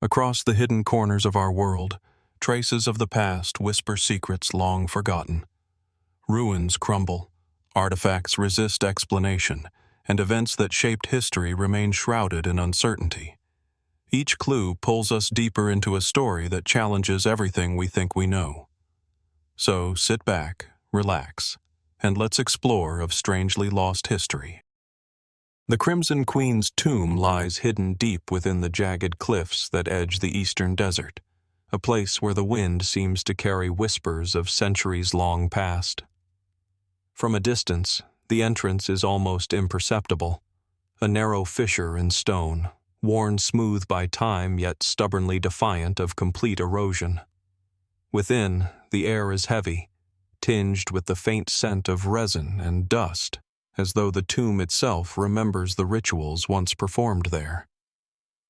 Across the hidden corners of our world, traces of the past whisper secrets long forgotten. Ruins crumble, artifacts resist explanation, and events that shaped history remain shrouded in uncertainty. Each clue pulls us deeper into a story that challenges everything we think we know. So sit back, relax, and let's explore of strangely lost history. The Crimson Queen's tomb lies hidden deep within the jagged cliffs that edge the eastern desert, a place where the wind seems to carry whispers of centuries long past. From a distance, the entrance is almost imperceptible, a narrow fissure in stone, worn smooth by time yet stubbornly defiant of complete erosion. Within, the air is heavy, tinged with the faint scent of resin and dust, as though the tomb itself remembers the rituals once performed there.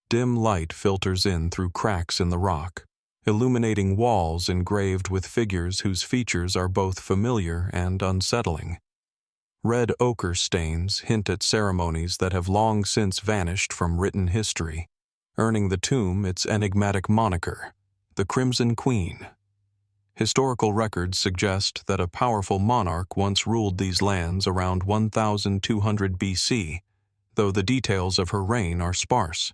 Dim light filters in through cracks in the rock, illuminating walls engraved with figures whose features are both familiar and unsettling. Red ochre stains hint at ceremonies that have long since vanished from written history, earning the tomb its enigmatic moniker, the Crimson Queen. Historical records suggest that a powerful monarch once ruled these lands around 1200 BC, though the details of her reign are sparse.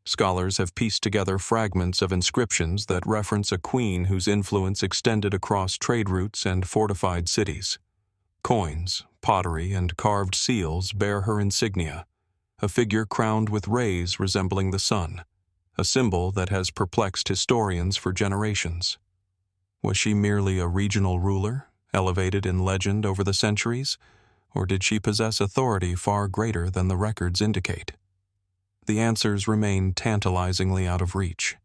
Scholars have pieced together fragments of inscriptions that reference a queen whose influence extended across trade routes and fortified cities. Coins, pottery, and carved seals bear her insignia, a figure crowned with rays resembling the sun, a symbol that has perplexed historians for generations. Was she merely a regional ruler, elevated in legend over the centuries, or did she possess authority far greater than the records indicate? The answers remain tantalizingly out of reach.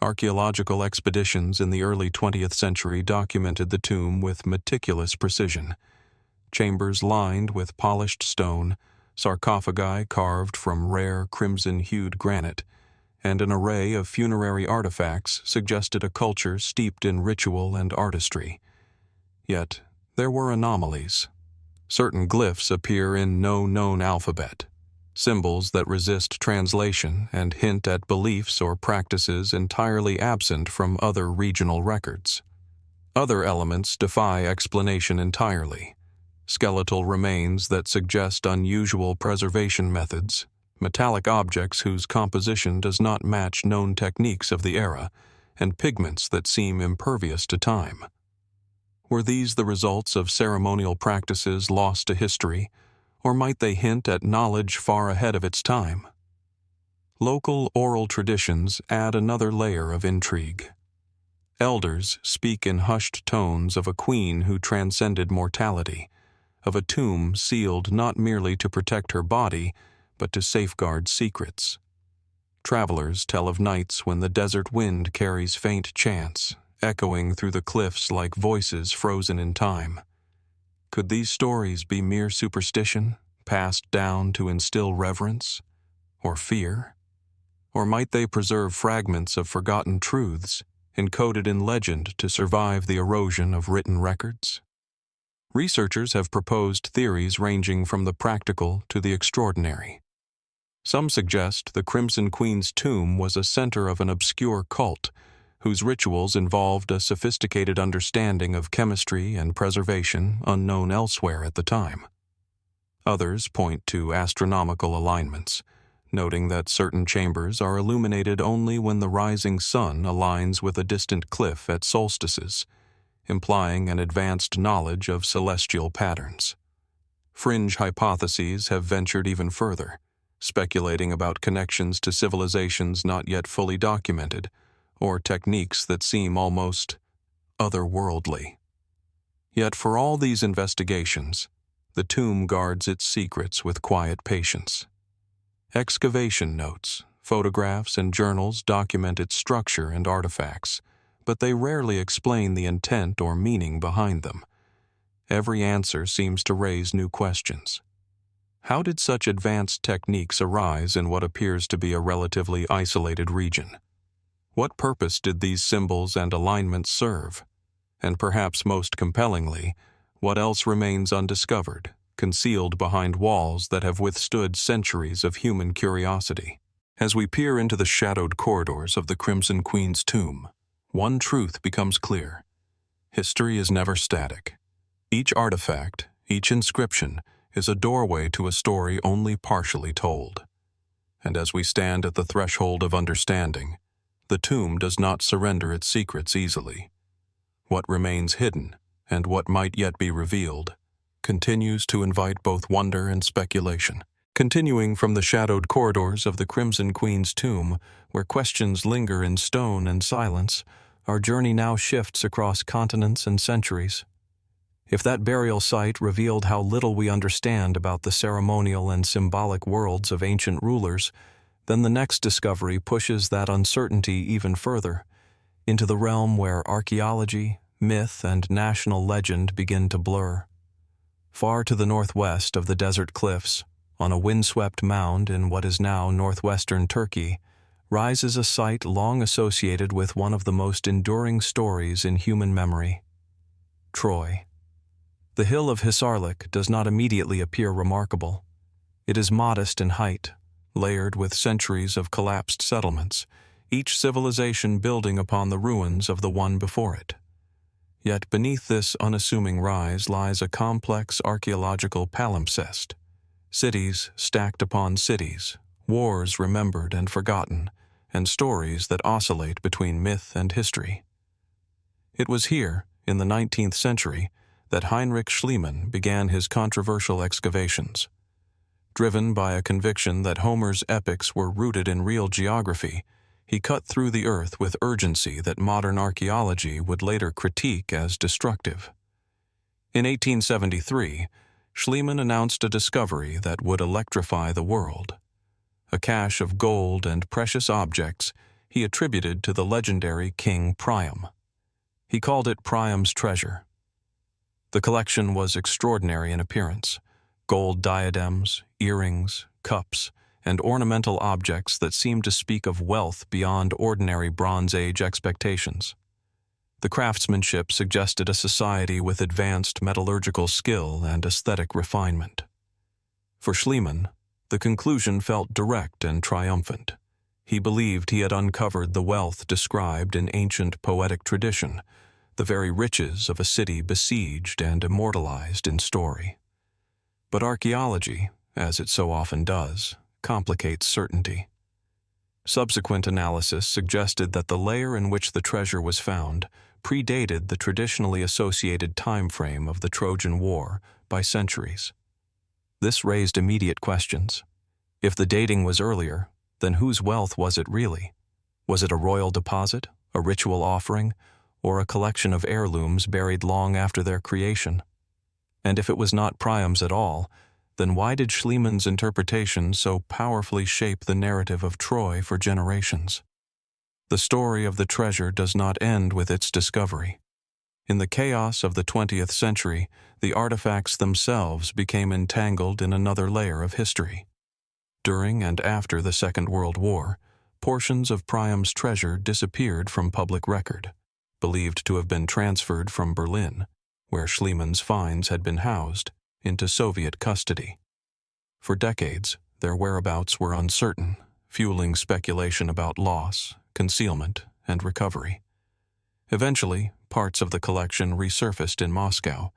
Archaeological expeditions in the early 20th century documented the tomb with meticulous precision. Chambers lined with polished stone, sarcophagi carved from rare crimson-hued granite, and an array of funerary artifacts suggested a culture steeped in ritual and artistry. Yet, there were anomalies. Certain glyphs appear in no known alphabet, symbols that resist translation and hint at beliefs or practices entirely absent from other regional records. Other elements defy explanation entirely. Skeletal remains that suggest unusual preservation methods, metallic objects whose composition does not match known techniques of the era, and pigments that seem impervious to time. Were these the results of ceremonial practices lost to history, or might they hint at knowledge far ahead of its time? Local oral traditions add another layer of intrigue. Elders speak in hushed tones of a queen who transcended mortality, of a tomb sealed not merely to protect her body, but to safeguard secrets. Travelers tell of nights when the desert wind carries faint chants, echoing through the cliffs like voices frozen in time. Could these stories be mere superstition, passed down to instill reverence, or fear? Or might they preserve fragments of forgotten truths, encoded in legend to survive the erosion of written records? Researchers have proposed theories ranging from the practical to the extraordinary. Some suggest the Crimson Queen's tomb was a center of an obscure cult, whose rituals involved a sophisticated understanding of chemistry and preservation unknown elsewhere at the time. Others point to astronomical alignments, noting that certain chambers are illuminated only when the rising sun aligns with a distant cliff at solstices, implying an advanced knowledge of celestial patterns. Fringe hypotheses have ventured even further, speculating about connections to civilizations not yet fully documented, or techniques that seem almost otherworldly. Yet for all these investigations, the tomb guards its secrets with quiet patience. Excavation notes, photographs, and journals document its structure and artifacts, but they rarely explain the intent or meaning behind them. Every answer seems to raise new questions. How did such advanced techniques arise in what appears to be a relatively isolated region? What purpose did these symbols and alignments serve? And perhaps most compellingly, what else remains undiscovered, concealed behind walls that have withstood centuries of human curiosity? As we peer into the shadowed corridors of the Crimson Queen's tomb, one truth becomes clear. History is never static. Each artifact, each inscription, is a doorway to a story only partially told. And as we stand at the threshold of understanding, the tomb does not surrender its secrets easily. What remains hidden, and what might yet be revealed, continues to invite both wonder and speculation. Continuing from the shadowed corridors of the Crimson Queen's tomb, where questions linger in stone and silence, our journey now shifts across continents and centuries. If that burial site revealed how little we understand about the ceremonial and symbolic worlds of ancient rulers, then the next discovery pushes that uncertainty even further, into the realm where archaeology, myth, and national legend begin to blur. Far to the northwest of the desert cliffs, on a windswept mound in what is now northwestern Turkey, rises a site long associated with one of the most enduring stories in human memory: Troy. The hill of Hisarlik does not immediately appear remarkable. It is modest in height, layered with centuries of collapsed settlements, each civilization building upon the ruins of the one before it. Yet beneath this unassuming rise lies a complex archaeological palimpsest. Cities stacked upon cities, wars remembered and forgotten, and stories that oscillate between myth and history. It was here, in the 19th century, that Heinrich Schliemann began his controversial excavations. Driven by a conviction that Homer's epics were rooted in real geography, he cut through the earth with urgency that modern archaeology would later critique as destructive. In 1873, Schliemann announced a discovery that would electrify the world. A cache of gold and precious objects he attributed to the legendary King Priam. He called it Priam's treasure. The collection was extraordinary in appearance: gold diadems, earrings, cups, and ornamental objects that seemed to speak of wealth beyond ordinary Bronze Age expectations. The craftsmanship suggested a society with advanced metallurgical skill and aesthetic refinement. For Schliemann, the conclusion felt direct and triumphant. He believed he had uncovered the wealth described in ancient poetic tradition, the very riches of a city besieged and immortalized in story. But archaeology, as it so often does, complicates certainty. Subsequent analysis suggested that the layer in which the treasure was found predated the traditionally associated time frame of the Trojan War by centuries. This raised immediate questions. If the dating was earlier, then whose wealth was it really? Was it a royal deposit, a ritual offering, or a collection of heirlooms buried long after their creation? And if it was not Priam's at all, then why did Schliemann's interpretation so powerfully shape the narrative of Troy for generations? The story of the treasure does not end with its discovery. In the chaos of the 20th century, the artifacts themselves became entangled in another layer of history. During and after the Second World War, portions of Priam's treasure disappeared from public record, believed to have been transferred from Berlin, where Schliemann's finds had been housed, into Soviet custody. For decades, their whereabouts were uncertain, fueling speculation about loss, concealment, and recovery. Eventually, parts of the collection resurfaced in Moscow,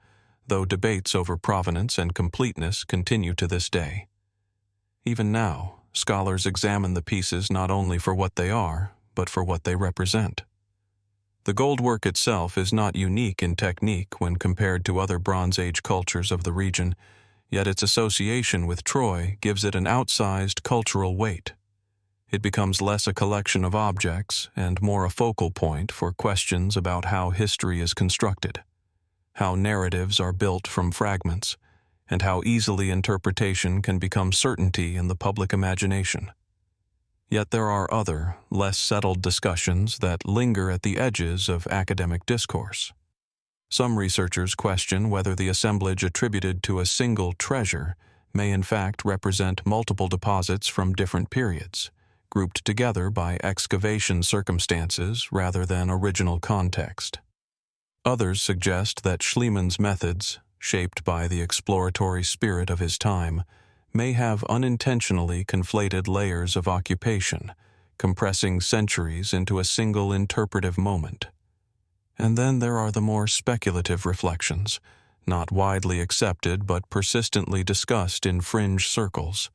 though debates over provenance and completeness continue to this day. Even now, scholars examine the pieces not only for what they are, but for what they represent. The gold work itself is not unique in technique when compared to other Bronze Age cultures of the region, yet its association with Troy gives it an outsized cultural weight. It becomes less a collection of objects and more a focal point for questions about how history is constructed, how narratives are built from fragments, and how easily interpretation can become certainty in the public imagination. Yet there are other, less settled discussions that linger at the edges of academic discourse. Some researchers question whether the assemblage attributed to a single treasure may in fact represent multiple deposits from different periods, grouped together by excavation circumstances rather than original context. Others suggest that Schliemann's methods, shaped by the exploratory spirit of his time, may have unintentionally conflated layers of occupation, compressing centuries into a single interpretive moment. And then there are the more speculative reflections, not widely accepted but persistently discussed in fringe circles.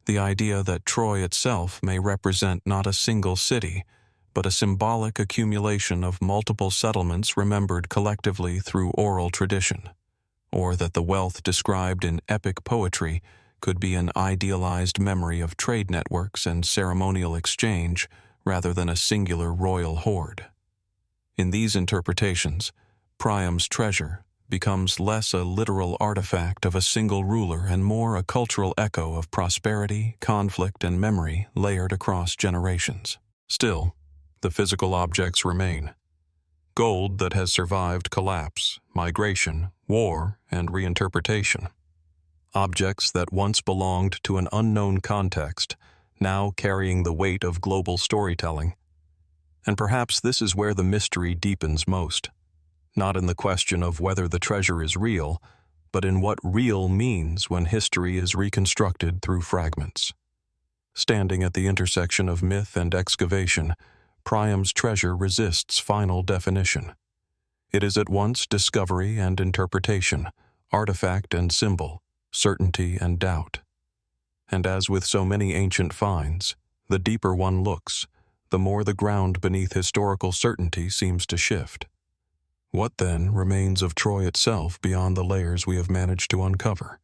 The idea that Troy itself may represent not a single city, but a symbolic accumulation of multiple settlements remembered collectively through oral tradition, or that the wealth described in epic poetry could be an idealized memory of trade networks and ceremonial exchange rather than a singular royal hoard. In these interpretations, Priam's treasure becomes less a literal artifact of a single ruler and more a cultural echo of prosperity, conflict, and memory layered across generations. Still, the physical objects remain. Gold that has survived collapse, migration, war, and reinterpretation. Objects that once belonged to an unknown context, now carrying the weight of global storytelling. And perhaps this is where the mystery deepens most. Not in the question of whether the treasure is real, but in what real means when history is reconstructed through fragments. Standing at the intersection of myth and excavation, Priam's treasure resists final definition. It is at once discovery and interpretation, artifact and symbol, certainty and doubt. And as with so many ancient finds, the deeper one looks, the more the ground beneath historical certainty seems to shift. What then remains of Troy itself beyond the layers we have managed to uncover?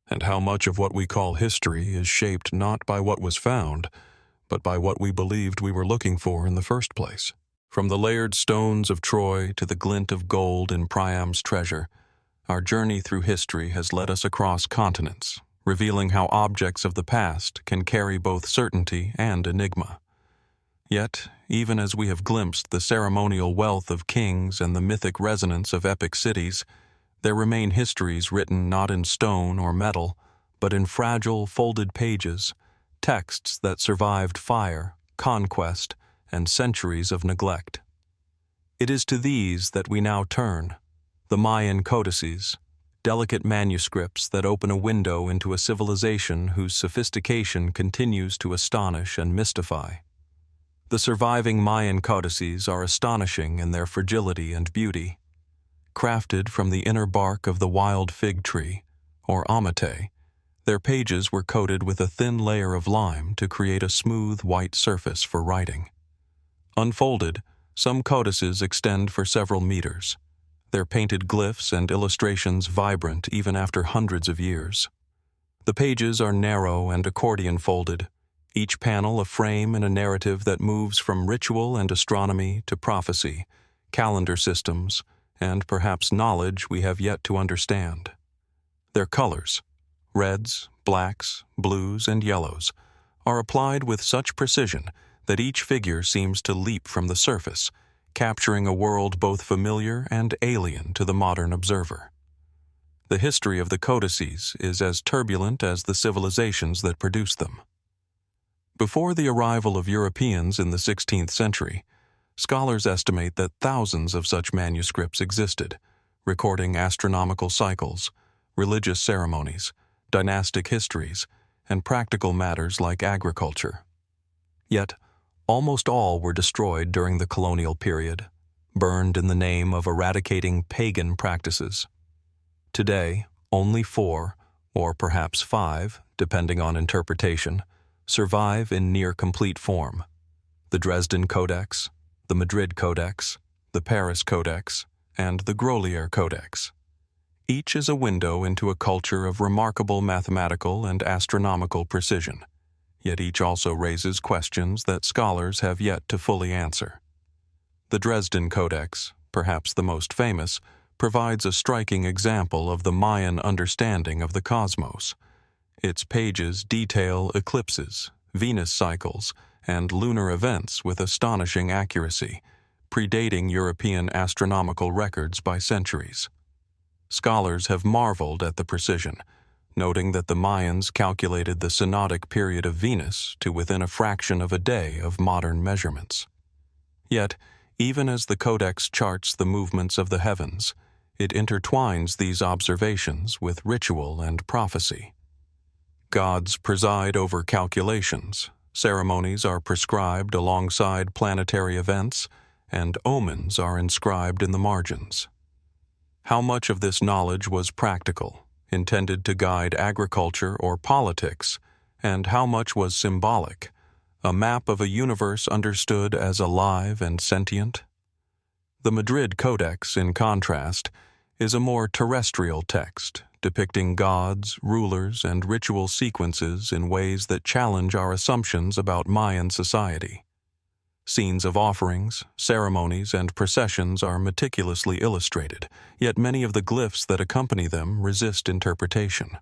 And how much of what we call history is shaped not by what was found, but by what we believed we were looking for in the first place? From the layered stones of Troy to the glint of gold in Priam's treasure, our journey through history has led us across continents, revealing how objects of the past can carry both certainty and enigma. Yet, even as we have glimpsed the ceremonial wealth of kings and the mythic resonance of epic cities, there remain histories written not in stone or metal, but in fragile, folded pages, texts that survived fire, conquest, and centuries of neglect. It is to these that we now turn, the Mayan Codices, delicate manuscripts that open a window into a civilization whose sophistication continues to astonish and mystify. The surviving Mayan codices are astonishing in their fragility and beauty. Crafted from the inner bark of the wild fig tree, or amate, their pages were coated with a thin layer of lime to create a smooth white surface for writing. Unfolded, some codices extend for several meters, their painted glyphs and illustrations vibrant even after hundreds of years. The pages are narrow and accordion-folded, each panel a frame in a narrative that moves from ritual and astronomy to prophecy, calendar systems, and perhaps knowledge we have yet to understand. Their colors, reds, blacks, blues, and yellows, are applied with such precision that each figure seems to leap from the surface, capturing a world both familiar and alien to the modern observer. The history of the codices is as turbulent as the civilizations that produced them. Before the arrival of Europeans in the 16th century, scholars estimate that thousands of such manuscripts existed, recording astronomical cycles, religious ceremonies, dynastic histories, and practical matters like agriculture. Yet, almost all were destroyed during the colonial period, burned in the name of eradicating pagan practices. Today, only 4, or perhaps 5, depending on interpretation, survive in near-complete form: the Dresden Codex, the Madrid Codex, the Paris Codex, and the Grolier Codex. Each is a window into a culture of remarkable mathematical and astronomical precision, yet each also raises questions that scholars have yet to fully answer. The Dresden Codex, perhaps the most famous, provides a striking example of the Mayan understanding of the cosmos. Its pages detail eclipses, Venus cycles, and lunar events with astonishing accuracy, predating European astronomical records by centuries. Scholars have marveled at the precision, noting that the Mayans calculated the synodic period of Venus to within a fraction of a day of modern measurements. Yet, even as the Codex charts the movements of the heavens, it intertwines these observations with ritual and prophecy. Gods preside over calculations, ceremonies are prescribed alongside planetary events, and omens are inscribed in the margins. How much of this knowledge was practical, intended to guide agriculture or politics, and how much was symbolic, a map of a universe understood as alive and sentient? The Madrid Codex, in contrast, is a more terrestrial text, depicting gods, rulers, and ritual sequences in ways that challenge our assumptions about Mayan society. Scenes of offerings, ceremonies, and processions are meticulously illustrated, yet many of the glyphs that accompany them resist interpretation.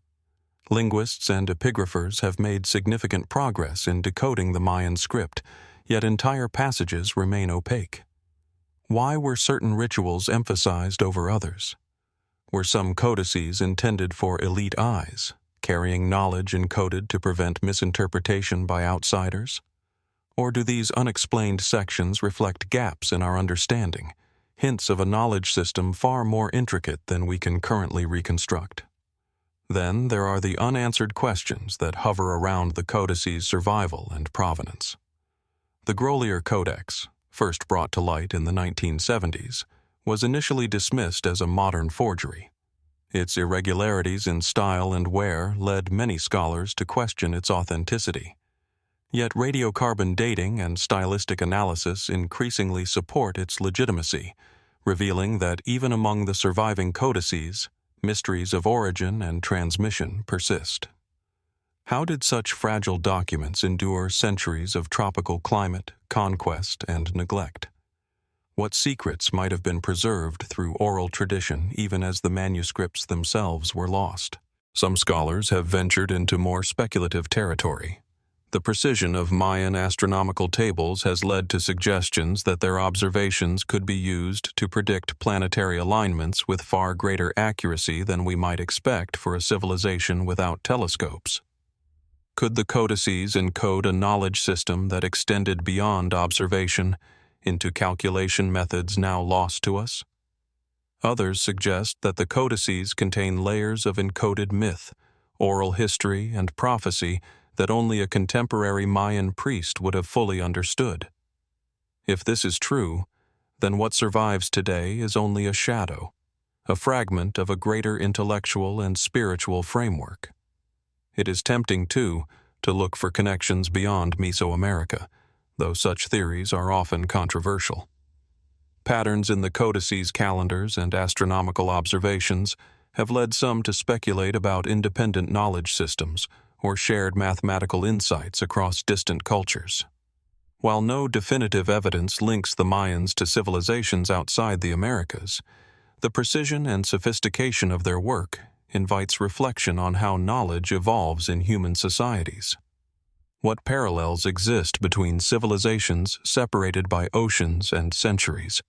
Linguists and epigraphers have made significant progress in decoding the Mayan script, yet entire passages remain opaque. Why were certain rituals emphasized over others? Were some codices intended for elite eyes, carrying knowledge encoded to prevent misinterpretation by outsiders? Or do these unexplained sections reflect gaps in our understanding, hints of a knowledge system far more intricate than we can currently reconstruct? Then there are the unanswered questions that hover around the codices' survival and provenance. The Grolier Codex, first brought to light in the 1970s, was initially dismissed as a modern forgery. Its irregularities in style and wear led many scholars to question its authenticity. Yet radiocarbon dating and stylistic analysis increasingly support its legitimacy, revealing that even among the surviving codices, mysteries of origin and transmission persist. How did such fragile documents endure centuries of tropical climate, conquest, and neglect? What secrets might have been preserved through oral tradition even as the manuscripts themselves were lost? Some scholars have ventured into more speculative territory. The precision of Mayan astronomical tables has led to suggestions that their observations could be used to predict planetary alignments with far greater accuracy than we might expect for a civilization without telescopes. Could the codices encode a knowledge system that extended beyond observation into calculation methods now lost to us? Others suggest that the codices contain layers of encoded myth, oral history, and prophecy that only a contemporary Mayan priest would have fully understood. If this is true, then what survives today is only a shadow, a fragment of a greater intellectual and spiritual framework. It is tempting, too, to look for connections beyond Mesoamerica, though such theories are often controversial. Patterns in the codices' calendars and astronomical observations have led some to speculate about independent knowledge systems or shared mathematical insights across distant cultures. While no definitive evidence links the Mayans to civilizations outside the Americas, the precision and sophistication of their work invites reflection on how knowledge evolves in human societies. What parallels exist between civilizations separated by oceans and centuries?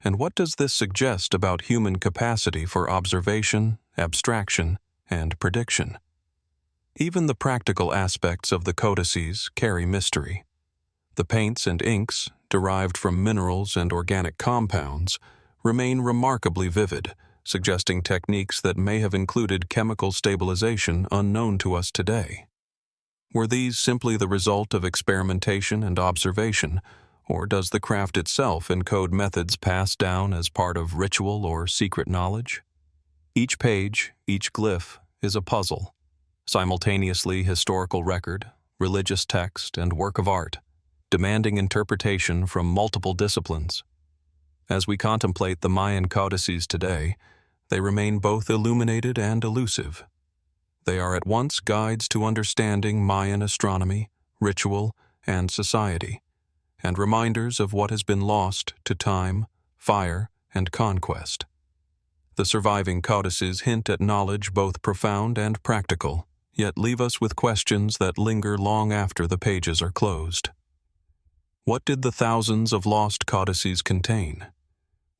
And what does this suggest about human capacity for observation, abstraction, and prediction? Even the practical aspects of the codices carry mystery. The paints and inks, derived from minerals and organic compounds, remain remarkably vivid, suggesting techniques that may have included chemical stabilization unknown to us today. Were these simply the result of experimentation and observation, or does the craft itself encode methods passed down as part of ritual or secret knowledge? Each page, each glyph, is a puzzle, simultaneously historical record, religious text, and work of art, demanding interpretation from multiple disciplines. As we contemplate the Mayan codices today, they remain both illuminated and elusive. They are at once guides to understanding Mayan astronomy, ritual, and society, and reminders of what has been lost to time, fire, and conquest. The surviving codices hint at knowledge both profound and practical, yet leave us with questions that linger long after the pages are closed. What did the thousands of lost codices contain?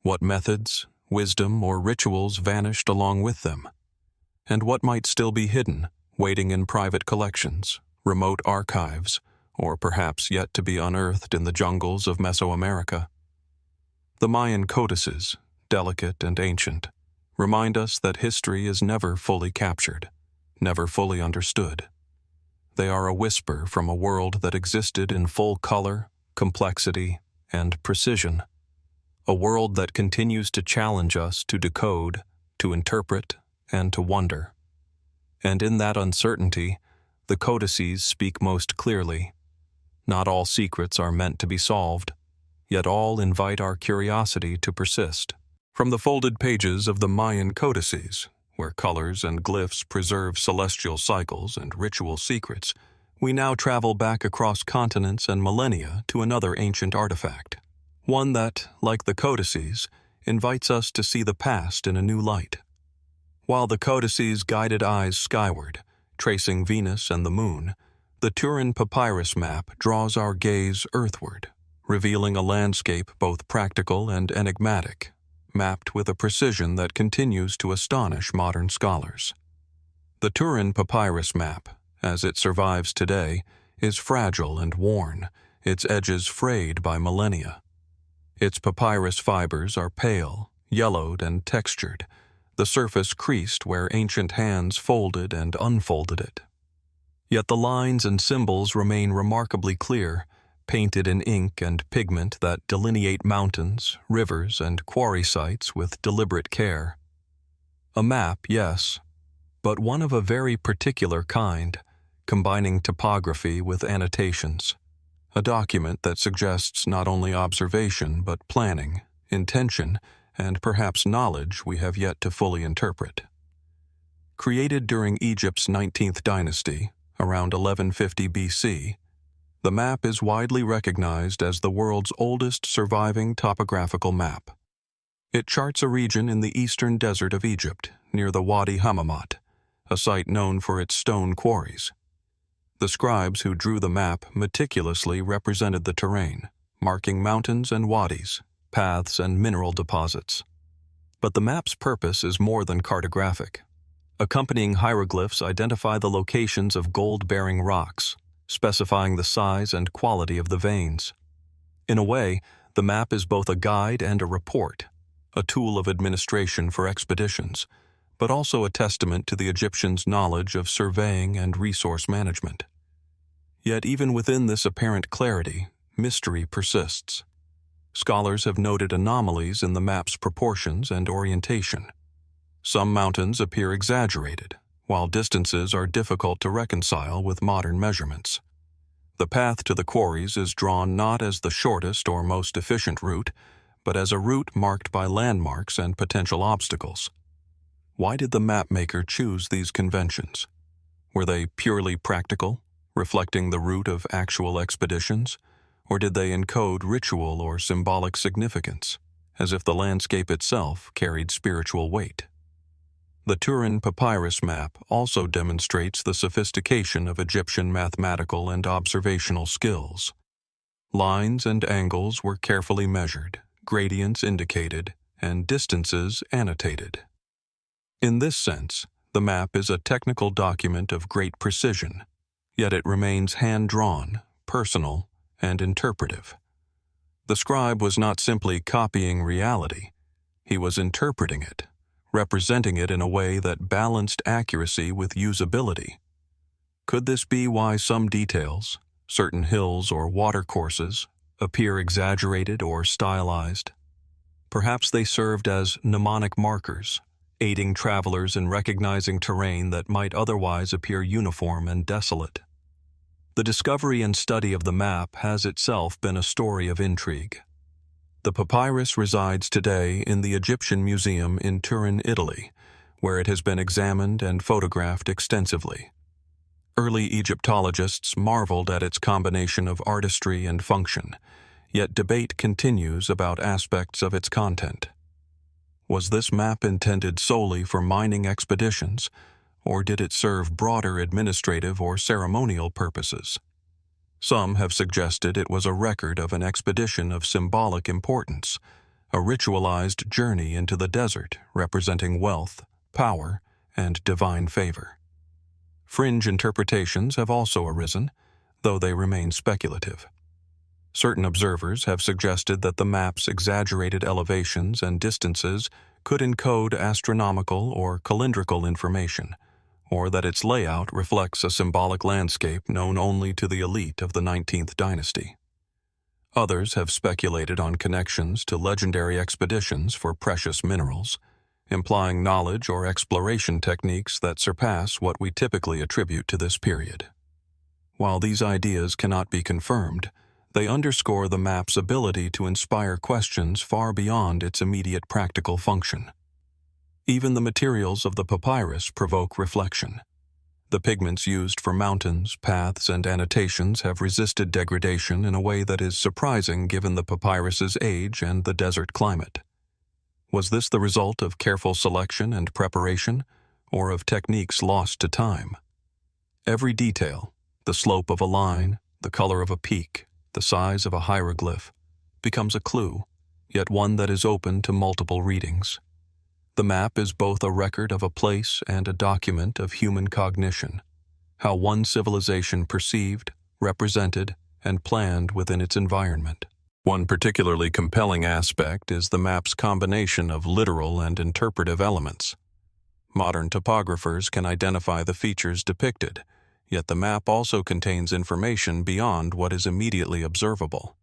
What methods, wisdom, or rituals vanished along with them? And what might still be hidden, waiting in private collections, remote archives, or perhaps yet to be unearthed in the jungles of Mesoamerica? The Mayan codices, delicate and ancient, remind us that history is never fully captured, never fully understood. They are a whisper from a world that existed in full color, complexity, and precision. A world that continues to challenge us to decode, to interpret, and to wonder. And in that uncertainty, the Codices speak most clearly. Not all secrets are meant to be solved, yet all invite our curiosity to persist. From the folded pages of the Mayan Codices, where colors and glyphs preserve celestial cycles and ritual secrets, we now travel back across continents and millennia to another ancient artifact. One that, like the Codices, invites us to see the past in a new light. While the Codices guided eyes skyward, tracing Venus and the moon, the Turin Papyrus map draws our gaze earthward, revealing a landscape both practical and enigmatic, mapped with a precision that continues to astonish modern scholars. The Turin Papyrus map, as it survives today, is fragile and worn, its edges frayed by millennia. Its papyrus fibers are pale, yellowed, and textured, the surface creased where ancient hands folded and unfolded it. Yet the lines and symbols remain remarkably clear, painted in ink and pigment that delineate mountains, rivers, and quarry sites with deliberate care. A map, yes, but one of a very particular kind, combining topography with annotations. A document that suggests not only observation but planning, intention, and perhaps knowledge we have yet to fully interpret. Created during Egypt's 19th dynasty, around 1150 BC, the map is widely recognized as the world's oldest surviving topographical map. It charts a region in the eastern desert of Egypt, near the Wadi Hammamat, a site known for its stone quarries. The scribes who drew the map meticulously represented the terrain, marking mountains and wadis, paths and mineral deposits. But the map's purpose is more than cartographic. Accompanying hieroglyphs identify the locations of gold-bearing rocks, specifying the size and quality of the veins. In a way, the map is both a guide and a report, a tool of administration for expeditions, but also a testament to the Egyptians' knowledge of surveying and resource management. Yet even within this apparent clarity, mystery persists. Scholars have noted anomalies in the map's proportions and orientation. Some mountains appear exaggerated, while distances are difficult to reconcile with modern measurements. The path to the quarries is drawn not as the shortest or most efficient route, but as a route marked by landmarks and potential obstacles. Why did the mapmaker choose these conventions? Were they purely practical, reflecting the route of actual expeditions? Or did they encode ritual or symbolic significance, as if the landscape itself carried spiritual weight? The Turin Papyrus map also demonstrates the sophistication of Egyptian mathematical and observational skills. Lines and angles were carefully measured, gradients indicated, and distances annotated. In this sense, the map is a technical document of great precision, yet it remains hand-drawn, personal, and interpretive. The scribe was not simply copying reality, he was interpreting it, representing it in a way that balanced accuracy with usability. Could this be why some details, certain hills or watercourses, appear exaggerated or stylized? Perhaps they served as mnemonic markers, aiding travelers in recognizing terrain that might otherwise appear uniform and desolate. The discovery and study of the map has itself been a story of intrigue. The papyrus resides today in the Egyptian Museum in Turin, Italy, where it has been examined and photographed extensively. Early Egyptologists marveled at its combination of artistry and function, yet debate continues about aspects of its content. Was this map intended solely for mining expeditions, or did it serve broader administrative or ceremonial purposes? Some have suggested it was a record of an expedition of symbolic importance, a ritualized journey into the desert representing wealth, power, and divine favor. Fringe interpretations have also arisen, though they remain speculative. Certain observers have suggested that the map's exaggerated elevations and distances could encode astronomical or calendrical information, or that its layout reflects a symbolic landscape known only to the elite of the 19th dynasty. Others have speculated on connections to legendary expeditions for precious minerals, implying knowledge or exploration techniques that surpass what we typically attribute to this period. While these ideas cannot be confirmed, they underscore the map's ability to inspire questions far beyond its immediate practical function. Even the materials of the papyrus provoke reflection. The pigments used for mountains, paths, and annotations have resisted degradation in a way that is surprising given the papyrus's age and the desert climate. Was this the result of careful selection and preparation, or of techniques lost to time? Every detail, the slope of a line, the color of a peak, the size of a hieroglyph, becomes a clue, yet one that is open to multiple readings. The map is both a record of a place and a document of human cognition, how one civilization perceived, represented, and planned within its environment. One particularly compelling aspect is the map's combination of literal and interpretive elements. Modern topographers can identify the features depicted, yet the map also contains information beyond what is immediately observable.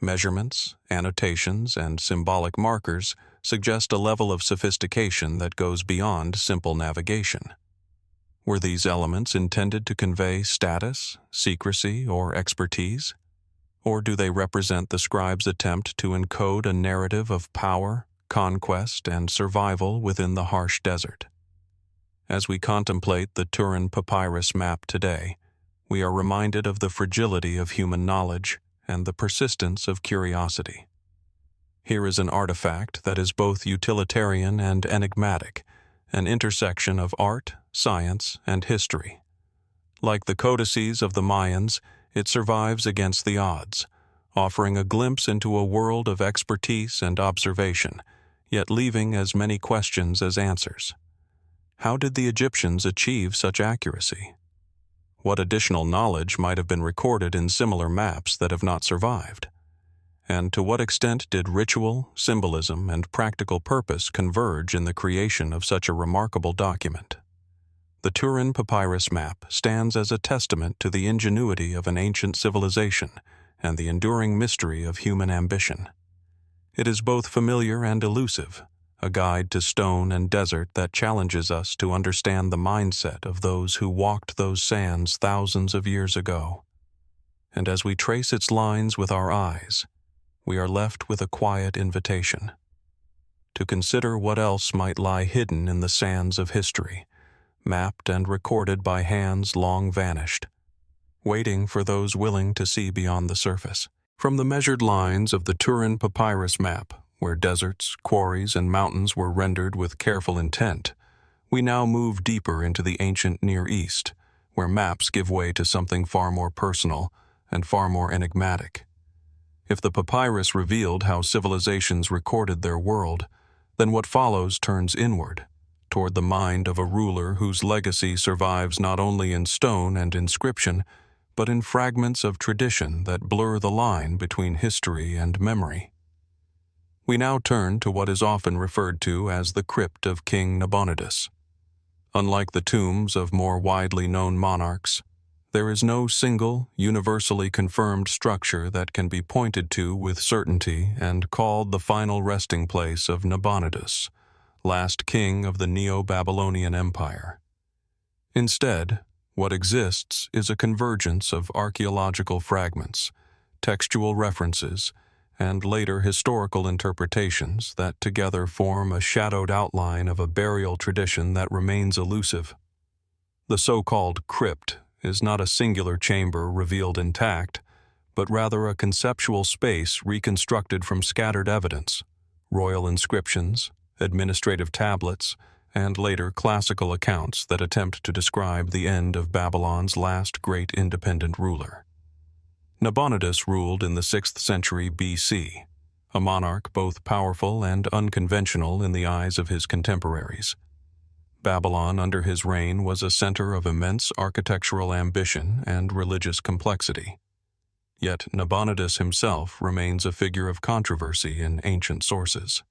Measurements, annotations, and symbolic markers suggest a level of sophistication that goes beyond simple navigation. Were these elements intended to convey status, secrecy, or expertise? Or do they represent the scribe's attempt to encode a narrative of power, conquest, and survival within the harsh desert? As we contemplate the Turin papyrus map today, we are reminded of the fragility of human knowledge and the persistence of curiosity. Here is an artifact that is both utilitarian and enigmatic, an intersection of art, science, and history. Like the Codices of the Mayans, it survives against the odds, offering a glimpse into a world of expertise and observation, yet leaving as many questions as answers. How did the Egyptians achieve such accuracy? What additional knowledge might have been recorded in similar maps that have not survived? And to what extent did ritual, symbolism, and practical purpose converge in the creation of such a remarkable document? The Turin papyrus map stands as a testament to the ingenuity of an ancient civilization and the enduring mystery of human ambition. It is both familiar and elusive, a guide to stone and desert that challenges us to understand the mindset of those who walked those sands thousands of years ago. And as we trace its lines with our eyes, we are left with a quiet invitation to consider what else might lie hidden in the sands of history, mapped and recorded by hands long vanished, waiting for those willing to see beyond the surface. From the measured lines of the Turin papyrus map, where deserts, quarries, and mountains were rendered with careful intent, we now move deeper into the ancient Near East, where maps give way to something far more personal and far more enigmatic. If the papyrus revealed how civilizations recorded their world, then what follows turns inward, toward the mind of a ruler whose legacy survives not only in stone and inscription, but in fragments of tradition that blur the line between history and memory. We now turn to what is often referred to as the Crypt of King Nabonidus. Unlike the tombs of more widely known monarchs, there is no single, universally confirmed structure that can be pointed to with certainty and called the final resting place of Nabonidus, last king of the Neo-Babylonian Empire. Instead, what exists is a convergence of archaeological fragments, textual references, and later historical interpretations that together form a shadowed outline of a burial tradition that remains elusive. The so-called crypt is not a singular chamber revealed intact, but rather a conceptual space reconstructed from scattered evidence, royal inscriptions, administrative tablets, and later classical accounts that attempt to describe the end of Babylon's last great independent ruler. Nabonidus ruled in the 6th century BC, a monarch both powerful and unconventional in the eyes of his contemporaries. Babylon under his reign was a center of immense architectural ambition and religious complexity. Yet Nabonidus himself remains a figure of controversy in ancient sources.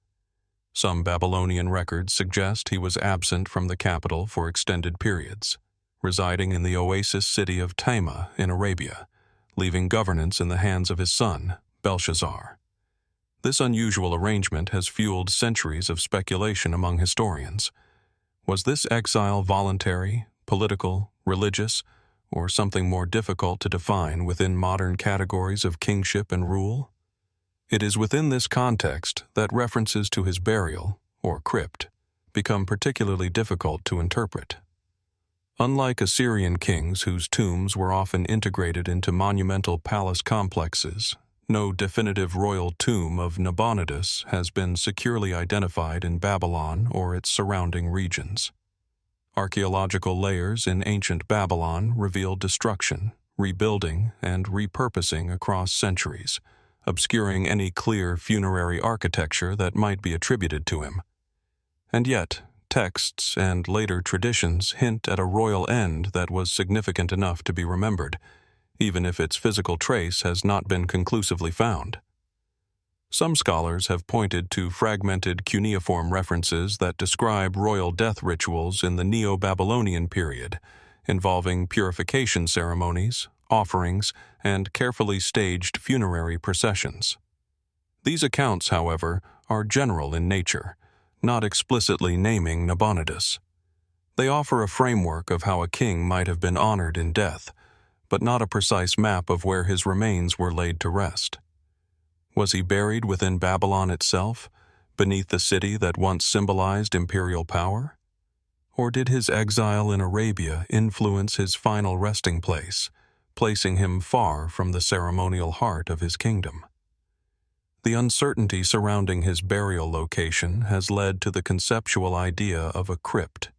Some Babylonian records suggest he was absent from the capital for extended periods, residing in the oasis city of Taima in Arabia, leaving governance in the hands of his son, Belshazzar. This unusual arrangement has fueled centuries of speculation among historians. Was this exile voluntary, political, religious, or something more difficult to define within modern categories of kingship and rule? It is within this context that references to his burial, or crypt, become particularly difficult to interpret. Unlike Assyrian kings whose tombs were often integrated into monumental palace complexes, no definitive royal tomb of Nabonidus has been securely identified in Babylon or its surrounding regions. Archaeological layers in ancient Babylon reveal destruction, rebuilding, and repurposing across centuries, obscuring any clear funerary architecture that might be attributed to him. And yet, texts and later traditions hint at a royal end that was significant enough to be remembered, even if its physical trace has not been conclusively found. Some scholars have pointed to fragmented cuneiform references that describe royal death rituals in the Neo-Babylonian period, involving purification ceremonies, offerings, and carefully staged funerary processions. These accounts, however, are general in nature, not explicitly naming Nabonidus. They offer a framework of how a king might have been honored in death, but not a precise map of where his remains were laid to rest. Was he buried within Babylon itself, beneath the city that once symbolized imperial power? Or did his exile in Arabia influence his final resting place, placing him far from the ceremonial heart of his kingdom? The uncertainty surrounding his burial location has led to the conceptual idea of a crypt,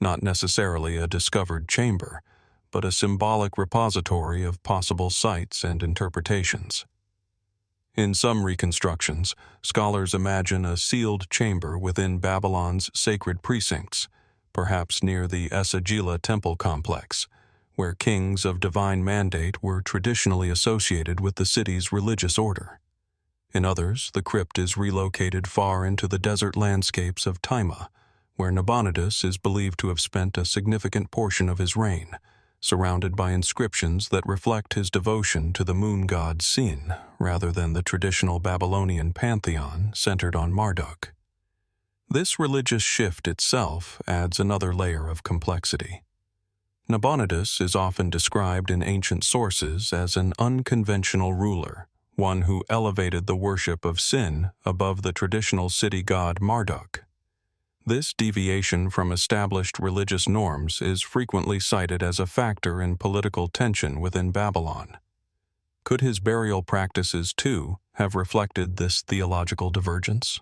not necessarily a discovered chamber, but a symbolic repository of possible sites and interpretations. In some reconstructions, scholars imagine a sealed chamber within Babylon's sacred precincts, perhaps near the Esagila temple complex, where kings of divine mandate were traditionally associated with the city's religious order. In others, the crypt is relocated far into the desert landscapes of Taima, where Nabonidus is believed to have spent a significant portion of his reign, surrounded by inscriptions that reflect his devotion to the moon god Sin rather than the traditional Babylonian pantheon centered on Marduk. This religious shift itself adds another layer of complexity. Nabonidus is often described in ancient sources as an unconventional ruler, one who elevated the worship of Sin above the traditional city god Marduk. This deviation from established religious norms is frequently cited as a factor in political tension within Babylon. Could his burial practices, too, have reflected this theological divergence?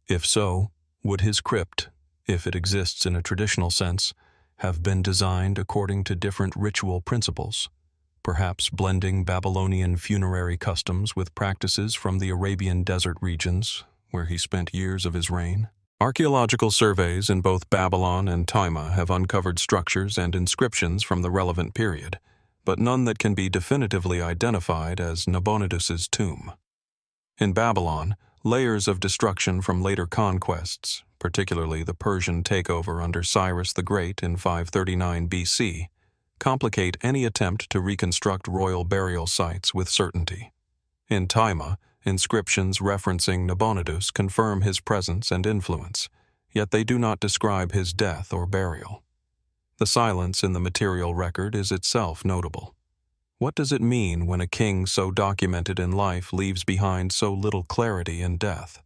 If so, would his crypt, if it exists in a traditional sense, have been designed according to different ritual principles, perhaps blending Babylonian funerary customs with practices from the Arabian desert regions, where he spent years of his reign? Archaeological surveys in both Babylon and Taima have uncovered structures and inscriptions from the relevant period, but none that can be definitively identified as Nabonidus's tomb. In Babylon, layers of destruction from later conquests, particularly the Persian takeover under Cyrus the Great in 539 BC, complicate any attempt to reconstruct royal burial sites with certainty. In Taima, inscriptions referencing Nabonidus confirm his presence and influence, yet they do not describe his death or burial. The silence in the material record is itself notable. What does it mean when a king so documented in life leaves behind so little clarity in death?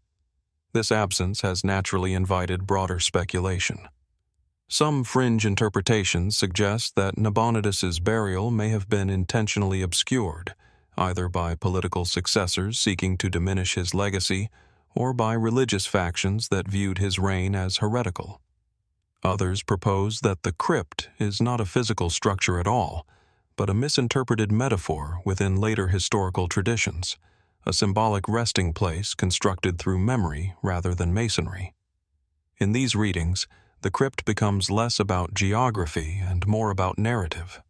This absence has naturally invited broader speculation. Some fringe interpretations suggest that Nabonidus's burial may have been intentionally obscured, either by political successors seeking to diminish his legacy or by religious factions that viewed his reign as heretical. Others propose that the crypt is not a physical structure at all, but a misinterpreted metaphor within later historical traditions, a symbolic resting place constructed through memory rather than masonry. In these readings, the crypt becomes less about geography and more about narrative,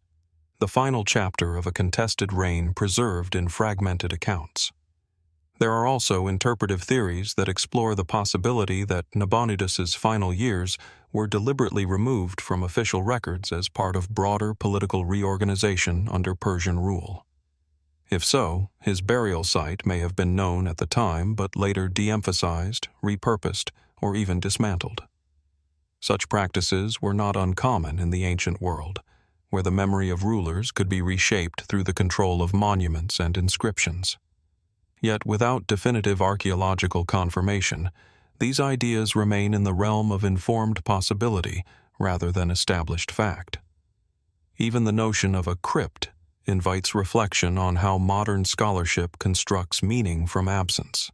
the final chapter of a contested reign preserved in fragmented accounts. There are also interpretive theories that explore the possibility that Nabonidus's final years were deliberately removed from official records as part of broader political reorganization under Persian rule. If so, his burial site may have been known at the time but later de-emphasized, repurposed, or even dismantled. Such practices were not uncommon in the ancient world, where the memory of rulers could be reshaped through the control of monuments and inscriptions. Yet without definitive archaeological confirmation, these ideas remain in the realm of informed possibility rather than established fact. Even the notion of a crypt invites reflection on how modern scholarship constructs meaning from absence.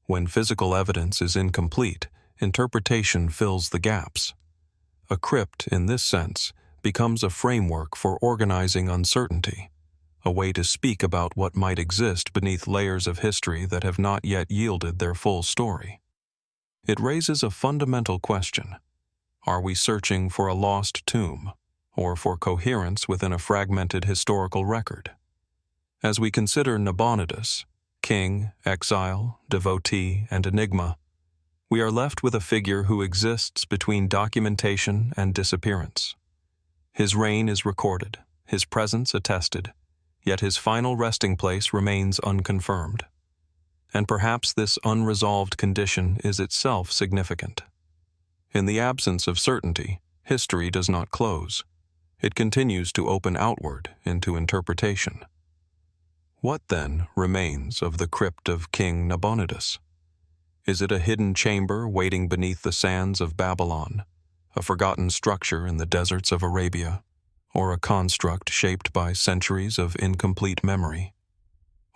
When physical evidence is incomplete, interpretation fills the gaps. A crypt, in this sense, becomes a framework for organizing uncertainty, a way to speak about what might exist beneath layers of history that have not yet yielded their full story. It raises a fundamental question. Are we searching for a lost tomb, or for coherence within a fragmented historical record? As we consider Nabonidus, king, exile, devotee, and enigma, we are left with a figure who exists between documentation and disappearance. His reign is recorded, his presence attested, yet his final resting place remains unconfirmed. And perhaps this unresolved condition is itself significant. In the absence of certainty, history does not close. It continues to open outward into interpretation. What, then, remains of the crypt of King Nabonidus? Is it a hidden chamber waiting beneath the sands of Babylon, a forgotten structure in the deserts of Arabia, or a construct shaped by centuries of incomplete memory?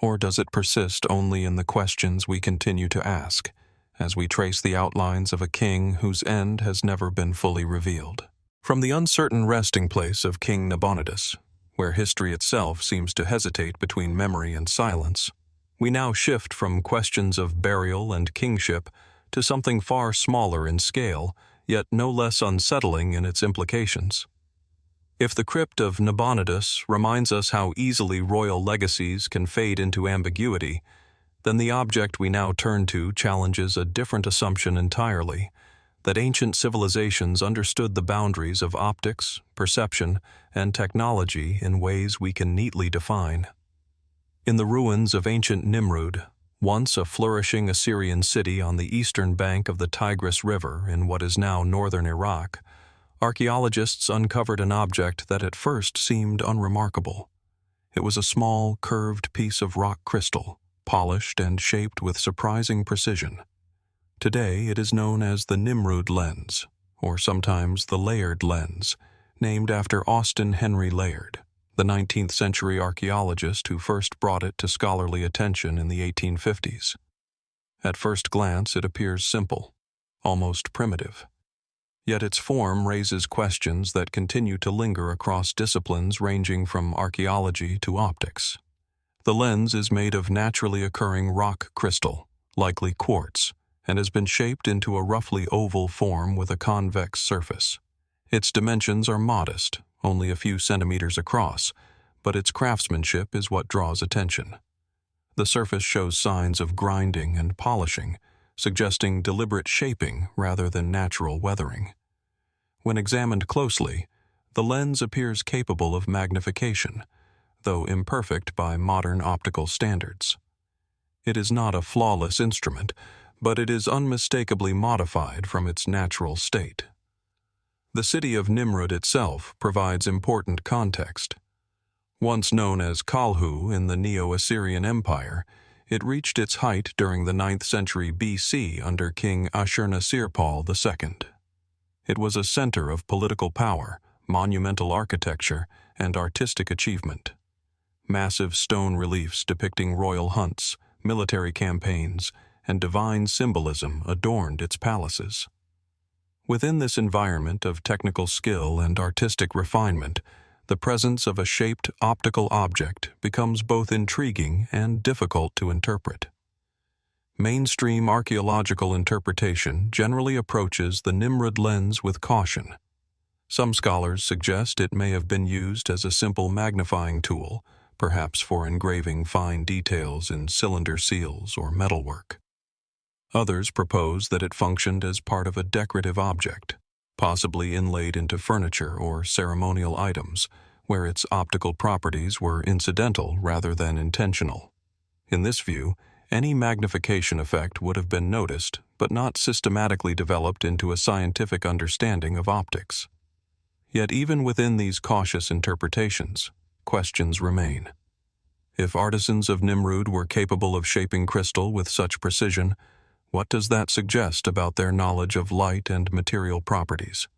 Or does it persist only in the questions we continue to ask, as we trace the outlines of a king whose end has never been fully revealed? From the uncertain resting place of King Nabonidus, where history itself seems to hesitate between memory and silence, we now shift from questions of burial and kingship to something far smaller in scale, yet no less unsettling in its implications. If the crypt of Nabonidus reminds us how easily royal legacies can fade into ambiguity, then the object we now turn to challenges a different assumption entirely, that ancient civilizations understood the boundaries of optics, perception, and technology in ways we can neatly define. In the ruins of ancient Nimrud, once a flourishing Assyrian city on the eastern bank of the Tigris River in what is now northern Iraq, archaeologists uncovered an object that at first seemed unremarkable. It was a small, curved piece of rock crystal, polished and shaped with surprising precision. Today it is known as the Nimrud lens, or sometimes the Layard lens, named after Austin Henry Layard, the 19th century archaeologist who first brought it to scholarly attention in the 1850s. At first glance it appears simple, almost primitive. Yet its form raises questions that continue to linger across disciplines ranging from archaeology to optics. The lens is made of naturally occurring rock crystal, likely quartz, and has been shaped into a roughly oval form with a convex surface. Its dimensions are modest, only a few centimeters across, but its craftsmanship is what draws attention. The surface shows signs of grinding and polishing, suggesting deliberate shaping rather than natural weathering. When examined closely, the lens appears capable of magnification, though imperfect by modern optical standards. It is not a flawless instrument, but it is unmistakably modified from its natural state. The city of Nimrud itself provides important context. Once known as Kalhu in the Neo-Assyrian Empire, it reached its height during the 9th century BC under King Ashurnasirpal II. It was a center of political power, monumental architecture, and artistic achievement. Massive stone reliefs depicting royal hunts, military campaigns, and divine symbolism adorned its palaces. Within this environment of technical skill and artistic refinement, the presence of a shaped optical object becomes both intriguing and difficult to interpret. Mainstream archaeological interpretation generally approaches the Nimrud lens with caution. Some scholars suggest it may have been used as a simple magnifying tool, perhaps for engraving fine details in cylinder seals or metalwork. Others propose that it functioned as part of a decorative object, possibly inlaid into furniture or ceremonial items, where its optical properties were incidental rather than intentional. In this view, any magnification effect would have been noticed, but not systematically developed into a scientific understanding of optics. Yet even within these cautious interpretations, questions remain. If artisans of Nimrud were capable of shaping crystal with such precision, what does that suggest about their knowledge of light and material properties?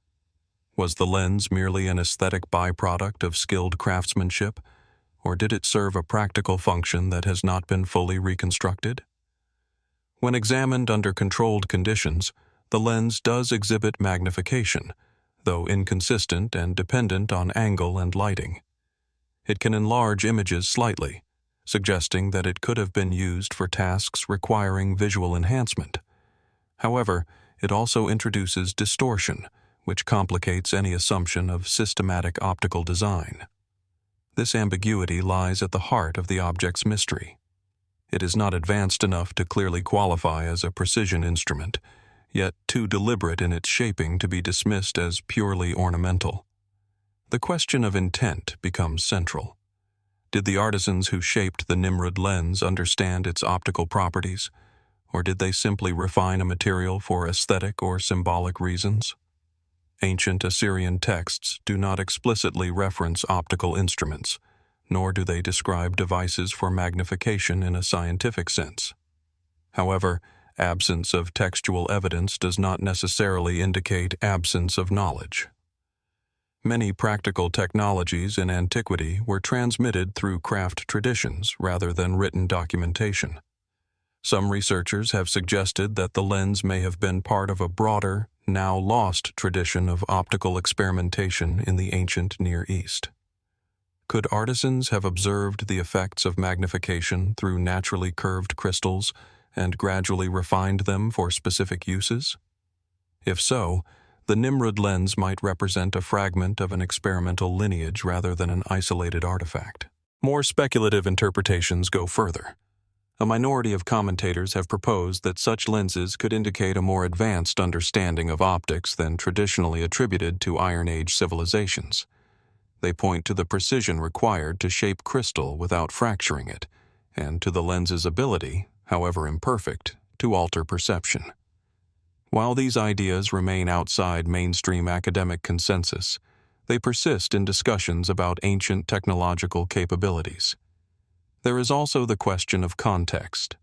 Was the lens merely an aesthetic byproduct of skilled craftsmanship, or did it serve a practical function that has not been fully reconstructed? When examined under controlled conditions, the lens does exhibit magnification, though inconsistent and dependent on angle and lighting. It can enlarge images slightly, suggesting that it could have been used for tasks requiring visual enhancement. However, it also introduces distortion, which complicates any assumption of systematic optical design. This ambiguity lies at the heart of the object's mystery. It is not advanced enough to clearly qualify as a precision instrument, yet too deliberate in its shaping to be dismissed as purely ornamental. The question of intent becomes central. Did the artisans who shaped the Nimrud lens understand its optical properties, or did they simply refine a material for aesthetic or symbolic reasons? Ancient Assyrian texts do not explicitly reference optical instruments, nor do they describe devices for magnification in a scientific sense. However, absence of textual evidence does not necessarily indicate absence of knowledge. Many practical technologies in antiquity were transmitted through craft traditions rather than written documentation. Some researchers have suggested that the lens may have been part of a broader, now lost tradition of optical experimentation in the ancient Near East. Could artisans have observed the effects of magnification through naturally curved crystals and gradually refined them for specific uses? If so, the Nimrud lens might represent a fragment of an experimental lineage rather than an isolated artifact. More speculative interpretations go further. A minority of commentators have proposed that such lenses could indicate a more advanced understanding of optics than traditionally attributed to Iron Age civilizations. They point to the precision required to shape crystal without fracturing it, and to the lens's ability, however imperfect, to alter perception. While these ideas remain outside mainstream academic consensus, they persist in discussions about ancient technological capabilities. There is also the question of context.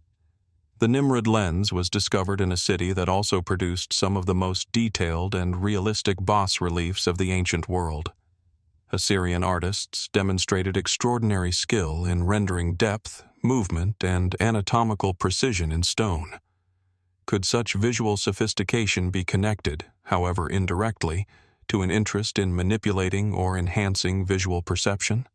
The Nimrud lens was discovered in a city that also produced some of the most detailed and realistic bas-reliefs of the ancient world. Assyrian artists demonstrated extraordinary skill in rendering depth, movement, and anatomical precision in stone. Could such visual sophistication be connected, however indirectly, to an interest in manipulating or enhancing visual perception?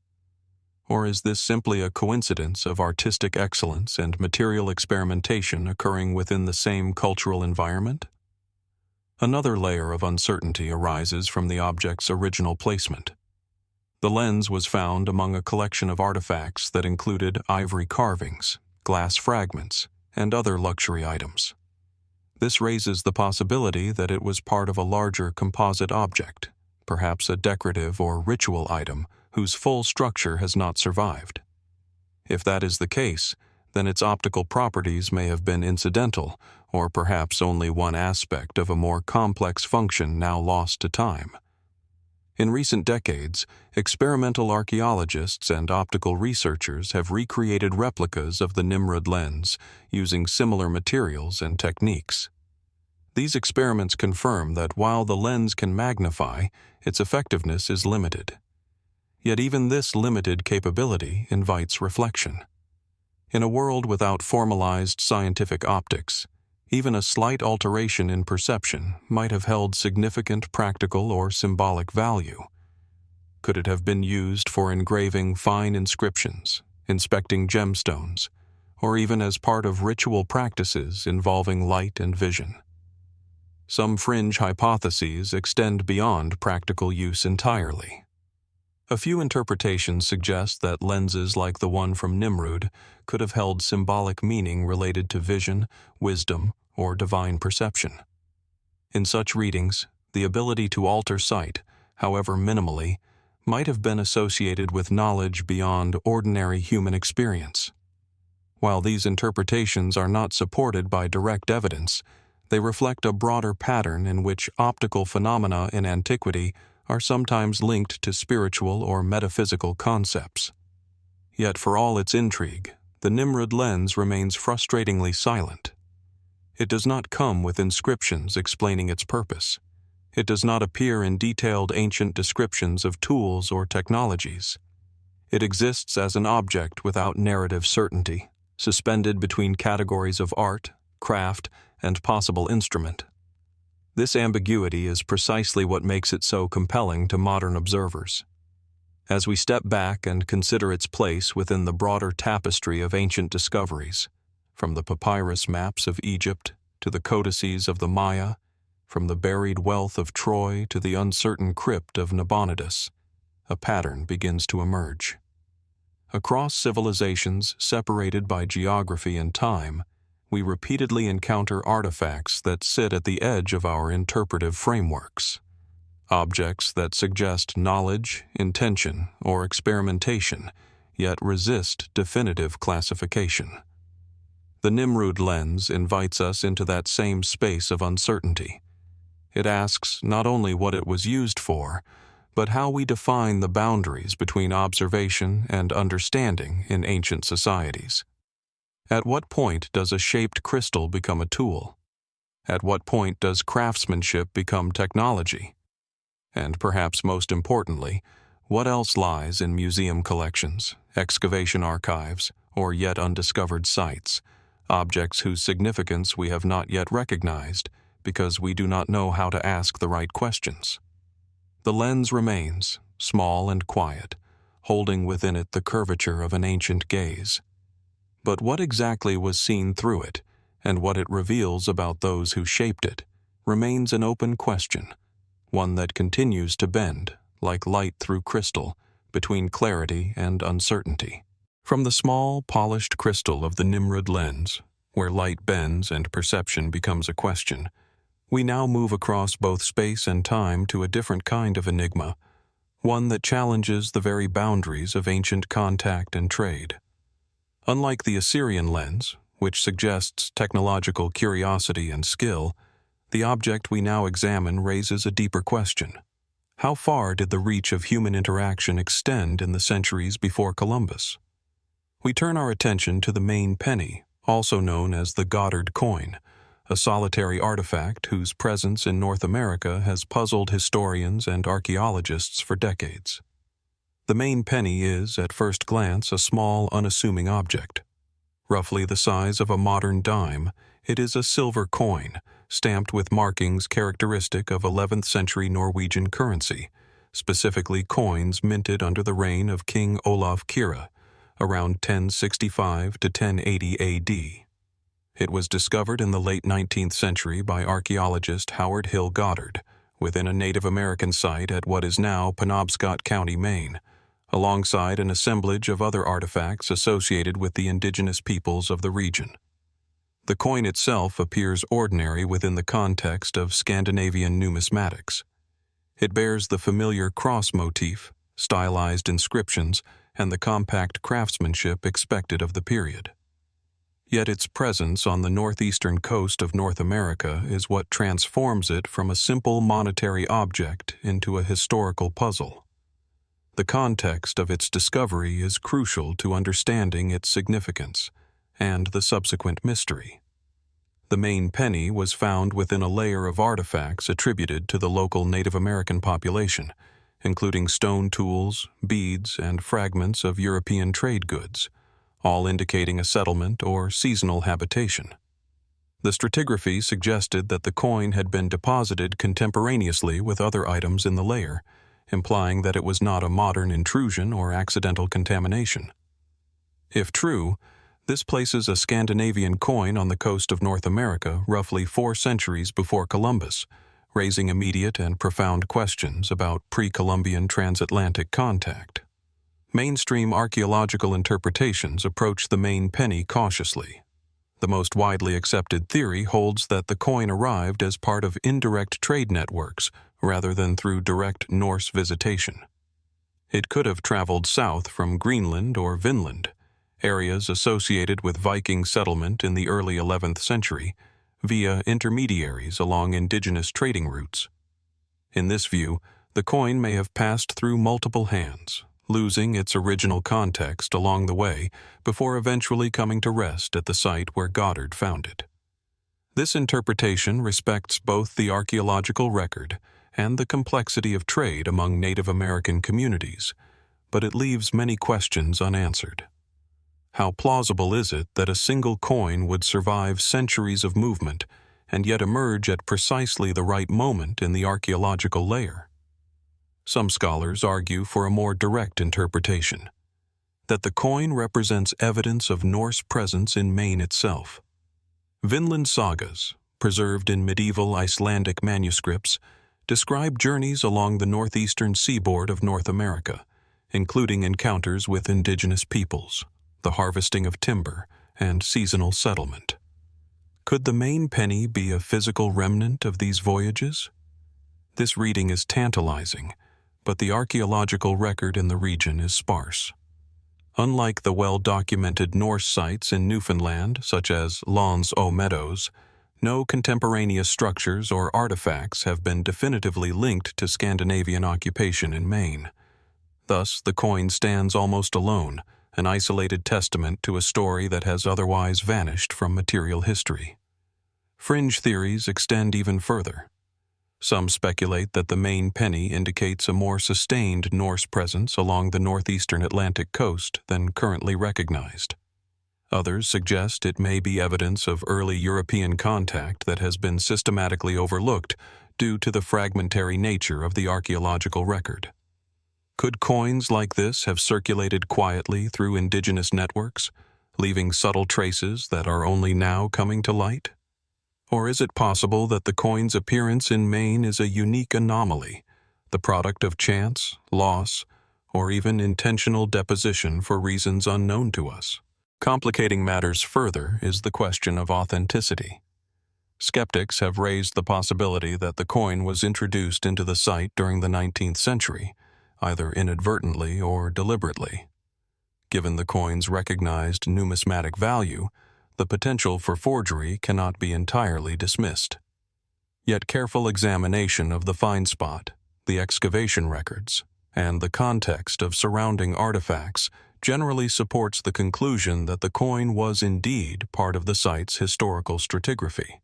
Or is this simply a coincidence of artistic excellence and material experimentation occurring within the same cultural environment? Another layer of uncertainty arises from the object's original placement. The lens was found among a collection of artifacts that included ivory carvings, glass fragments, and other luxury items. This raises the possibility that it was part of a larger composite object, perhaps a decorative or ritual item whose full structure has not survived. If that is the case, then its optical properties may have been incidental, or perhaps only one aspect of a more complex function now lost to time. In recent decades, experimental archaeologists and optical researchers have recreated replicas of the Nimrud lens using similar materials and techniques. These experiments confirm that while the lens can magnify, its effectiveness is limited. Yet even this limited capability invites reflection. In a world without formalized scientific optics, even a slight alteration in perception might have held significant practical or symbolic value. Could it have been used for engraving fine inscriptions, inspecting gemstones, or even as part of ritual practices involving light and vision? Some fringe hypotheses extend beyond practical use entirely. A few interpretations suggest that lenses like the one from Nimrud could have held symbolic meaning related to vision, wisdom, or divine perception. In such readings, the ability to alter sight, however minimally, might have been associated with knowledge beyond ordinary human experience. While these interpretations are not supported by direct evidence, they reflect a broader pattern in which optical phenomena in antiquity are sometimes linked to spiritual or metaphysical concepts. Yet for all its intrigue, the Nimrud lens remains frustratingly silent. It does not come with inscriptions explaining its purpose. It does not appear in detailed ancient descriptions of tools or technologies. It exists as an object without narrative certainty, suspended between categories of art, craft, and possible instrument. This ambiguity is precisely what makes it so compelling to modern observers. As we step back and consider its place within the broader tapestry of ancient discoveries, from the papyrus maps of Egypt to the codices of the Maya, from the buried wealth of Troy to the uncertain crypt of Nabonidus, a pattern begins to emerge. Across civilizations separated by geography and time, we repeatedly encounter artifacts that sit at the edge of our interpretive frameworks. Objects that suggest knowledge, intention, or experimentation, yet resist definitive classification. The Nimrud lens invites us into that same space of uncertainty. It asks not only what it was used for, but how we define the boundaries between observation and understanding in ancient societies. At what point does a shaped crystal become a tool? At what point does craftsmanship become technology? And perhaps most importantly, what else lies in museum collections, excavation archives, or yet undiscovered sites, objects whose significance we have not yet recognized because we do not know how to ask the right questions? The lens remains, small and quiet, holding within it the curvature of an ancient gaze. But what exactly was seen through it, and what it reveals about those who shaped it, remains an open question, one that continues to bend, like light through crystal, between clarity and uncertainty. From the small, polished crystal of the Nimrud lens, where light bends and perception becomes a question, we now move across both space and time to a different kind of enigma, one that challenges the very boundaries of ancient contact and trade. Unlike the Assyrian lens, which suggests technological curiosity and skill, the object we now examine raises a deeper question. How far did the reach of human interaction extend in the centuries before Columbus? We turn our attention to the Maine penny, also known as the Goddard coin, a solitary artifact whose presence in North America has puzzled historians and archaeologists for decades. The Maine penny is, at first glance, a small, unassuming object. Roughly the size of a modern dime, it is a silver coin, stamped with markings characteristic of 11th century Norwegian currency, specifically coins minted under the reign of King Olaf Kyrre, around 1065 to 1080 AD. It was discovered in the late 19th century by archaeologist Howard Hill Goddard, within a Native American site at what is now Penobscot County, Maine, alongside an assemblage of other artifacts associated with the indigenous peoples of the region. The coin itself appears ordinary within the context of Scandinavian numismatics. It bears the familiar cross motif, stylized inscriptions, and the compact craftsmanship expected of the period. Yet its presence on the northeastern coast of North America is what transforms it from a simple monetary object into a historical puzzle. The context of its discovery is crucial to understanding its significance and the subsequent mystery. The Maine penny was found within a layer of artifacts attributed to the local Native American population, including stone tools, beads, and fragments of European trade goods, all indicating a settlement or seasonal habitation. The stratigraphy suggested that the coin had been deposited contemporaneously with other items in the layer, implying that it was not a modern intrusion or accidental contamination. If true, this places a Scandinavian coin on the coast of North America roughly 4 centuries before Columbus, raising immediate and profound questions about pre-Columbian transatlantic contact. Mainstream archaeological interpretations approach the Maine penny cautiously. The most widely accepted theory holds that the coin arrived as part of indirect trade networks rather than through direct Norse visitation. It could have traveled south from Greenland or Vinland, areas associated with Viking settlement in the early 11th century, via intermediaries along indigenous trading routes. In this view, the coin may have passed through multiple hands, losing its original context along the way before eventually coming to rest at the site where Goddard found it. This interpretation respects both the archaeological record and the complexity of trade among Native American communities, but it leaves many questions unanswered. How plausible is it that a single coin would survive centuries of movement and yet emerge at precisely the right moment in the archaeological layer? Some scholars argue for a more direct interpretation, that the coin represents evidence of Norse presence in Maine itself. Vinland sagas, preserved in medieval Icelandic manuscripts, describe journeys along the northeastern seaboard of North America, including encounters with indigenous peoples, the harvesting of timber, and seasonal settlement. Could the Maine penny be a physical remnant of these voyages? This reading is tantalizing, but the archaeological record in the region is sparse. Unlike the well-documented Norse sites in Newfoundland, such as Lons o Meadows, no contemporaneous structures or artifacts have been definitively linked to Scandinavian occupation in Maine. Thus, the coin stands almost alone, an isolated testament to a story that has otherwise vanished from material history. Fringe theories extend even further. Some speculate that the Maine penny indicates a more sustained Norse presence along the northeastern Atlantic coast than currently recognized. Others suggest it may be evidence of early European contact that has been systematically overlooked due to the fragmentary nature of the archaeological record. Could coins like this have circulated quietly through indigenous networks, leaving subtle traces that are only now coming to light? Or is it possible that the coin's appearance in Maine is a unique anomaly, the product of chance, loss, or even intentional deposition for reasons unknown to us? Complicating matters further is the question of authenticity. Skeptics have raised the possibility that the coin was introduced into the site during the 19th century, either inadvertently or deliberately. Given the coin's recognized numismatic value, the potential for forgery cannot be entirely dismissed. Yet careful examination of the find spot, the excavation records, and the context of surrounding artifacts generally supports the conclusion that the coin was indeed part of the site's historical stratigraphy.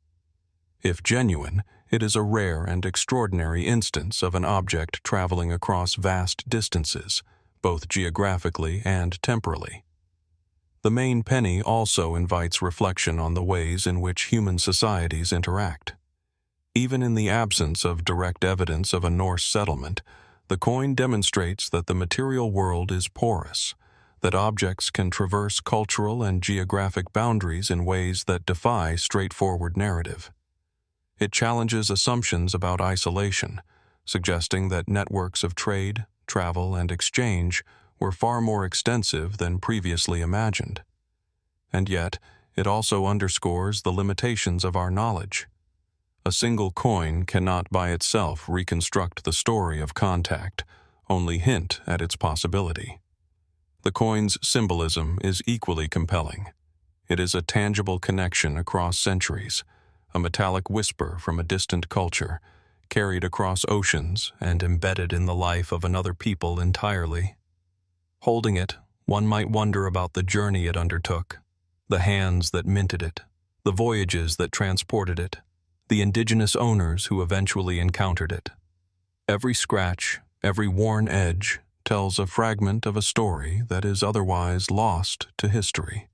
If genuine, it is a rare and extraordinary instance of an object traveling across vast distances, both geographically and temporally. The Maine penny also invites reflection on the ways in which human societies interact. Even in the absence of direct evidence of a Norse settlement, the coin demonstrates that the material world is porous, that objects can traverse cultural and geographic boundaries in ways that defy straightforward narrative. It challenges assumptions about isolation, suggesting that networks of trade, travel, and exchange were far more extensive than previously imagined. And yet, it also underscores the limitations of our knowledge. A single coin cannot by itself reconstruct the story of contact, only hint at its possibility. The coin's symbolism is equally compelling. It is a tangible connection across centuries, a metallic whisper from a distant culture, carried across oceans and embedded in the life of another people entirely. Holding it, one might wonder about the journey it undertook, the hands that minted it, the voyages that transported it, the indigenous owners who eventually encountered it. Every scratch, every worn edge, tells a fragment of a story that is otherwise lost to history.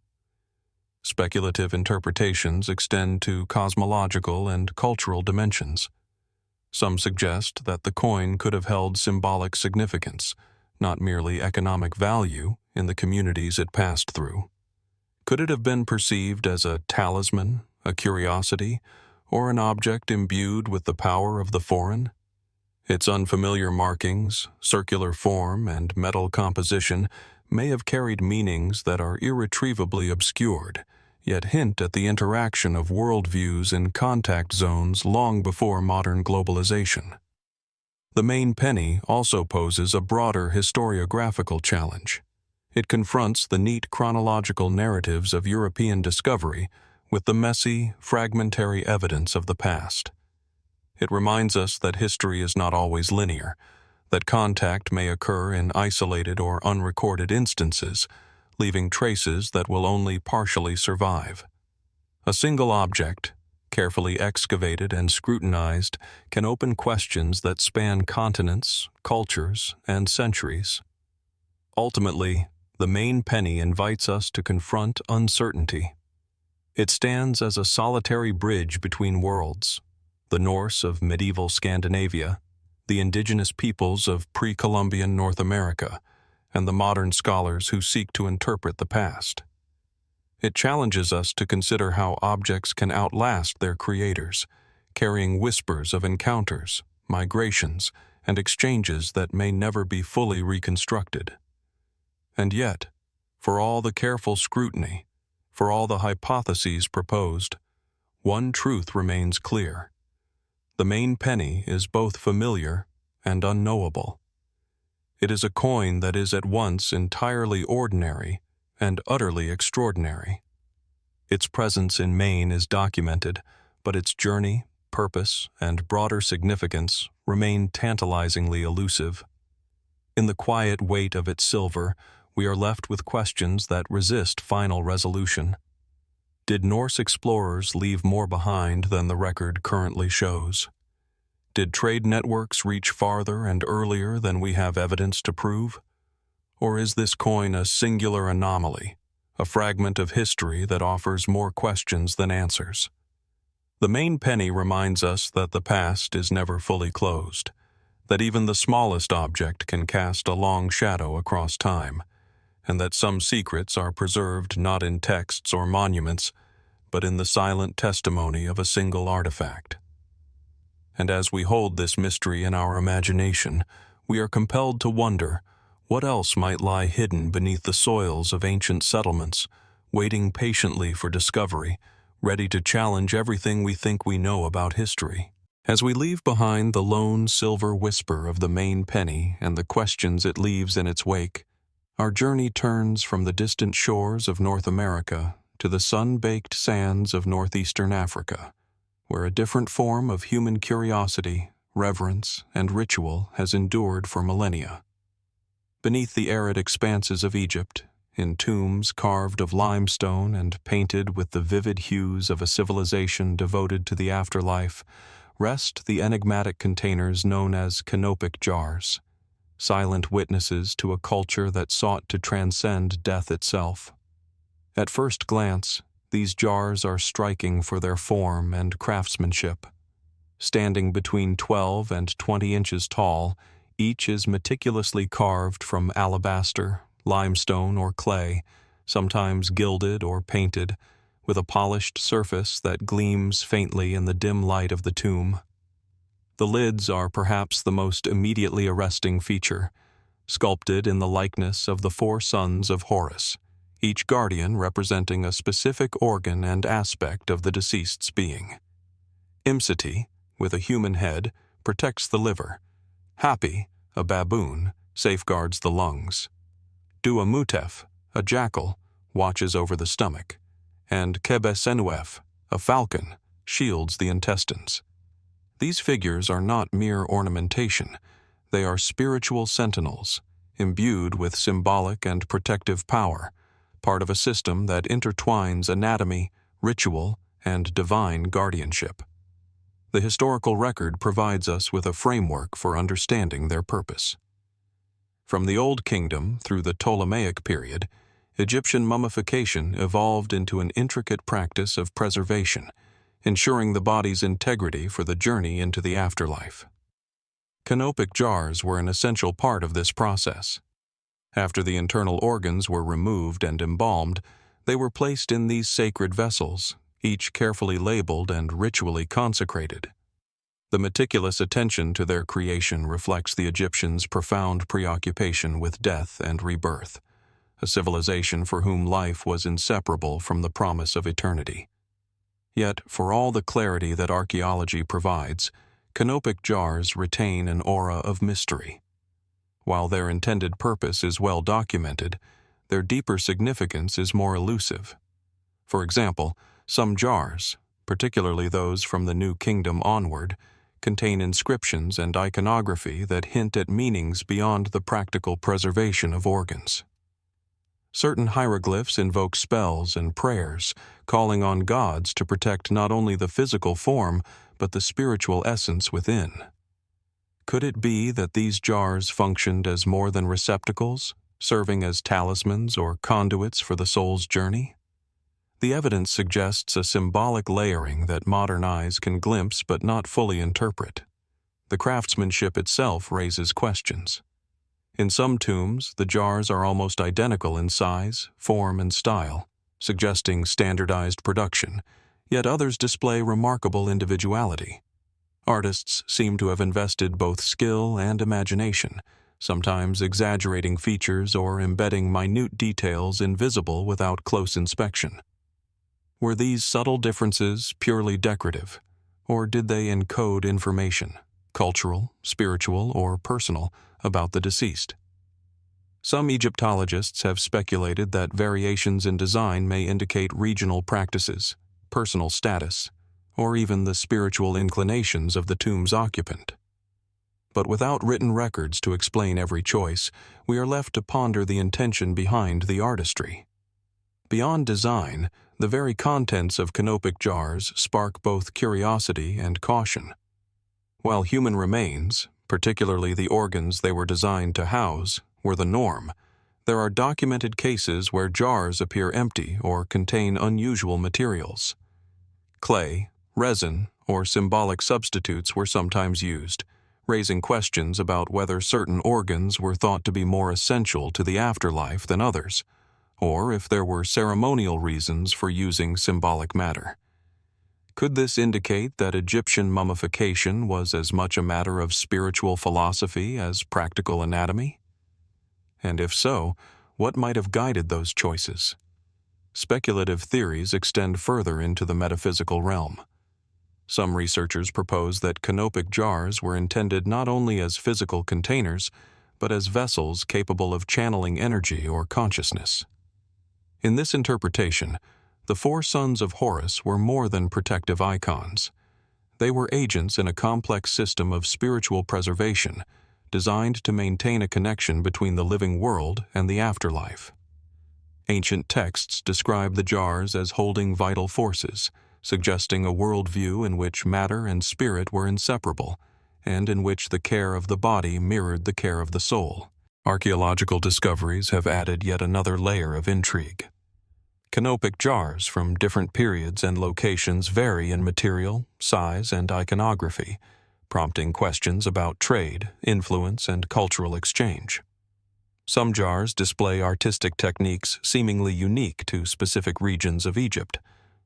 Speculative interpretations extend to cosmological and cultural dimensions. Some suggest that the coin could have held symbolic significance, not merely economic value, in the communities it passed through. Could it have been perceived as a talisman, a curiosity, or an object imbued with the power of the foreign? Its unfamiliar markings, circular form, and metal composition may have carried meanings that are irretrievably obscured, yet hint at the interaction of worldviews in contact zones long before modern globalization. The Maine penny also poses a broader historiographical challenge. It confronts the neat chronological narratives of European discovery with the messy, fragmentary evidence of the past. It reminds us that history is not always linear, that contact may occur in isolated or unrecorded instances, leaving traces that will only partially survive. A single object, carefully excavated and scrutinized, can open questions that span continents, cultures, and centuries. Ultimately, the Maine penny invites us to confront uncertainty. It stands as a solitary bridge between worlds, the Norse of medieval Scandinavia, the indigenous peoples of pre-Columbian North America, and the modern scholars who seek to interpret the past. It challenges us to consider how objects can outlast their creators, carrying whispers of encounters, migrations, and exchanges that may never be fully reconstructed. And yet, for all the careful scrutiny, for all the hypotheses proposed, one truth remains clear. The Maine penny is both familiar and unknowable. It is a coin that is at once entirely ordinary and utterly extraordinary. Its presence in Maine is documented, but its journey, purpose, and broader significance remain tantalizingly elusive. In the quiet weight of its silver, we are left with questions that resist final resolution. Did Norse explorers leave more behind than the record currently shows? Did trade networks reach farther and earlier than we have evidence to prove? Or is this coin a singular anomaly, a fragment of history that offers more questions than answers? The Maine penny reminds us that the past is never fully closed, that even the smallest object can cast a long shadow across time, and that some secrets are preserved not in texts or monuments, but in the silent testimony of a single artifact. And as we hold this mystery in our imagination, we are compelled to wonder what else might lie hidden beneath the soils of ancient settlements, waiting patiently for discovery, ready to challenge everything we think we know about history. As we leave behind the lone silver whisper of the Maine penny and the questions it leaves in its wake, our journey turns from the distant shores of North America to the sun-baked sands of northeastern Africa, where a different form of human curiosity, reverence, and ritual has endured for millennia. Beneath the arid expanses of Egypt, in tombs carved of limestone and painted with the vivid hues of a civilization devoted to the afterlife, rest the enigmatic containers known as canopic jars, silent witnesses to a culture that sought to transcend death itself. At first glance, these jars are striking for their form and craftsmanship. Standing between 12 and 20 inches tall, each is meticulously carved from alabaster, limestone, or clay, sometimes gilded or painted, with a polished surface that gleams faintly in the dim light of the tomb. The lids are perhaps the most immediately arresting feature, sculpted in the likeness of the four sons of Horus, each guardian representing a specific organ and aspect of the deceased's being. Imseti, with a human head, protects the liver. Hapi, a baboon, safeguards the lungs. Duamutef, a jackal, watches over the stomach. And Kebesenuef, a falcon, shields the intestines. These figures are not mere ornamentation. They are spiritual sentinels, imbued with symbolic and protective power, part of a system that intertwines anatomy, ritual, and divine guardianship. The historical record provides us with a framework for understanding their purpose. From the Old Kingdom through the Ptolemaic period, Egyptian mummification evolved into an intricate practice of preservation, ensuring the body's integrity for the journey into the afterlife. Canopic jars were an essential part of this process. After the internal organs were removed and embalmed, they were placed in these sacred vessels, each carefully labeled and ritually consecrated. The meticulous attention to their creation reflects the Egyptians' profound preoccupation with death and rebirth, a civilization for whom life was inseparable from the promise of eternity. Yet, for all the clarity that archaeology provides, canopic jars retain an aura of mystery. While their intended purpose is well documented, their deeper significance is more elusive. For example, some jars, particularly those from the New Kingdom onward, contain inscriptions and iconography that hint at meanings beyond the practical preservation of organs. Certain hieroglyphs invoke spells and prayers, calling on gods to protect not only the physical form, but the spiritual essence within. Could it be that these jars functioned as more than receptacles, serving as talismans or conduits for the soul's journey? The evidence suggests a symbolic layering that modern eyes can glimpse but not fully interpret. The craftsmanship itself raises questions. In some tombs, the jars are almost identical in size, form, and style, suggesting standardized production, yet others display remarkable individuality. Artists seem to have invested both skill and imagination, sometimes exaggerating features or embedding minute details invisible without close inspection. Were these subtle differences purely decorative, or did they encode information, cultural, spiritual, or personal, about the deceased? Some Egyptologists have speculated that variations in design may indicate regional practices, personal status, or even the spiritual inclinations of the tomb's occupant. But without written records to explain every choice, we are left to ponder the intention behind the artistry. Beyond design, the very contents of canopic jars spark both curiosity and caution. While human remains, particularly the organs they were designed to house, were the norm, there are documented cases where jars appear empty or contain unusual materials. Clay, resin, or symbolic substitutes were sometimes used, raising questions about whether certain organs were thought to be more essential to the afterlife than others, or if there were ceremonial reasons for using symbolic matter. Could this indicate that Egyptian mummification was as much a matter of spiritual philosophy as practical anatomy? And if so, what might have guided those choices? Speculative theories extend further into the metaphysical realm. Some researchers propose that canopic jars were intended not only as physical containers, but as vessels capable of channeling energy or consciousness. In this interpretation, the four sons of Horus were more than protective icons. They were agents in a complex system of spiritual preservation, designed to maintain a connection between the living world and the afterlife. Ancient texts describe the jars as holding vital forces, suggesting a worldview in which matter and spirit were inseparable, and in which the care of the body mirrored the care of the soul. Archaeological discoveries have added yet another layer of intrigue. Canopic jars from different periods and locations vary in material, size, and iconography, prompting questions about trade, influence, and cultural exchange. Some jars display artistic techniques seemingly unique to specific regions of Egypt,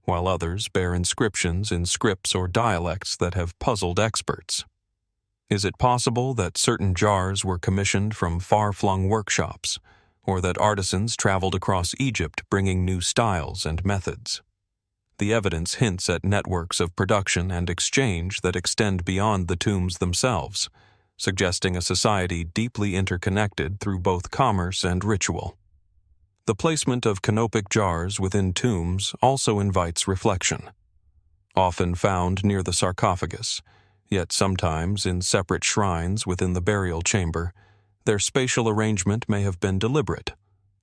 while others bear inscriptions in scripts or dialects that have puzzled experts. Is it possible that certain jars were commissioned from far-flung workshops, or that artisans traveled across Egypt bringing new styles and methods? The evidence hints at networks of production and exchange that extend beyond the tombs themselves, suggesting a society deeply interconnected through both commerce and ritual. The placement of canopic jars within tombs also invites reflection. Often found near the sarcophagus, yet sometimes in separate shrines within the burial chamber, their spatial arrangement may have been deliberate,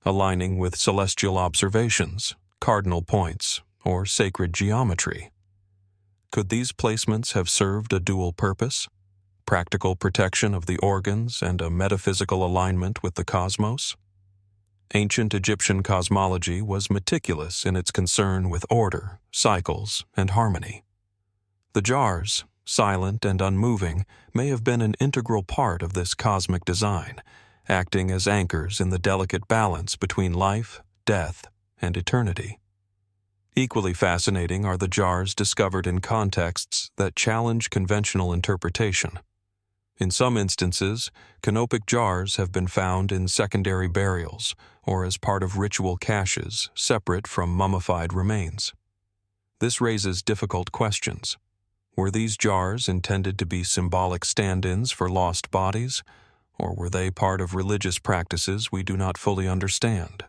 aligning with celestial observations, cardinal points, or sacred geometry. Could these placements have served a dual purpose? Practical protection of the organs and a metaphysical alignment with the cosmos? Ancient Egyptian cosmology was meticulous in its concern with order, cycles, and harmony. The jars, silent and unmoving, may have been an integral part of this cosmic design, acting as anchors in the delicate balance between life, death, and eternity. Equally fascinating are the jars discovered in contexts that challenge conventional interpretation. In some instances, canopic jars have been found in secondary burials or as part of ritual caches separate from mummified remains. This raises difficult questions. Were these jars intended to be symbolic stand-ins for lost bodies, or were they part of religious practices we do not fully understand?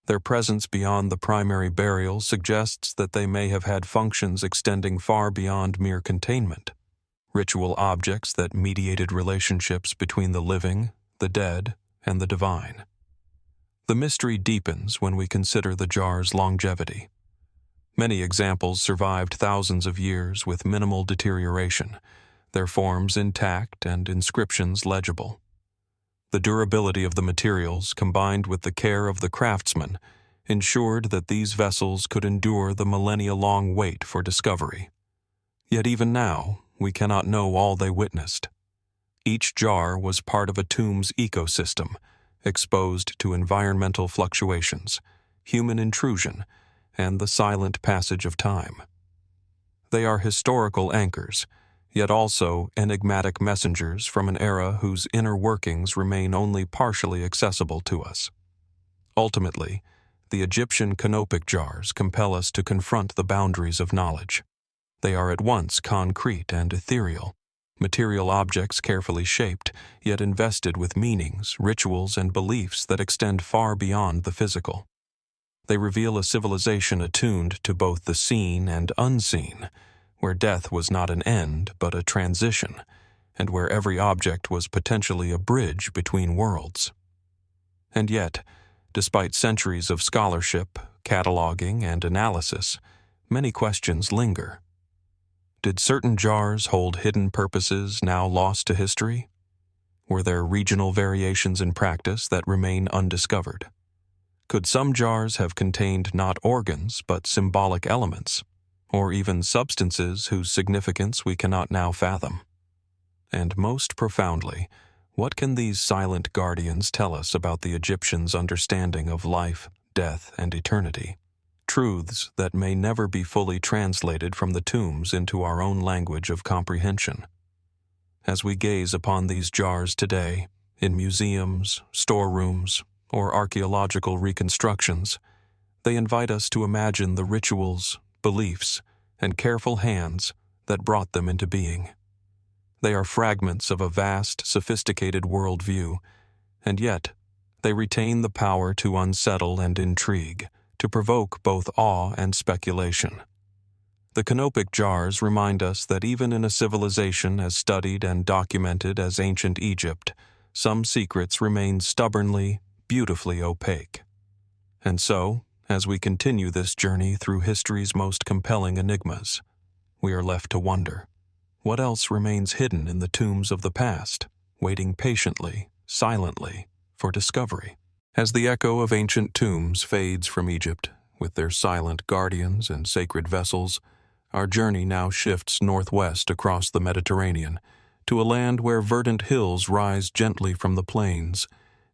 Their presence beyond the primary burial suggests that they may have had functions extending far beyond mere containment. Ritual objects that mediated relationships between the living, the dead, and the divine. The mystery deepens when we consider the jar's longevity. Many examples survived thousands of years with minimal deterioration, their forms intact and inscriptions legible. The durability of the materials, combined with the care of the craftsmen, ensured that these vessels could endure the millennia-long wait for discovery. Yet even now, we cannot know all they witnessed. Each jar was part of a tomb's ecosystem, exposed to environmental fluctuations, human intrusion, and the silent passage of time. They are historical anchors, yet also enigmatic messengers from an era whose inner workings remain only partially accessible to us. Ultimately, the Egyptian canopic jars compel us to confront the boundaries of knowledge. They are at once concrete and ethereal, material objects carefully shaped, yet invested with meanings, rituals, and beliefs that extend far beyond the physical. They reveal a civilization attuned to both the seen and unseen, where death was not an end but a transition, and where every object was potentially a bridge between worlds. And yet, despite centuries of scholarship, cataloging, and analysis, many questions linger. Did certain jars hold hidden purposes now lost to history? Were there regional variations in practice that remain undiscovered? Could some jars have contained not organs but symbolic elements, or even substances whose significance we cannot now fathom? And most profoundly, what can these silent guardians tell us about the Egyptians' understanding of life, death, and eternity? Truths that may never be fully translated from the tombs into our own language of comprehension. As we gaze upon these jars today, in museums, storerooms, or archaeological reconstructions, they invite us to imagine the rituals, beliefs, and careful hands that brought them into being. They are fragments of a vast, sophisticated worldview, and yet they retain the power to unsettle and intrigue, to provoke both awe and speculation. The canopic jars remind us that even in a civilization as studied and documented as ancient Egypt, some secrets remain stubbornly, beautifully opaque. And so, as we continue this journey through history's most compelling enigmas, we are left to wonder, what else remains hidden in the tombs of the past, waiting patiently, silently, for discovery? As the echo of ancient tombs fades from Egypt, with their silent guardians and sacred vessels, our journey now shifts northwest across the Mediterranean, to a land where verdant hills rise gently from the plains,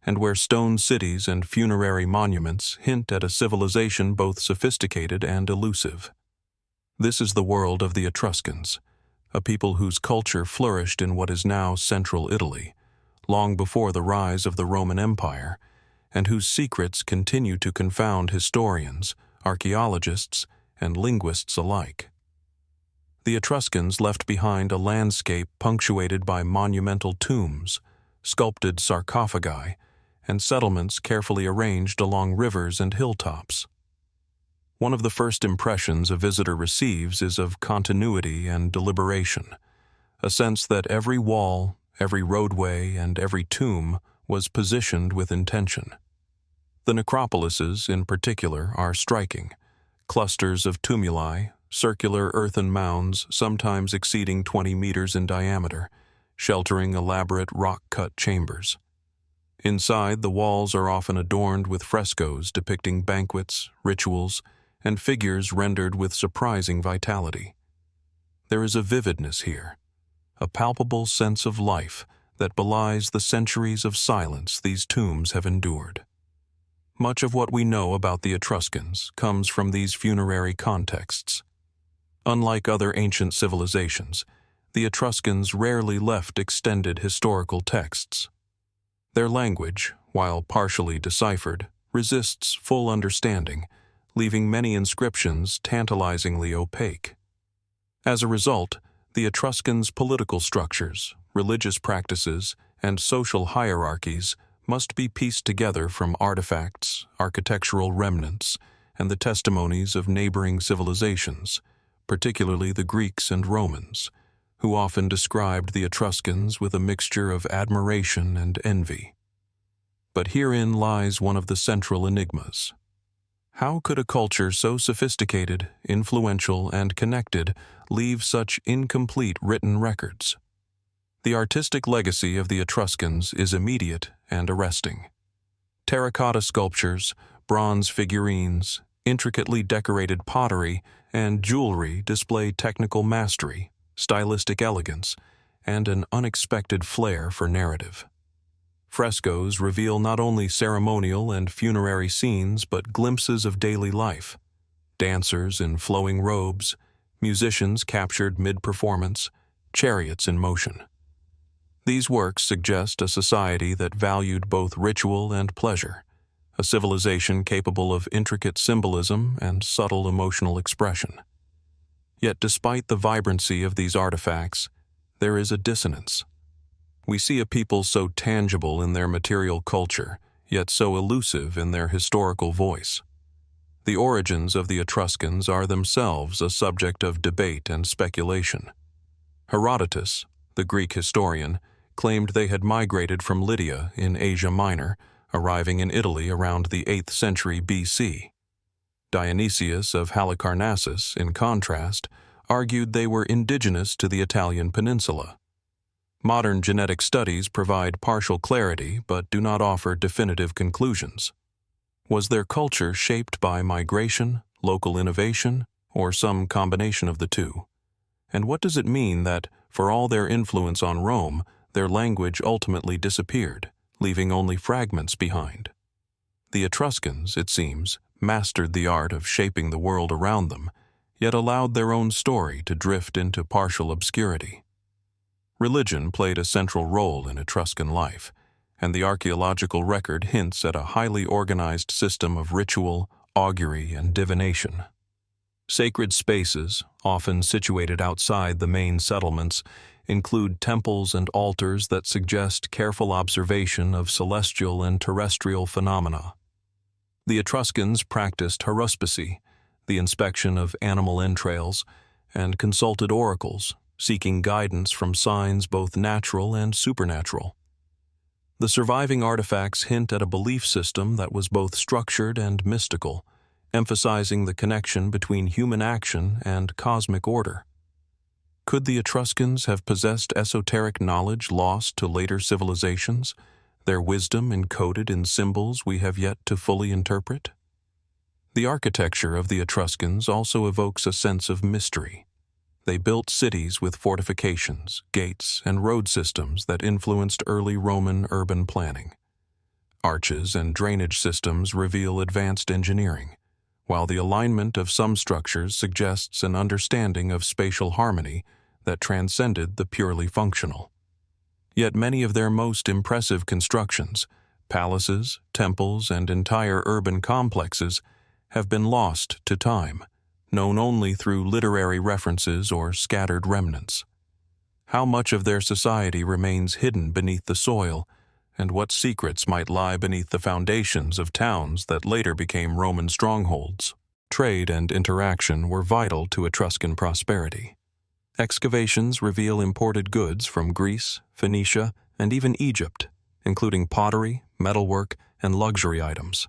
and where stone cities and funerary monuments hint at a civilization both sophisticated and elusive. This is the world of the Etruscans, a people whose culture flourished in what is now central Italy, long before the rise of the Roman Empire, and whose secrets continue to confound historians, archaeologists, and linguists alike. The Etruscans left behind a landscape punctuated by monumental tombs, sculpted sarcophagi, and settlements carefully arranged along rivers and hilltops. One of the first impressions a visitor receives is of continuity and deliberation, a sense that every wall, every roadway, and every tomb was positioned with intention. The necropolises, in particular, are striking. Clusters of tumuli, circular earthen mounds sometimes exceeding 20 meters in diameter, sheltering elaborate rock-cut chambers. Inside, the walls are often adorned with frescoes depicting banquets, rituals, and figures rendered with surprising vitality. There is a vividness here, a palpable sense of life that belies the centuries of silence these tombs have endured. Much of what we know about the Etruscans comes from these funerary contexts. Unlike other ancient civilizations, the Etruscans rarely left extended historical texts. Their language, while partially deciphered, resists full understanding, leaving many inscriptions tantalizingly opaque. As a result, the Etruscans' political structures, religious practices, and social hierarchies must be pieced together from artifacts, architectural remnants, and the testimonies of neighboring civilizations, particularly the Greeks and Romans, who often described the Etruscans with a mixture of admiration and envy. But herein lies one of the central enigmas. How could a culture so sophisticated, influential, and connected leave such incomplete written records? The artistic legacy of the Etruscans is immediate and arresting. Terracotta sculptures, bronze figurines, intricately decorated pottery, and jewelry display technical mastery, stylistic elegance, and an unexpected flair for narrative. Frescoes reveal not only ceremonial and funerary scenes but glimpses of daily life. Dancers in flowing robes, musicians captured mid-performance, chariots in motion. These works suggest a society that valued both ritual and pleasure, a civilization capable of intricate symbolism and subtle emotional expression. Yet despite the vibrancy of these artifacts, there is a dissonance. We see a people so tangible in their material culture, yet so elusive in their historical voice. The origins of the Etruscans are themselves a subject of debate and speculation. Herodotus, the Greek historian, claimed they had migrated from Lydia in Asia Minor, arriving in Italy around the 8th century BC. Dionysius of Halicarnassus, in contrast, argued they were indigenous to the Italian peninsula. Modern genetic studies provide partial clarity but do not offer definitive conclusions. Was their culture shaped by migration, local innovation, or some combination of the two? And what does it mean that, for all their influence on Rome, their language ultimately disappeared, leaving only fragments behind? The Etruscans, it seems, mastered the art of shaping the world around them, yet allowed their own story to drift into partial obscurity. Religion played a central role in Etruscan life, and the archaeological record hints at a highly organized system of ritual, augury, and divination. Sacred spaces, often situated outside the main settlements, include temples and altars that suggest careful observation of celestial and terrestrial phenomena. The Etruscans practiced haruspicy, the inspection of animal entrails, and consulted oracles, seeking guidance from signs both natural and supernatural. The surviving artifacts hint at a belief system that was both structured and mystical, emphasizing the connection between human action and cosmic order. Could the Etruscans have possessed esoteric knowledge lost to later civilizations, their wisdom encoded in symbols we have yet to fully interpret? The architecture of the Etruscans also evokes a sense of mystery. They built cities with fortifications, gates, and road systems that influenced early Roman urban planning. Arches and drainage systems reveal advanced engineering, while the alignment of some structures suggests an understanding of spatial harmony that transcended the purely functional. Yet many of their most impressive constructions, palaces, temples, and entire urban complexes, have been lost to time, known only through literary references or scattered remnants. How much of their society remains hidden beneath the soil, and what secrets might lie beneath the foundations of towns that later became Roman strongholds? Trade and interaction were vital to Etruscan prosperity. Excavations reveal imported goods from Greece, Phoenicia, and even Egypt, including pottery, metalwork, and luxury items.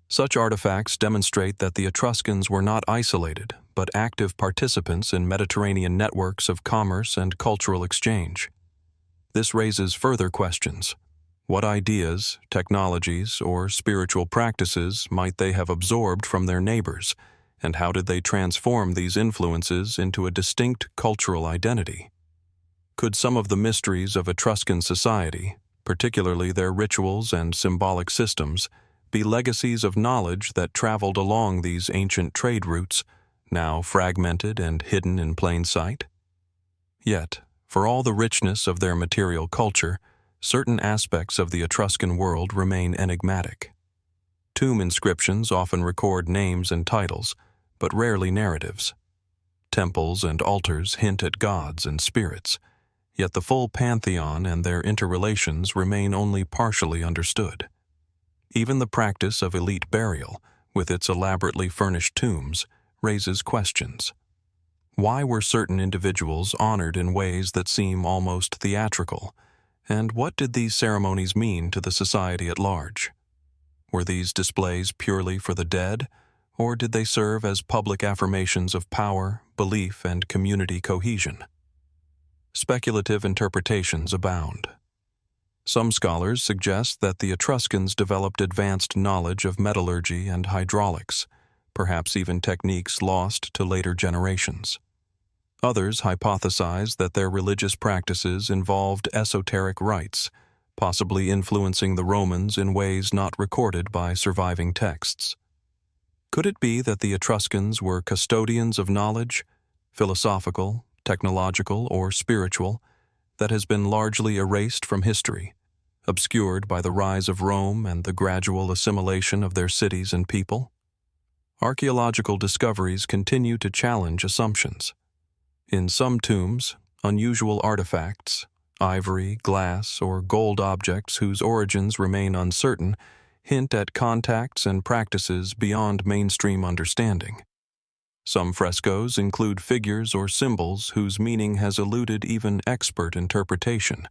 Such artifacts demonstrate that the Etruscans were not isolated, but active participants in Mediterranean networks of commerce and cultural exchange. This raises further questions. What ideas, technologies, or spiritual practices might they have absorbed from their neighbors, and how did they transform these influences into a distinct cultural identity? Could some of the mysteries of Etruscan society, particularly their rituals and symbolic systems, be legacies of knowledge that traveled along these ancient trade routes, now fragmented and hidden in plain sight? Yet, for all the richness of their material culture, certain aspects of the Etruscan world remain enigmatic. Tomb inscriptions often record names and titles, but rarely narratives. Temples and altars hint at gods and spirits, yet the full pantheon and their interrelations remain only partially understood. Even the practice of elite burial, with its elaborately furnished tombs, raises questions. Why were certain individuals honored in ways that seem almost theatrical, and what did these ceremonies mean to the society at large? Were these displays purely for the dead, or did they serve as public affirmations of power, belief, and community cohesion? Speculative interpretations abound. Some scholars suggest that the Etruscans developed advanced knowledge of metallurgy and hydraulics, perhaps even techniques lost to later generations. Others hypothesize that their religious practices involved esoteric rites, possibly influencing the Romans in ways not recorded by surviving texts. Could it be that the Etruscans were custodians of knowledge, philosophical, technological, or spiritual, that has been largely erased from history, obscured by the rise of Rome and the gradual assimilation of their cities and people? Archaeological discoveries continue to challenge assumptions. In some tombs, unusual artifacts, ivory, glass, or gold objects whose origins remain uncertain, hint at contacts and practices beyond mainstream understanding. Some frescoes include figures or symbols whose meaning has eluded even expert interpretation,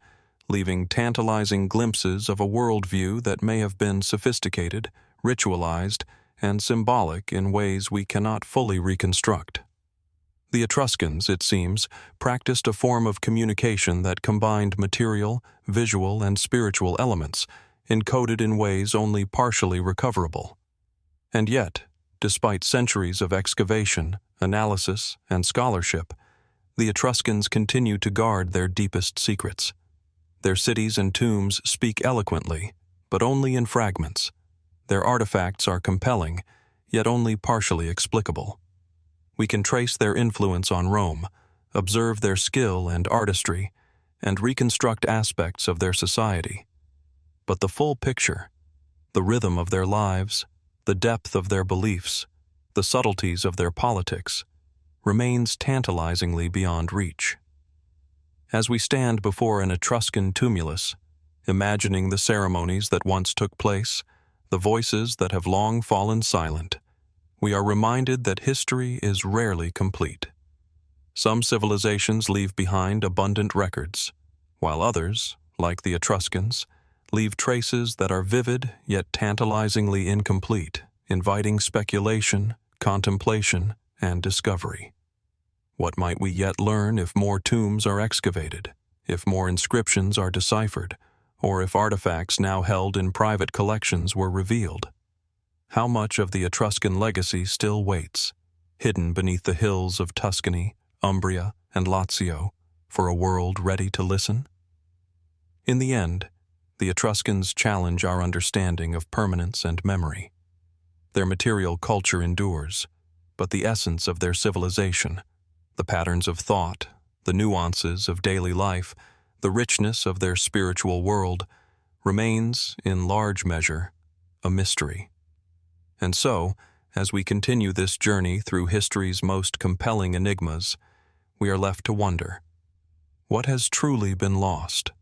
leaving tantalizing glimpses of a worldview that may have been sophisticated, ritualized, and symbolic in ways we cannot fully reconstruct. The Etruscans, it seems, practiced a form of communication that combined material, visual, and spiritual elements, encoded in ways only partially recoverable. And yet, despite centuries of excavation, analysis, and scholarship, the Etruscans continue to guard their deepest secrets. Their cities and tombs speak eloquently, but only in fragments. Their artifacts are compelling, yet only partially explicable. We can trace their influence on Rome, observe their skill and artistry, and reconstruct aspects of their society. But the full picture, the rhythm of their lives, the depth of their beliefs, the subtleties of their politics, remains tantalizingly beyond reach. As we stand before an Etruscan tumulus, imagining the ceremonies that once took place, the voices that have long fallen silent, we are reminded that history is rarely complete. Some civilizations leave behind abundant records, while others, like the Etruscans, leave traces that are vivid yet tantalizingly incomplete, inviting speculation, contemplation, and discovery. What might we yet learn if more tombs are excavated, if more inscriptions are deciphered, or if artifacts now held in private collections were revealed? How much of the Etruscan legacy still waits, hidden beneath the hills of Tuscany, Umbria, and Lazio, for a world ready to listen? In the end, the Etruscans challenge our understanding of permanence and memory. Their material culture endures, but the essence of their civilization, the patterns of thought, the nuances of daily life, the richness of their spiritual world, remains, in large measure, a mystery. And so, as we continue this journey through history's most compelling enigmas, we are left to wonder, what has truly been lost,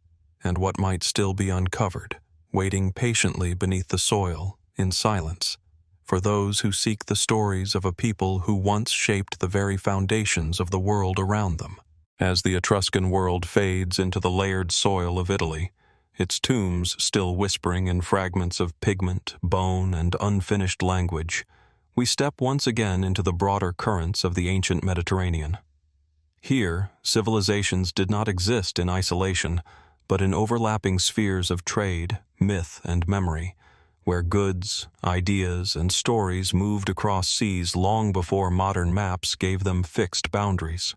and what might still be uncovered, waiting patiently beneath the soil, in silence, for those who seek the stories of a people who once shaped the very foundations of the world around them. As the Etruscan world fades into the layered soil of Italy, its tombs still whispering in fragments of pigment, bone, and unfinished language, we step once again into the broader currents of the ancient Mediterranean. Here, civilizations did not exist in isolation, but in overlapping spheres of trade, myth, and memory, where goods, ideas, and stories moved across seas long before modern maps gave them fixed boundaries.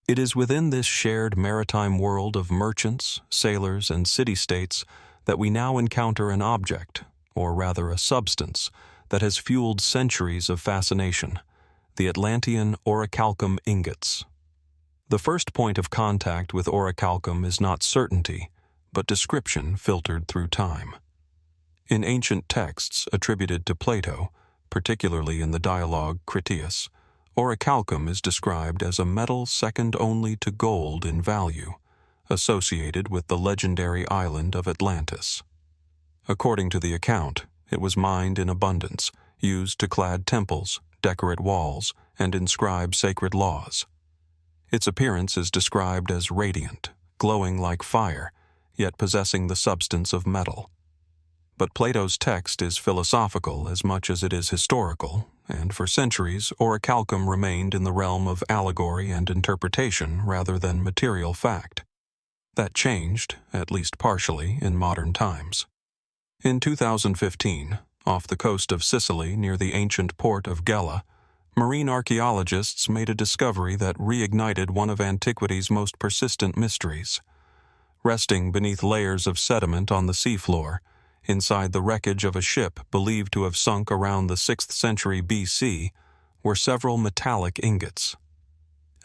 It is within this shared maritime world of merchants, sailors, and city-states that we now encounter an object, or rather a substance, that has fueled centuries of fascination: the Atlantean Orichalcum ingots. The first point of contact with Orichalcum is not certainty, but description filtered through time. In ancient texts attributed to Plato, particularly in the dialogue Critias, Orichalcum is described as a metal second only to gold in value, associated with the legendary island of Atlantis. According to the account, it was mined in abundance, used to clad temples, decorate walls, and inscribe sacred laws. Its appearance is described as radiant, glowing like fire, yet possessing the substance of metal. But Plato's text is philosophical as much as it is historical, and for centuries Orichalcum remained in the realm of allegory and interpretation rather than material fact. That changed, at least partially, in modern times. In 2015, off the coast of Sicily near the ancient port of Gela, marine archaeologists made a discovery that reignited one of antiquity's most persistent mysteries. Resting beneath layers of sediment on the seafloor, inside the wreckage of a ship believed to have sunk around the 6th century BC, were several metallic ingots.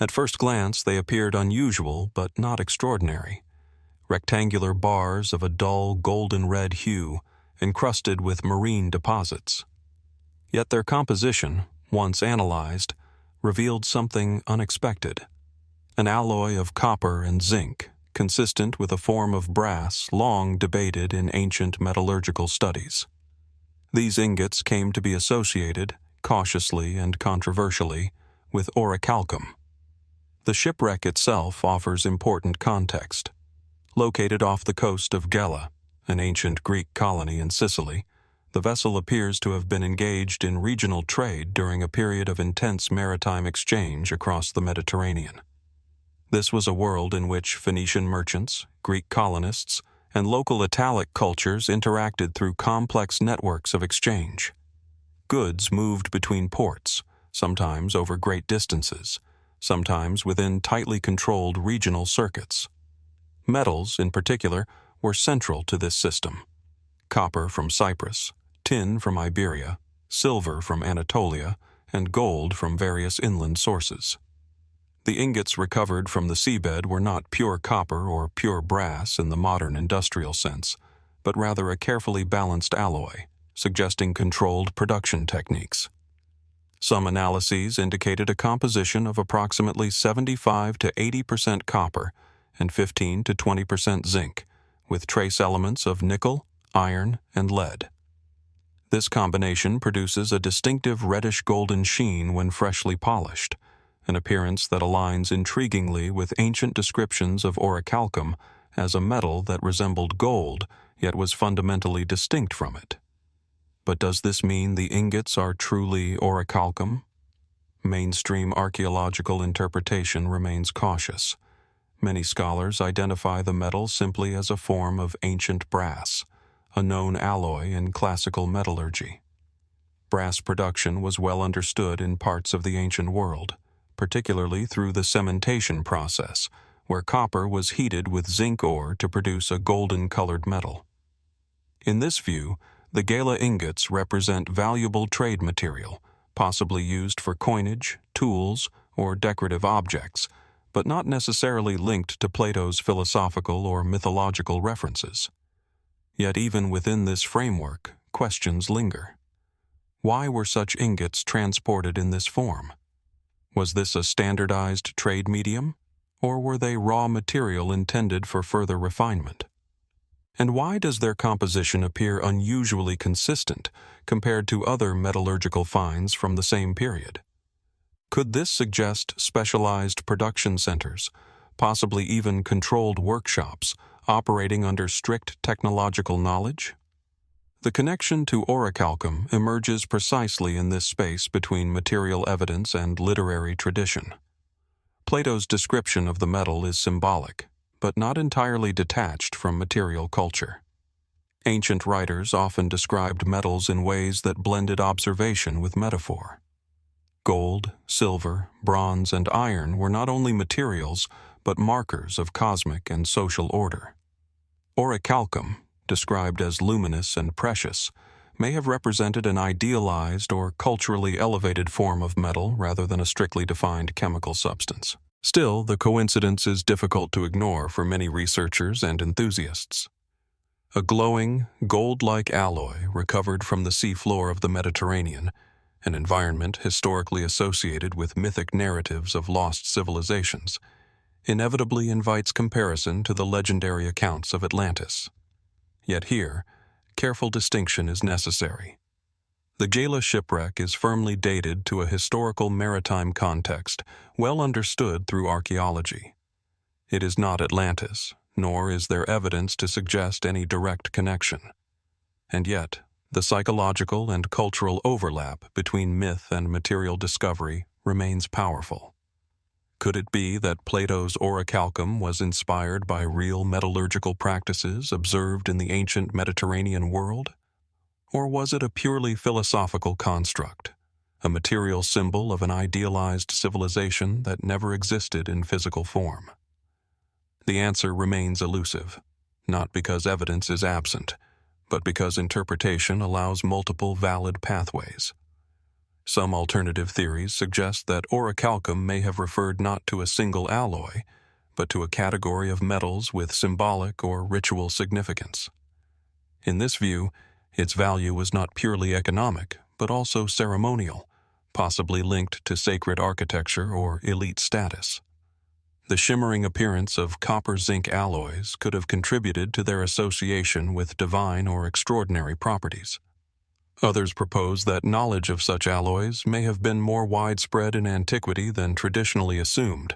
At first glance, they appeared unusual but not extraordinary. Rectangular bars of a dull golden-red hue, encrusted with marine deposits. Yet their composition, once analyzed, revealed something unexpected: an alloy of copper and zinc, consistent with a form of brass long debated in ancient metallurgical studies. These ingots came to be associated, cautiously and controversially, with Orichalcum. The shipwreck itself offers important context. Located off the coast of Gela, an ancient Greek colony in Sicily, the vessel appears to have been engaged in regional trade during a period of intense maritime exchange across the Mediterranean. This was a world in which Phoenician merchants, Greek colonists, and local Italic cultures interacted through complex networks of exchange. Goods moved between ports, sometimes over great distances, sometimes within tightly controlled regional circuits. Metals, in particular, were central to this system. Copper from Cyprus, tin from Iberia, silver from Anatolia, and gold from various inland sources. The ingots recovered from the seabed were not pure copper or pure brass in the modern industrial sense, but rather a carefully balanced alloy, suggesting controlled production techniques. Some analyses indicated a composition of approximately 75 to 80% copper and 15 to 20% zinc, with trace elements of nickel, iron, and lead. This combination produces a distinctive reddish-golden sheen when freshly polished, an appearance that aligns intriguingly with ancient descriptions of Orichalcum as a metal that resembled gold, yet was fundamentally distinct from it. But does this mean the ingots are truly Orichalcum? Mainstream archaeological interpretation remains cautious. Many scholars identify the metal simply as a form of ancient brass, a known alloy in classical metallurgy. Brass production was well understood in parts of the ancient world, particularly through the cementation process, where copper was heated with zinc ore to produce a golden-colored metal. In this view, the Gela ingots represent valuable trade material, possibly used for coinage, tools, or decorative objects, but not necessarily linked to Plato's philosophical or mythological references. Yet even within this framework, questions linger. Why were such ingots transported in this form? Was this a standardized trade medium, or were they raw material intended for further refinement? And why does their composition appear unusually consistent compared to other metallurgical finds from the same period? Could this suggest specialized production centers, possibly even controlled workshops, operating under strict technological knowledge? The connection to Orichalcum emerges precisely in this space between material evidence and literary tradition. Plato's description of the metal is symbolic, but not entirely detached from material culture. Ancient writers often described metals in ways that blended observation with metaphor. Gold, silver, bronze, and iron were not only materials, but markers of cosmic and social order. Orichalcum, described as luminous and precious, may have represented an idealized or culturally elevated form of metal rather than a strictly defined chemical substance. Still, the coincidence is difficult to ignore for many researchers and enthusiasts. A glowing, gold-like alloy recovered from the seafloor of the Mediterranean, an environment historically associated with mythic narratives of lost civilizations, inevitably invites comparison to the legendary accounts of Atlantis. Yet here, careful distinction is necessary. The Gala shipwreck is firmly dated to a historical maritime context well understood through archaeology. It is not Atlantis, nor is there evidence to suggest any direct connection. And yet, the psychological and cultural overlap between myth and material discovery remains powerful. Could it be that Plato's Orichalcum was inspired by real metallurgical practices observed in the ancient Mediterranean world? Or was it a purely philosophical construct, a material symbol of an idealized civilization that never existed in physical form? The answer remains elusive, not because evidence is absent, but because interpretation allows multiple valid pathways. Some alternative theories suggest that Orichalcum may have referred not to a single alloy, but to a category of metals with symbolic or ritual significance. In this view, its value was not purely economic, but also ceremonial, possibly linked to sacred architecture or elite status. The shimmering appearance of copper-zinc alloys could have contributed to their association with divine or extraordinary properties. Others propose that knowledge of such alloys may have been more widespread in antiquity than traditionally assumed,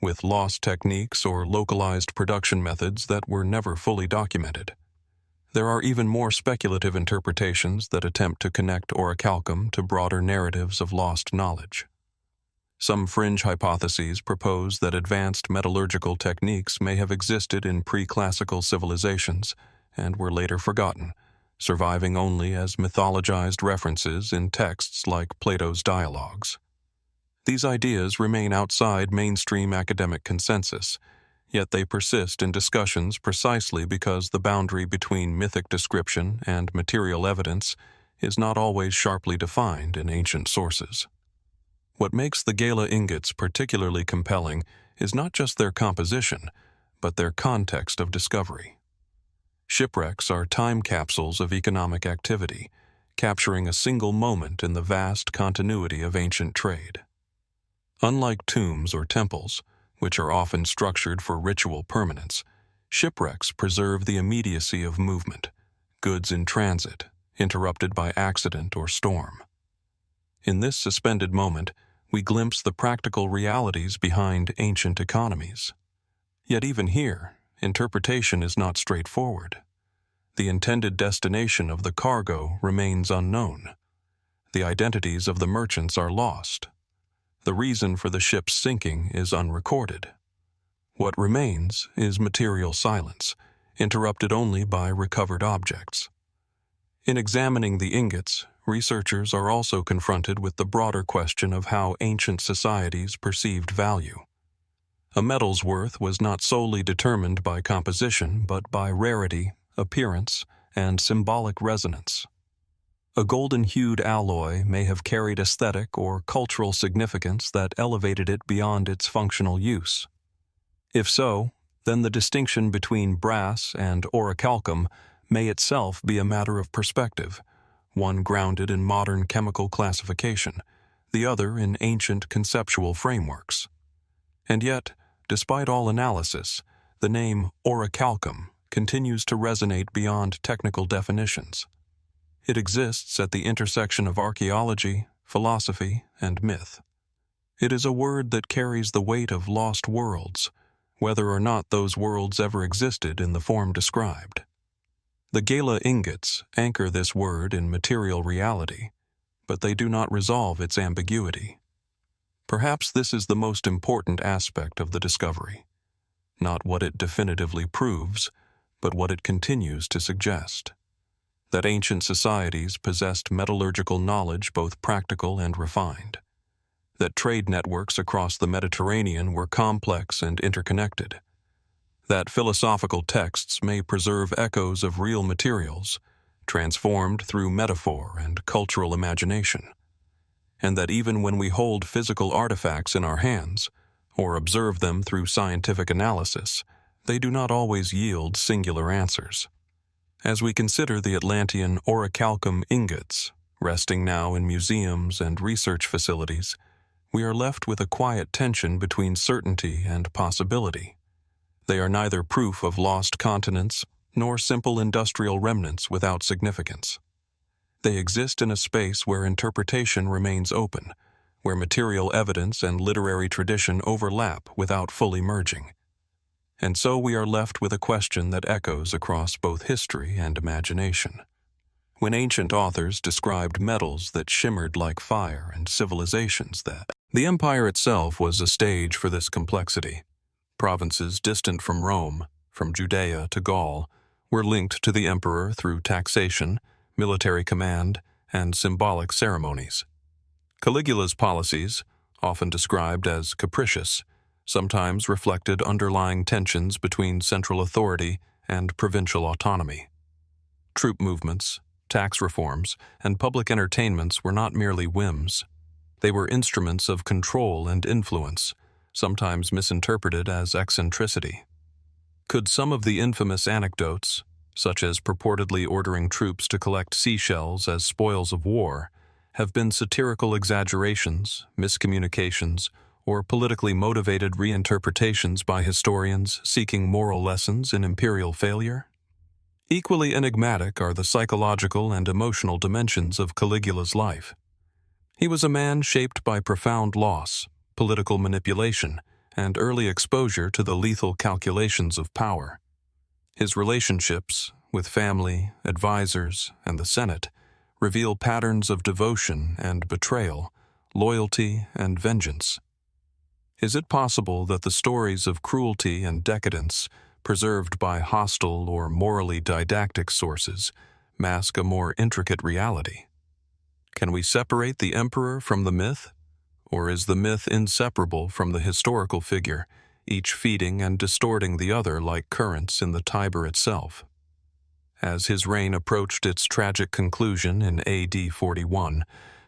with lost techniques or localized production methods that were never fully documented. There are even more speculative interpretations that attempt to connect Orichalcum to broader narratives of lost knowledge. Some fringe hypotheses propose that advanced metallurgical techniques may have existed in pre-classical civilizations and were later forgotten, surviving only as mythologized references in texts like Plato's dialogues. These ideas remain outside mainstream academic consensus, yet they persist in discussions precisely because the boundary between mythic description and material evidence is not always sharply defined in ancient sources. What makes the Gala ingots particularly compelling is not just their composition, but their context of discovery. Shipwrecks are time capsules of economic activity, capturing a single moment in the vast continuity of ancient trade. Unlike tombs or temples, which are often structured for ritual permanence, shipwrecks preserve the immediacy of movement, goods in transit, interrupted by accident or storm. In this suspended moment, we glimpse the practical realities behind ancient economies. Yet even here, interpretation is not straightforward. The intended destination of the cargo remains unknown. The identities of the merchants are lost. The reason for the ship's sinking is unrecorded. What remains is material silence, interrupted only by recovered objects. In examining the ingots, researchers are also confronted with the broader question of how ancient societies perceived value. A metal's worth was not solely determined by composition, but by rarity, appearance, and symbolic resonance. A golden-hued alloy may have carried aesthetic or cultural significance that elevated it beyond its functional use. If so, then the distinction between brass and orichalcum may itself be a matter of perspective, one grounded in modern chemical classification, the other in ancient conceptual frameworks. And yet, despite all analysis, the name orichalcum continues to resonate beyond technical definitions. It exists at the intersection of archaeology, philosophy, and myth. It is a word that carries the weight of lost worlds, whether or not those worlds ever existed in the form described. The Gala ingots anchor this word in material reality, but they do not resolve its ambiguity. Perhaps this is the most important aspect of the discovery, not what it definitively proves, but what it continues to suggest. That ancient societies possessed metallurgical knowledge both practical and refined. That trade networks across the Mediterranean were complex and interconnected. That philosophical texts may preserve echoes of real materials, transformed through metaphor and cultural imagination, and that even when we hold physical artifacts in our hands, or observe them through scientific analysis, they do not always yield singular answers. As we consider the Atlantean Orichalcum ingots, resting now in museums and research facilities, we are left with a quiet tension between certainty and possibility. They are neither proof of lost continents nor simple industrial remnants without significance. They exist in a space where interpretation remains open, where material evidence and literary tradition overlap without fully merging. And so we are left with a question that echoes across both history and imagination. When ancient authors described metals that shimmered like fire and civilizations that, the empire itself was a stage for this complexity. Provinces distant from Rome, from Judea to Gaul, were linked to the emperor through taxation, military command, and symbolic ceremonies. Caligula's policies, often described as capricious, sometimes reflected underlying tensions between central authority and provincial autonomy. Troop movements, tax reforms, and public entertainments were not merely whims. They were instruments of control and influence, sometimes misinterpreted as eccentricity. Could some of the infamous anecdotes, such as purportedly ordering troops to collect seashells as spoils of war, have been satirical exaggerations, miscommunications, or politically motivated reinterpretations by historians seeking moral lessons in imperial failure? Equally enigmatic are the psychological and emotional dimensions of Caligula's life. He was a man shaped by profound loss, political manipulation, and early exposure to the lethal calculations of power. His relationships with family, advisors, and the Senate reveal patterns of devotion and betrayal, loyalty and vengeance. Is it possible that the stories of cruelty and decadence, preserved by hostile or morally didactic sources, mask a more intricate reality? Can we separate the emperor from the myth? Or is the myth inseparable from the historical figure, each feeding and distorting the other like currents in the Tiber itself? As his reign approached its tragic conclusion in AD 41,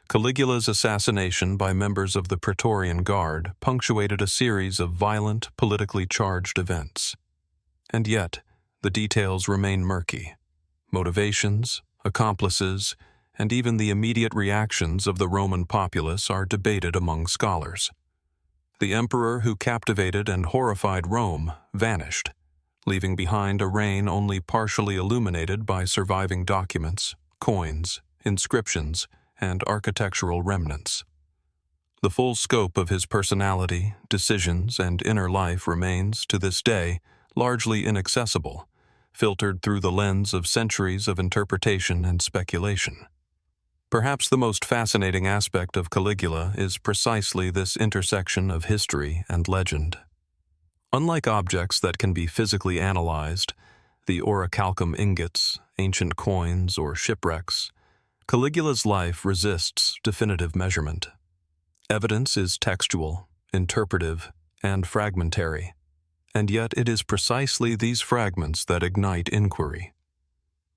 Caligula's assassination by members of the Praetorian Guard punctuated a series of violent, politically charged events. And yet, the details remain murky. Motivations, accomplices, and even the immediate reactions of the Roman populace are debated among scholars. The emperor who captivated and horrified Rome vanished, leaving behind a reign only partially illuminated by surviving documents, coins, inscriptions, and architectural remnants. The full scope of his personality, decisions, and inner life remains, to this day, largely inaccessible, filtered through the lens of centuries of interpretation and speculation. Perhaps the most fascinating aspect of Caligula is precisely this intersection of history and legend. Unlike objects that can be physically analyzed, the Orichalcum ingots, ancient coins, or shipwrecks, Caligula's life resists definitive measurement. Evidence is textual, interpretive, and fragmentary, and yet it is precisely these fragments that ignite inquiry.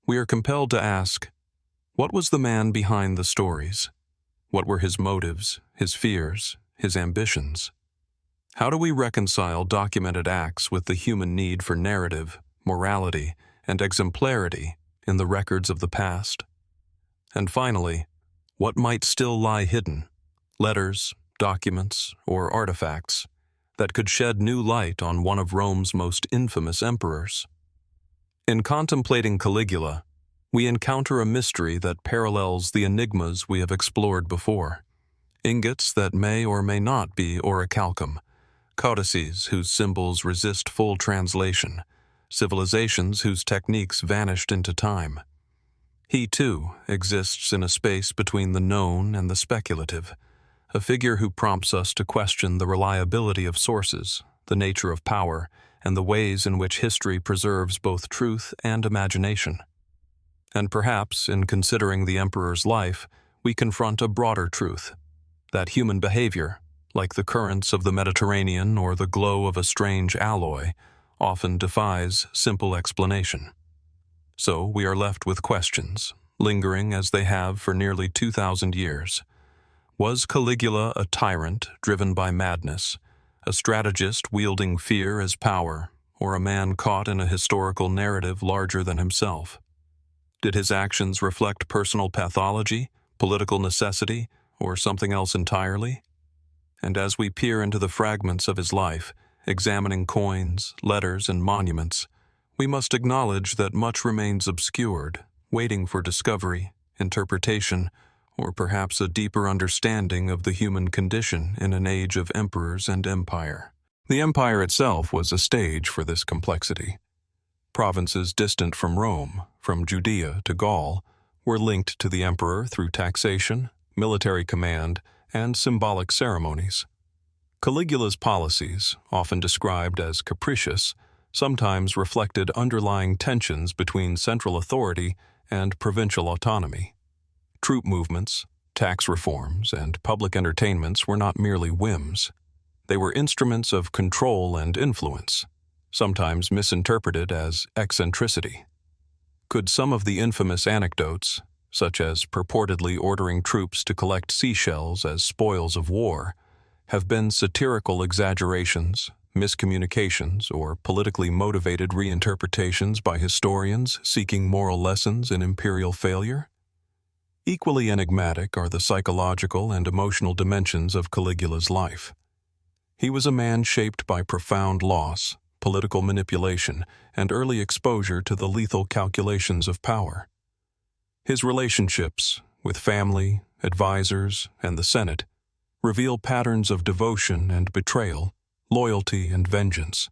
We are compelled to ask, what was the man behind the stories? What were his motives, his fears, his ambitions? How do we reconcile documented acts with the human need for narrative, morality, and exemplarity in the records of the past? And finally, what might still lie hidden, letters, documents, or artifacts, that could shed new light on one of Rome's most infamous emperors? In contemplating Caligula, we encounter a mystery that parallels the enigmas we have explored before. Ingots that may or may not be orichalcum, codices whose symbols resist full translation, civilizations whose techniques vanished into time. He, too, exists in a space between the known and the speculative, a figure who prompts us to question the reliability of sources, the nature of power, and the ways in which history preserves both truth and imagination. And perhaps, in considering the emperor's life, we confront a broader truth, that human behavior, like the currents of the Mediterranean or the glow of a strange alloy, often defies simple explanation. So we are left with questions, lingering as they have for nearly 2,000 years. Was Caligula a tyrant driven by madness, a strategist wielding fear as power, or a man caught in a historical narrative larger than himself? Did his actions reflect personal pathology, political necessity, or something else entirely? And as we peer into the fragments of his life, examining coins, letters, and monuments, we must acknowledge that much remains obscured, waiting for discovery, interpretation, or perhaps a deeper understanding of the human condition in an age of emperors and empire. The empire itself was a stage for this complexity. Provinces distant from Rome, from Judea to Gaul, were linked to the emperor through taxation, military command, and symbolic ceremonies. Caligula's policies, often described as capricious, sometimes reflected underlying tensions between central authority and provincial autonomy. Troop movements, tax reforms, and public entertainments were not merely whims. They were instruments of control and influence, sometimes misinterpreted as eccentricity. Could some of the infamous anecdotes, such as purportedly ordering troops to collect seashells as spoils of war, have been satirical exaggerations, miscommunications, or politically motivated reinterpretations by historians seeking moral lessons in imperial failure? Equally enigmatic are the psychological and emotional dimensions of Caligula's life. He was a man shaped by profound loss, political manipulation, and early exposure to the lethal calculations of power. His relationships with family, advisors, and the Senate reveal patterns of devotion and betrayal, loyalty and vengeance.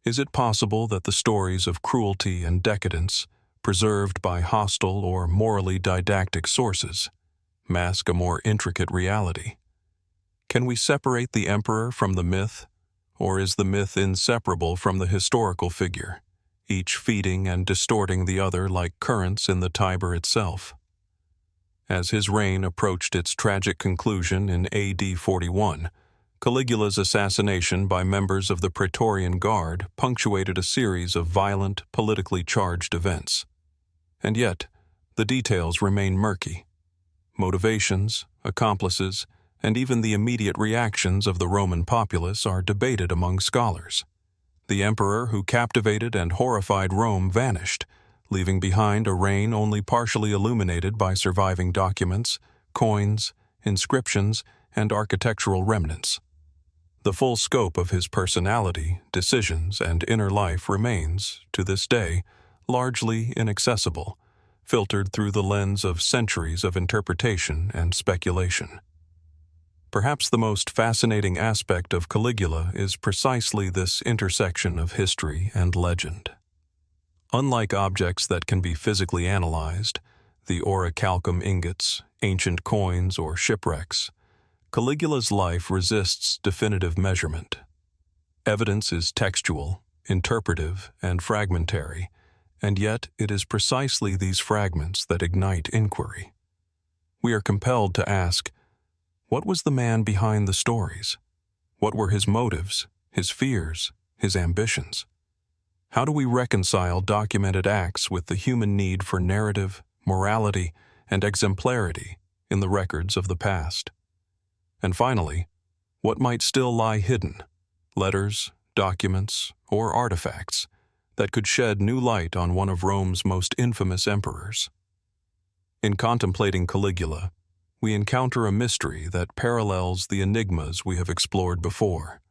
Is it possible that the stories of cruelty and decadence, preserved by hostile or morally didactic sources, mask a more intricate reality? Can we separate the emperor from the myth, or is the myth inseparable from the historical figure, each feeding and distorting the other like currents in the Tiber itself? As his reign approached its tragic conclusion in AD 41, Caligula's assassination by members of the Praetorian Guard punctuated a series of violent, politically charged events. And yet, the details remain murky. Motivations, accomplices, and even the immediate reactions of the Roman populace are debated among scholars. The emperor who captivated and horrified Rome vanished, leaving behind a reign only partially illuminated by surviving documents, coins, inscriptions, and architectural remnants. The full scope of his personality, decisions, and inner life remains, to this day, largely inaccessible, filtered through the lens of centuries of interpretation and speculation. Perhaps the most fascinating aspect of Caligula is precisely this intersection of history and legend. Unlike objects that can be physically analyzed, the Orichalcum ingots, ancient coins, or shipwrecks, Caligula's life resists definitive measurement. Evidence is textual, interpretive, and fragmentary, and yet it is precisely these fragments that ignite inquiry. We are compelled to ask, what was the man behind the stories? What were his motives, his fears, his ambitions? How do we reconcile documented acts with the human need for narrative, morality, and exemplarity in the records of the past? And finally, what might still lie hidden, letters, documents, or artifacts that could shed new light on one of Rome's most infamous emperors? In contemplating Caligula, we encounter a mystery that parallels the enigmas we have explored before.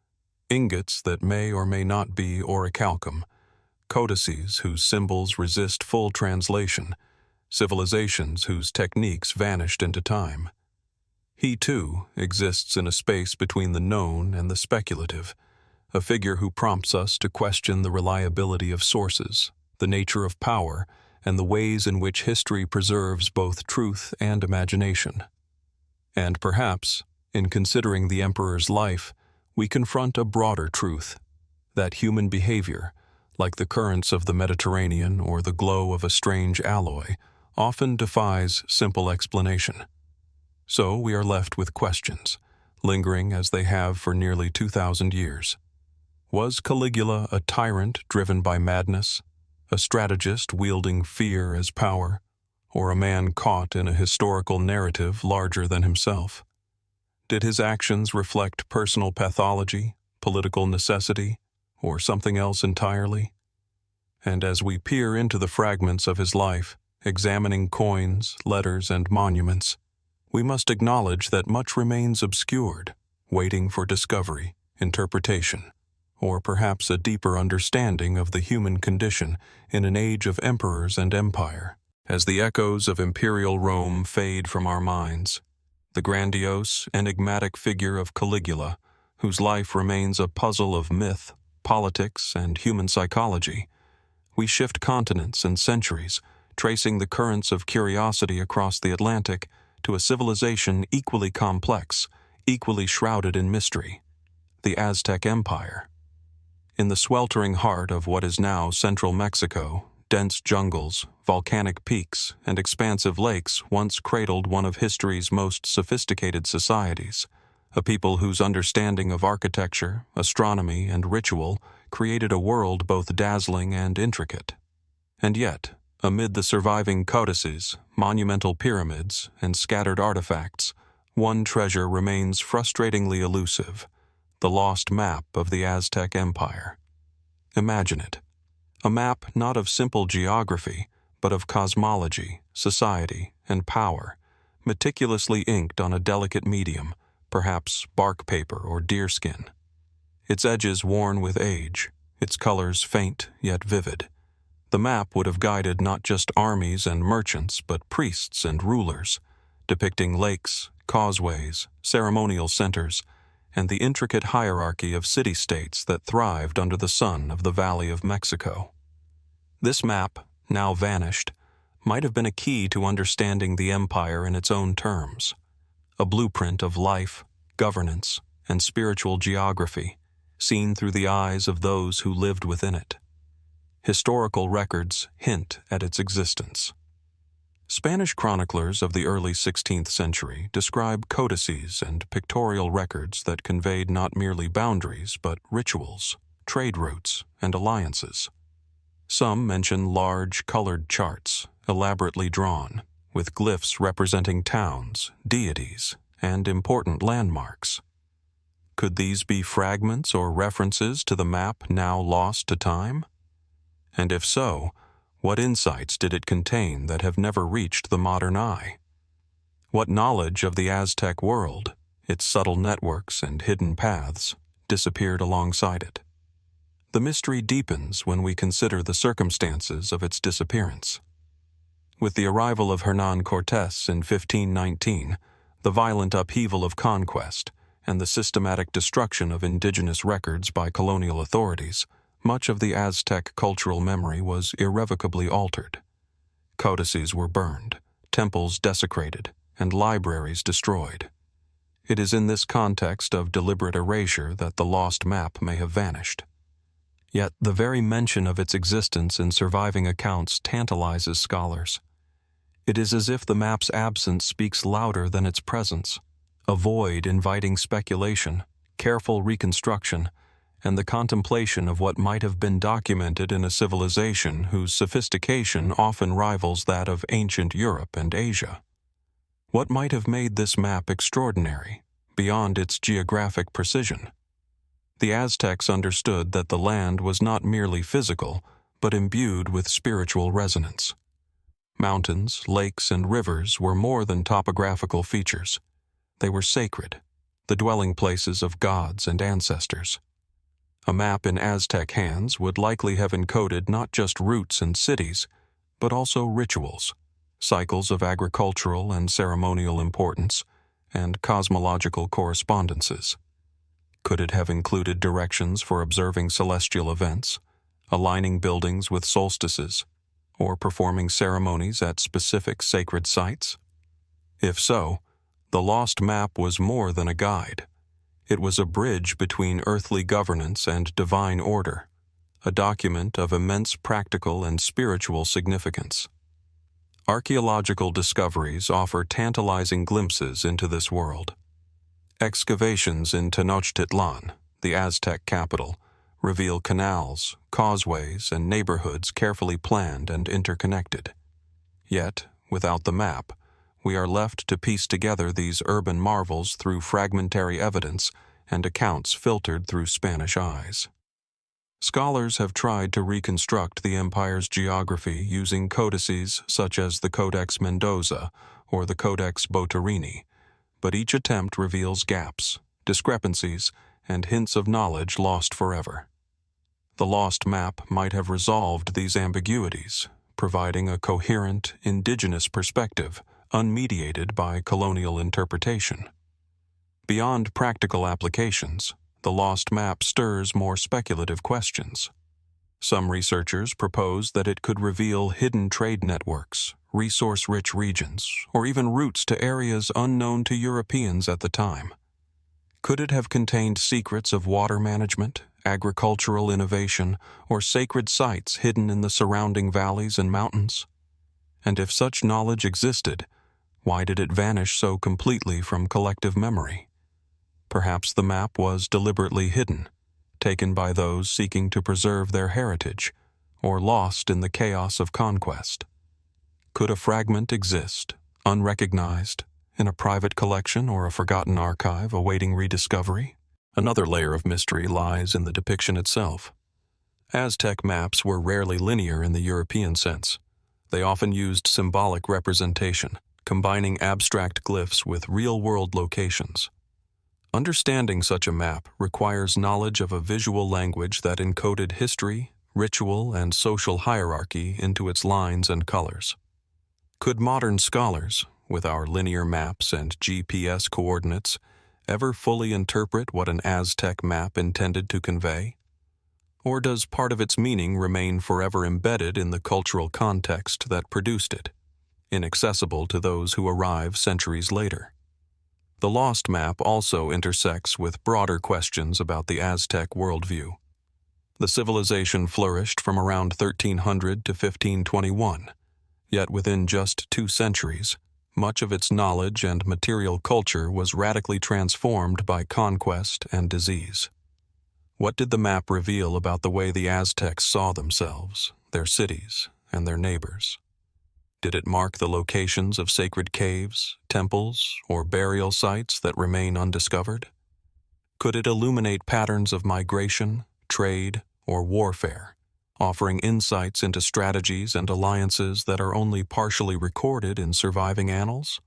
Ingots that may or may not be Orichalcum, codices whose symbols resist full translation, civilizations whose techniques vanished into time. He, too, exists in a space between the known and the speculative, a figure who prompts us to question the reliability of sources, the nature of power, and the ways in which history preserves both truth and imagination. And perhaps, in considering the emperor's life, we confront a broader truth, that human behavior, like the currents of the Mediterranean or the glow of a strange alloy, often defies simple explanation. So we are left with questions, lingering as they have for nearly 2,000 years. Was Caligula a tyrant driven by madness, A strategist wielding fear as power, or a man caught in a historical narrative larger than himself? Did his actions reflect personal pathology, political necessity, or something else entirely? And as we peer into the fragments of his life, examining coins, letters, and monuments, we must acknowledge that much remains obscured, waiting for discovery, interpretation, or perhaps a deeper understanding of the human condition in an age of emperors and empire. As the echoes of imperial Rome fade from our minds, the grandiose, enigmatic figure of Caligula, whose life remains a puzzle of myth, politics, and human psychology, we shift continents and centuries, tracing the currents of curiosity across the Atlantic to a civilization equally complex, equally shrouded in mystery: the Aztec Empire. In the sweltering heart of what is now central Mexico, dense jungles, volcanic peaks, and expansive lakes once cradled one of history's most sophisticated societies, a people whose understanding of architecture, astronomy, and ritual created a world both dazzling and intricate. And yet, amid the surviving codices, monumental pyramids, and scattered artifacts, one treasure remains frustratingly elusive: the lost map of the Aztec Empire. Imagine it. A map not of simple geography, but of cosmology, society, and power, meticulously inked on a delicate medium, perhaps bark paper or deerskin. Its edges worn with age, its colors faint yet vivid. The map would have guided not just armies and merchants, but priests and rulers, depicting lakes, causeways, ceremonial centers, and the intricate hierarchy of city-states that thrived under the sun of the Valley of Mexico. This map, now vanished, might have been a key to understanding the empire in its own terms, a blueprint of life, governance, and spiritual geography, seen through the eyes of those who lived within it. Historical records hint at its existence. Spanish chroniclers of the early 16th century describe codices and pictorial records that conveyed not merely boundaries but rituals, trade routes, and alliances. Some mention large, colored charts, elaborately drawn, with glyphs representing towns, deities, and important landmarks. Could these be fragments or references to the map now lost to time? And if so, what insights did it contain that have never reached the modern eye? What knowledge of the Aztec world, its subtle networks and hidden paths, disappeared alongside it? The mystery deepens when we consider the circumstances of its disappearance. With the arrival of Hernán Cortés in 1519, the violent upheaval of conquest, and the systematic destruction of indigenous records by colonial authorities, much of the Aztec cultural memory was irrevocably altered. Codices were burned, temples desecrated, and libraries destroyed. It is in this context of deliberate erasure that the lost map may have vanished. Yet the very mention of its existence in surviving accounts tantalizes scholars. It is as if the map's absence speaks louder than its presence, a void inviting speculation, careful reconstruction, and the contemplation of what might have been documented in a civilization whose sophistication often rivals that of ancient Europe and Asia. What might have made this map extraordinary, beyond its geographic precision? The Aztecs understood that the land was not merely physical, but imbued with spiritual resonance. Mountains, lakes, and rivers were more than topographical features. They were sacred, the dwelling places of gods and ancestors. A map in Aztec hands would likely have encoded not just routes and cities, but also rituals, cycles of agricultural and ceremonial importance, and cosmological correspondences. Could it have included directions for observing celestial events, aligning buildings with solstices, or performing ceremonies at specific sacred sites? If so, the lost map was more than a guide. It was a bridge between earthly governance and divine order, a document of immense practical and spiritual significance. Archaeological discoveries offer tantalizing glimpses into this world. Excavations in Tenochtitlan, the Aztec capital, reveal canals, causeways, and neighborhoods carefully planned and interconnected. Yet, without the map, we are left to piece together these urban marvels through fragmentary evidence and accounts filtered through Spanish eyes. Scholars have tried to reconstruct the empire's geography using codices such as the Codex Mendoza or the Codex Boturini, but each attempt reveals gaps, discrepancies, and hints of knowledge lost forever. The lost map might have resolved these ambiguities, providing a coherent, indigenous perspective, unmediated by colonial interpretation. Beyond practical applications, the lost map stirs more speculative questions. Some researchers propose that it could reveal hidden trade networks, resource-rich regions, or even routes to areas unknown to Europeans at the time. Could it have contained secrets of water management, agricultural innovation, or sacred sites hidden in the surrounding valleys and mountains? And if such knowledge existed, why did it vanish so completely from collective memory? Perhaps the map was deliberately hidden, taken by those seeking to preserve their heritage, or lost in the chaos of conquest. Could a fragment exist, unrecognized, in a private collection or a forgotten archive awaiting rediscovery? Another layer of mystery lies in the depiction itself. Aztec maps were rarely linear in the European sense. They often used symbolic representation, combining abstract glyphs with real-world locations. Understanding such a map requires knowledge of a visual language that encoded history, ritual, and social hierarchy into its lines and colors. Could modern scholars, with our linear maps and GPS coordinates, ever fully interpret what an Aztec map intended to convey? Or does part of its meaning remain forever embedded in the cultural context that produced it, inaccessible to those who arrive centuries later? The lost map also intersects with broader questions about the Aztec worldview. The civilization flourished from around 1300 to 1521, yet within just 2 centuries, much of its knowledge and material culture was radically transformed by conquest and disease. What did the map reveal about the way the Aztecs saw themselves, their cities, and their neighbors? Did it mark the locations of sacred caves, temples, or burial sites that remain undiscovered? Could it illuminate patterns of migration, trade, or warfare, offering insights into strategies and alliances that are only partially recorded in surviving annals?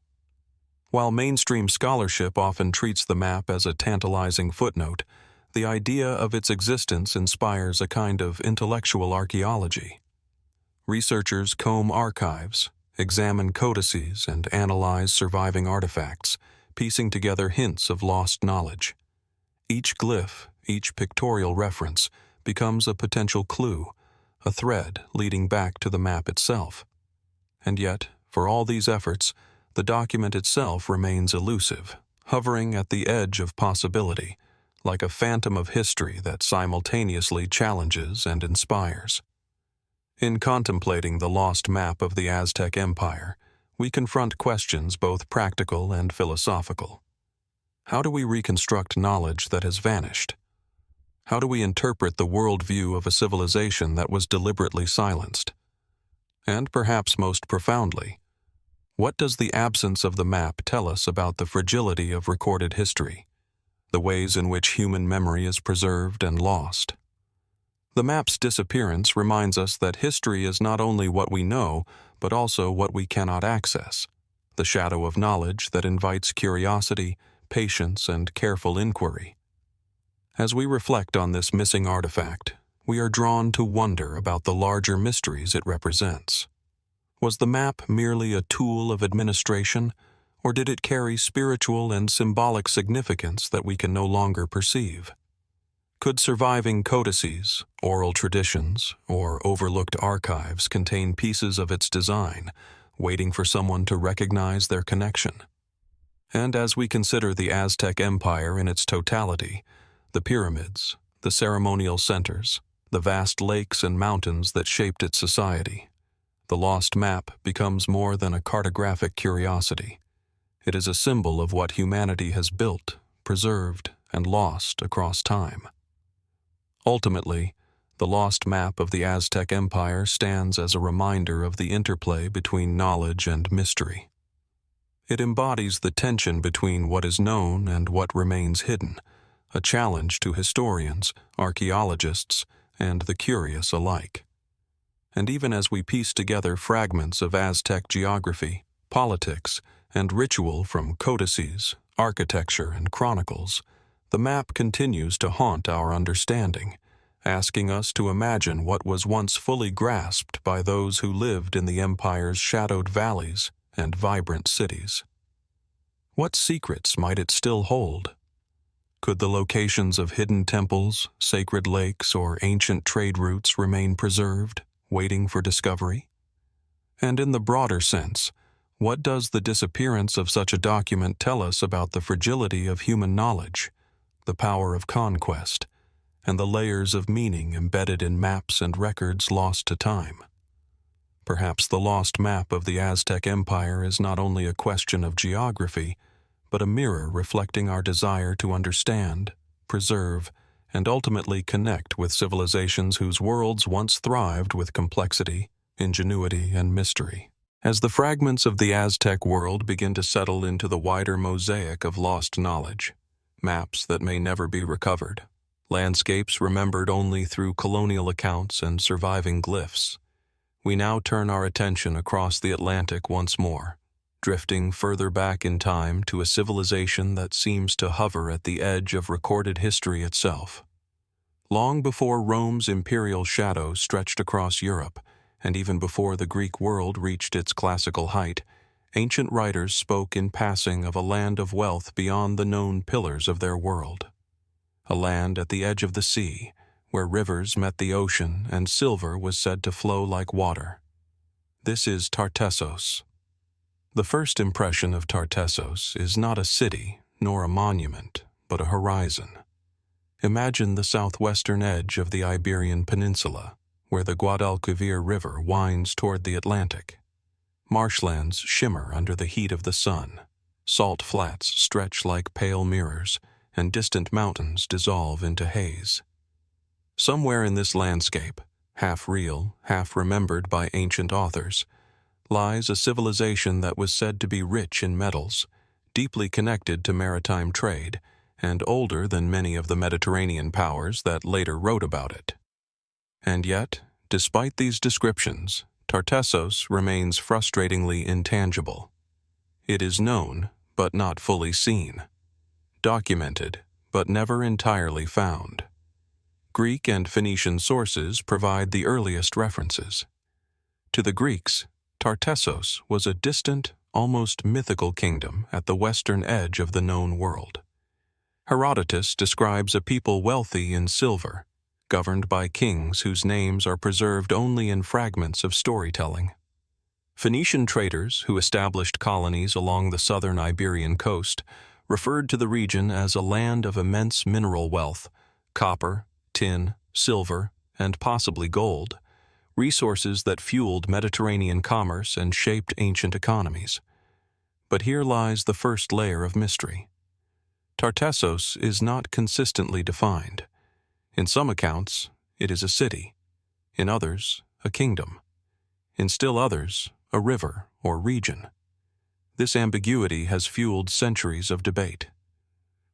While mainstream scholarship often treats the map as a tantalizing footnote, the idea of its existence inspires a kind of intellectual archaeology. Researchers comb archives, examine codices, and analyze surviving artifacts, piecing together hints of lost knowledge. Each glyph, each pictorial reference, becomes a potential clue, a thread leading back to the map itself. And yet, for all these efforts, the document itself remains elusive, hovering at the edge of possibility, like a phantom of history that simultaneously challenges and inspires. In contemplating the lost map of the Aztec Empire, we confront questions both practical and philosophical. How do we reconstruct knowledge that has vanished? How do we interpret the worldview of a civilization that was deliberately silenced? And perhaps most profoundly, what does the absence of the map tell us about the fragility of recorded history, the ways in which human memory is preserved and lost? The map's disappearance reminds us that history is not only what we know, but also what we cannot access, the shadow of knowledge that invites curiosity, patience, and careful inquiry. As we reflect on this missing artifact, we are drawn to wonder about the larger mysteries it represents. Was the map merely a tool of administration, or did it carry spiritual and symbolic significance that we can no longer perceive? Could surviving codices, oral traditions, or overlooked archives contain pieces of its design, waiting for someone to recognize their connection? And as we consider the Aztec Empire in its totality, the pyramids, the ceremonial centers, the vast lakes and mountains that shaped its society, the lost map becomes more than a cartographic curiosity. It is a symbol of what humanity has built, preserved, and lost across time. Ultimately, the lost map of the Aztec Empire stands as a reminder of the interplay between knowledge and mystery. It embodies the tension between what is known and what remains hidden, a challenge to historians, archaeologists, and the curious alike. And even as we piece together fragments of Aztec geography, politics, and ritual from codices, architecture, and chronicles, the map continues to haunt our understanding, asking us to imagine what was once fully grasped by those who lived in the empire's shadowed valleys and vibrant cities. What secrets might it still hold? Could the locations of hidden temples, sacred lakes, or ancient trade routes remain preserved, waiting for discovery? And in the broader sense, what does the disappearance of such a document tell us about the fragility of human knowledge, the power of conquest, and the layers of meaning embedded in maps and records lost to time? Perhaps the lost map of the Aztec Empire is not only a question of geography, but a mirror reflecting our desire to understand, preserve, and ultimately connect with civilizations whose worlds once thrived with complexity, ingenuity, and mystery. As the fragments of the Aztec world begin to settle into the wider mosaic of lost knowledge, maps that may never be recovered, landscapes remembered only through colonial accounts and surviving glyphs, we now turn our attention across the Atlantic once more, drifting further back in time to a civilization that seems to hover at the edge of recorded history itself. Long before Rome's imperial shadow stretched across Europe, and even before the Greek world reached its classical height, ancient writers spoke in passing of a land of wealth beyond the known pillars of their world. A land at the edge of the sea, where rivers met the ocean and silver was said to flow like water. This is Tartessos. The first impression of Tartessos is not a city nor a monument, but a horizon. Imagine the southwestern edge of the Iberian Peninsula, where the Guadalquivir River winds toward the Atlantic. Marshlands shimmer under the heat of the sun, salt flats stretch like pale mirrors, and distant mountains dissolve into haze. Somewhere in this landscape, half real, half remembered by ancient authors, lies a civilization that was said to be rich in metals, deeply connected to maritime trade, and older than many of the Mediterranean powers that later wrote about it. And yet, despite these descriptions, Tartessos remains frustratingly intangible. It is known, but not fully seen. Documented, but never entirely found. Greek and Phoenician sources provide the earliest references. To the Greeks, Tartessos was a distant, almost mythical kingdom at the western edge of the known world. Herodotus describes a people wealthy in silver, governed by kings whose names are preserved only in fragments of storytelling. Phoenician traders who established colonies along the southern Iberian coast referred to the region as a land of immense mineral wealth, copper, tin, silver, and possibly gold, resources that fueled Mediterranean commerce and shaped ancient economies. But here lies the first layer of mystery. Tartessos is not consistently defined. In some accounts, it is a city. In others, a kingdom. In still others, a river or region. This ambiguity has fueled centuries of debate.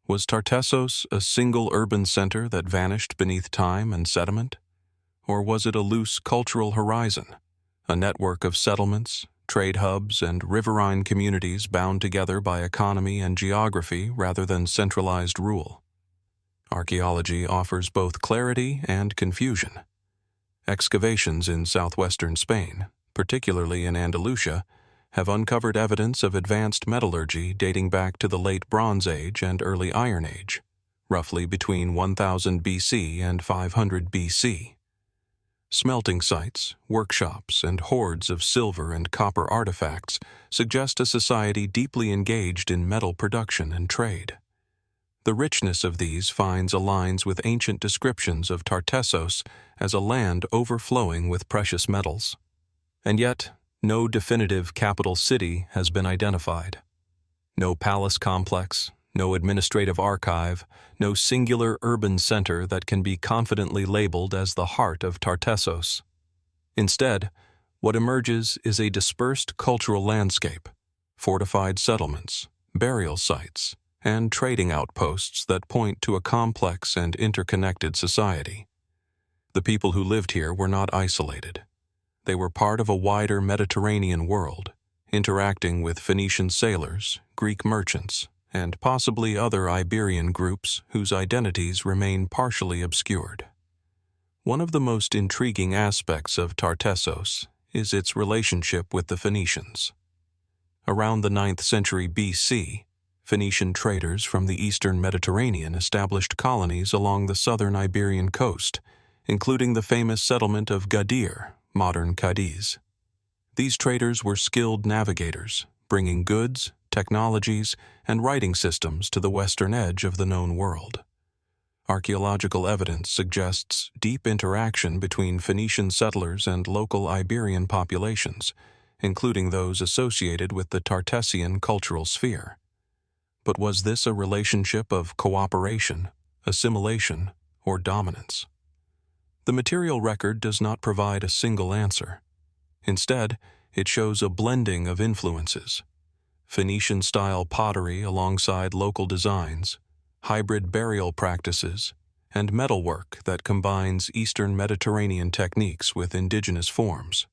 Was Tartessos a single urban center that vanished beneath time and sediment? Or was it a loose cultural horizon, a network of settlements, trade hubs, and riverine communities bound together by economy and geography rather than centralized rule? Archaeology offers both clarity and confusion. Excavations in southwestern Spain, particularly in Andalusia, have uncovered evidence of advanced metallurgy dating back to the late Bronze Age and early Iron Age, roughly between 1000 BC and 500 BC. Smelting sites, workshops, and hoards of silver and copper artifacts suggest a society deeply engaged in metal production and trade. The richness of these finds aligns with ancient descriptions of Tartessos as a land overflowing with precious metals. And yet, no definitive capital city has been identified. No palace complex, No administrative archive, no singular urban center that can be confidently labeled as the heart of Tartessos. Instead, what emerges is a dispersed cultural landscape, fortified settlements, burial sites, and trading outposts that point to a complex and interconnected society. The people who lived here were not isolated. They were part of a wider Mediterranean world, interacting with Phoenician sailors, Greek merchants, and possibly other Iberian groups whose identities remain partially obscured. One of the most intriguing aspects of Tartessos is its relationship with the Phoenicians. Around the 9th century BC, Phoenician traders from the eastern Mediterranean established colonies along the southern Iberian coast, including the famous settlement of Gadir, modern Cadiz. These traders were skilled navigators, bringing goods, technologies, and writing systems to the western edge of the known world. Archaeological evidence suggests deep interaction between Phoenician settlers and local Iberian populations, including those associated with the Tartessian cultural sphere. But was this a relationship of cooperation, assimilation, or dominance? The material record does not provide a single answer. Instead, it shows a blending of influences: Phoenician-style pottery alongside local designs, hybrid burial practices, and metalwork that combines Eastern Mediterranean techniques with indigenous forms.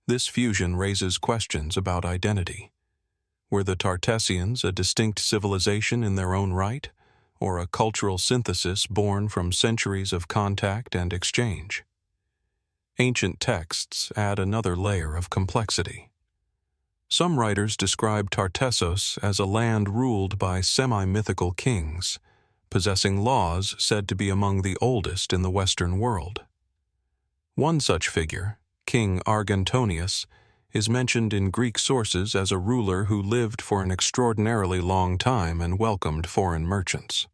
This fusion raises questions about identity. Were the Tartessians a distinct civilization in their own right, or a cultural synthesis born from centuries of contact and exchange? Ancient texts add another layer of complexity. Some writers describe Tartessos as a land ruled by semi-mythical kings, possessing laws said to be among the oldest in the Western world. One such figure, King Argentonius, is mentioned in Greek sources as a ruler who lived for an extraordinarily long time and welcomed foreign merchants.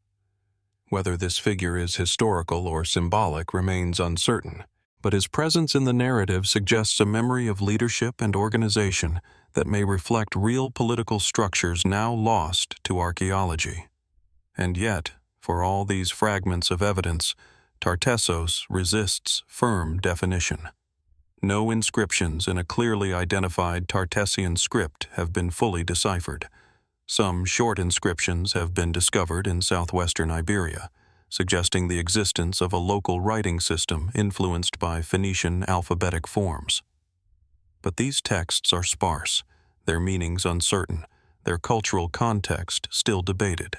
Whether this figure is historical or symbolic remains uncertain, but his presence in the narrative suggests a memory of leadership and organization that may reflect real political structures now lost to archaeology. And yet, for all these fragments of evidence, Tartessos resists firm definition. No inscriptions in a clearly identified Tartessian script have been fully deciphered. Some short inscriptions have been discovered in southwestern Iberia, suggesting the existence of a local writing system influenced by Phoenician alphabetic forms. But these texts are sparse, their meanings uncertain, their cultural context still debated.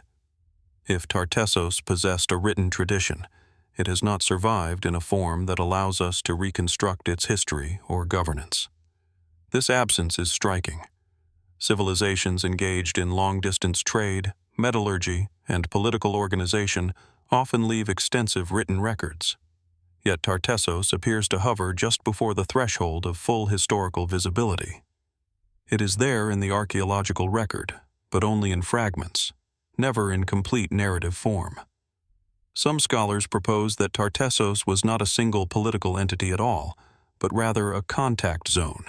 If Tartessos possessed a written tradition, it has not survived in a form that allows us to reconstruct its history or governance. This absence is striking. Civilizations engaged in long-distance trade, metallurgy, and political organization often leave extensive written records. Yet Tartessos appears to hover just before the threshold of full historical visibility. It is there in the archaeological record, but only in fragments, never in complete narrative form. Some scholars propose that Tartessos was not a single political entity at all, but rather a contact zone,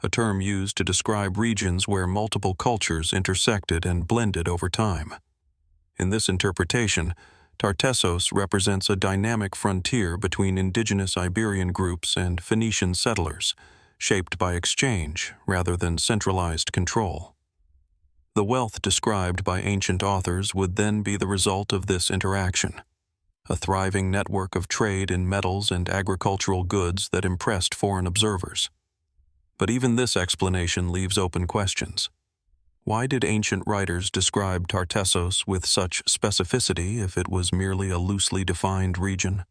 a term used to describe regions where multiple cultures intersected and blended over time. In this interpretation, Tartessos represents a dynamic frontier between indigenous Iberian groups and Phoenician settlers, shaped by exchange rather than centralized control. The wealth described by ancient authors would then be the result of this interaction, a thriving network of trade in metals and agricultural goods that impressed foreign observers. But even this explanation leaves open questions. Why did ancient writers describe Tartessos with such specificity if it was merely a loosely defined region?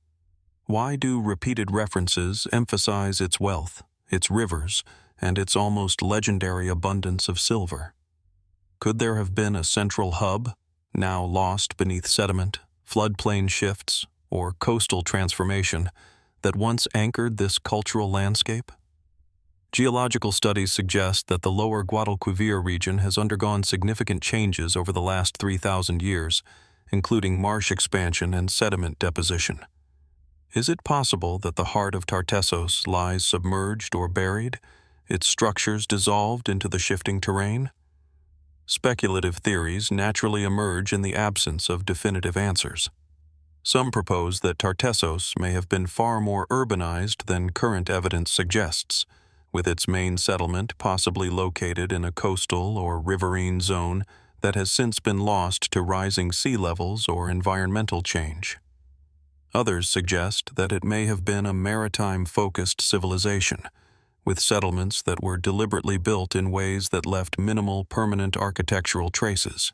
Why do repeated references emphasize its wealth, its rivers, and its almost legendary abundance of silver? Could there have been a central hub, now lost beneath sediment, floodplain shifts, or coastal transformation, that once anchored this cultural landscape? Geological studies suggest that the lower Guadalquivir region has undergone significant changes over the last 3,000 years, including marsh expansion and sediment deposition. Is it possible that the heart of Tartessos lies submerged or buried, its structures dissolved into the shifting terrain? Speculative theories naturally emerge in the absence of definitive answers. Some propose that Tartessos may have been far more urbanized than current evidence suggests, with its main settlement possibly located in a coastal or riverine zone that has since been lost to rising sea levels or environmental change. Others suggest that it may have been a maritime-focused civilization, with settlements that were deliberately built in ways that left minimal permanent architectural traces.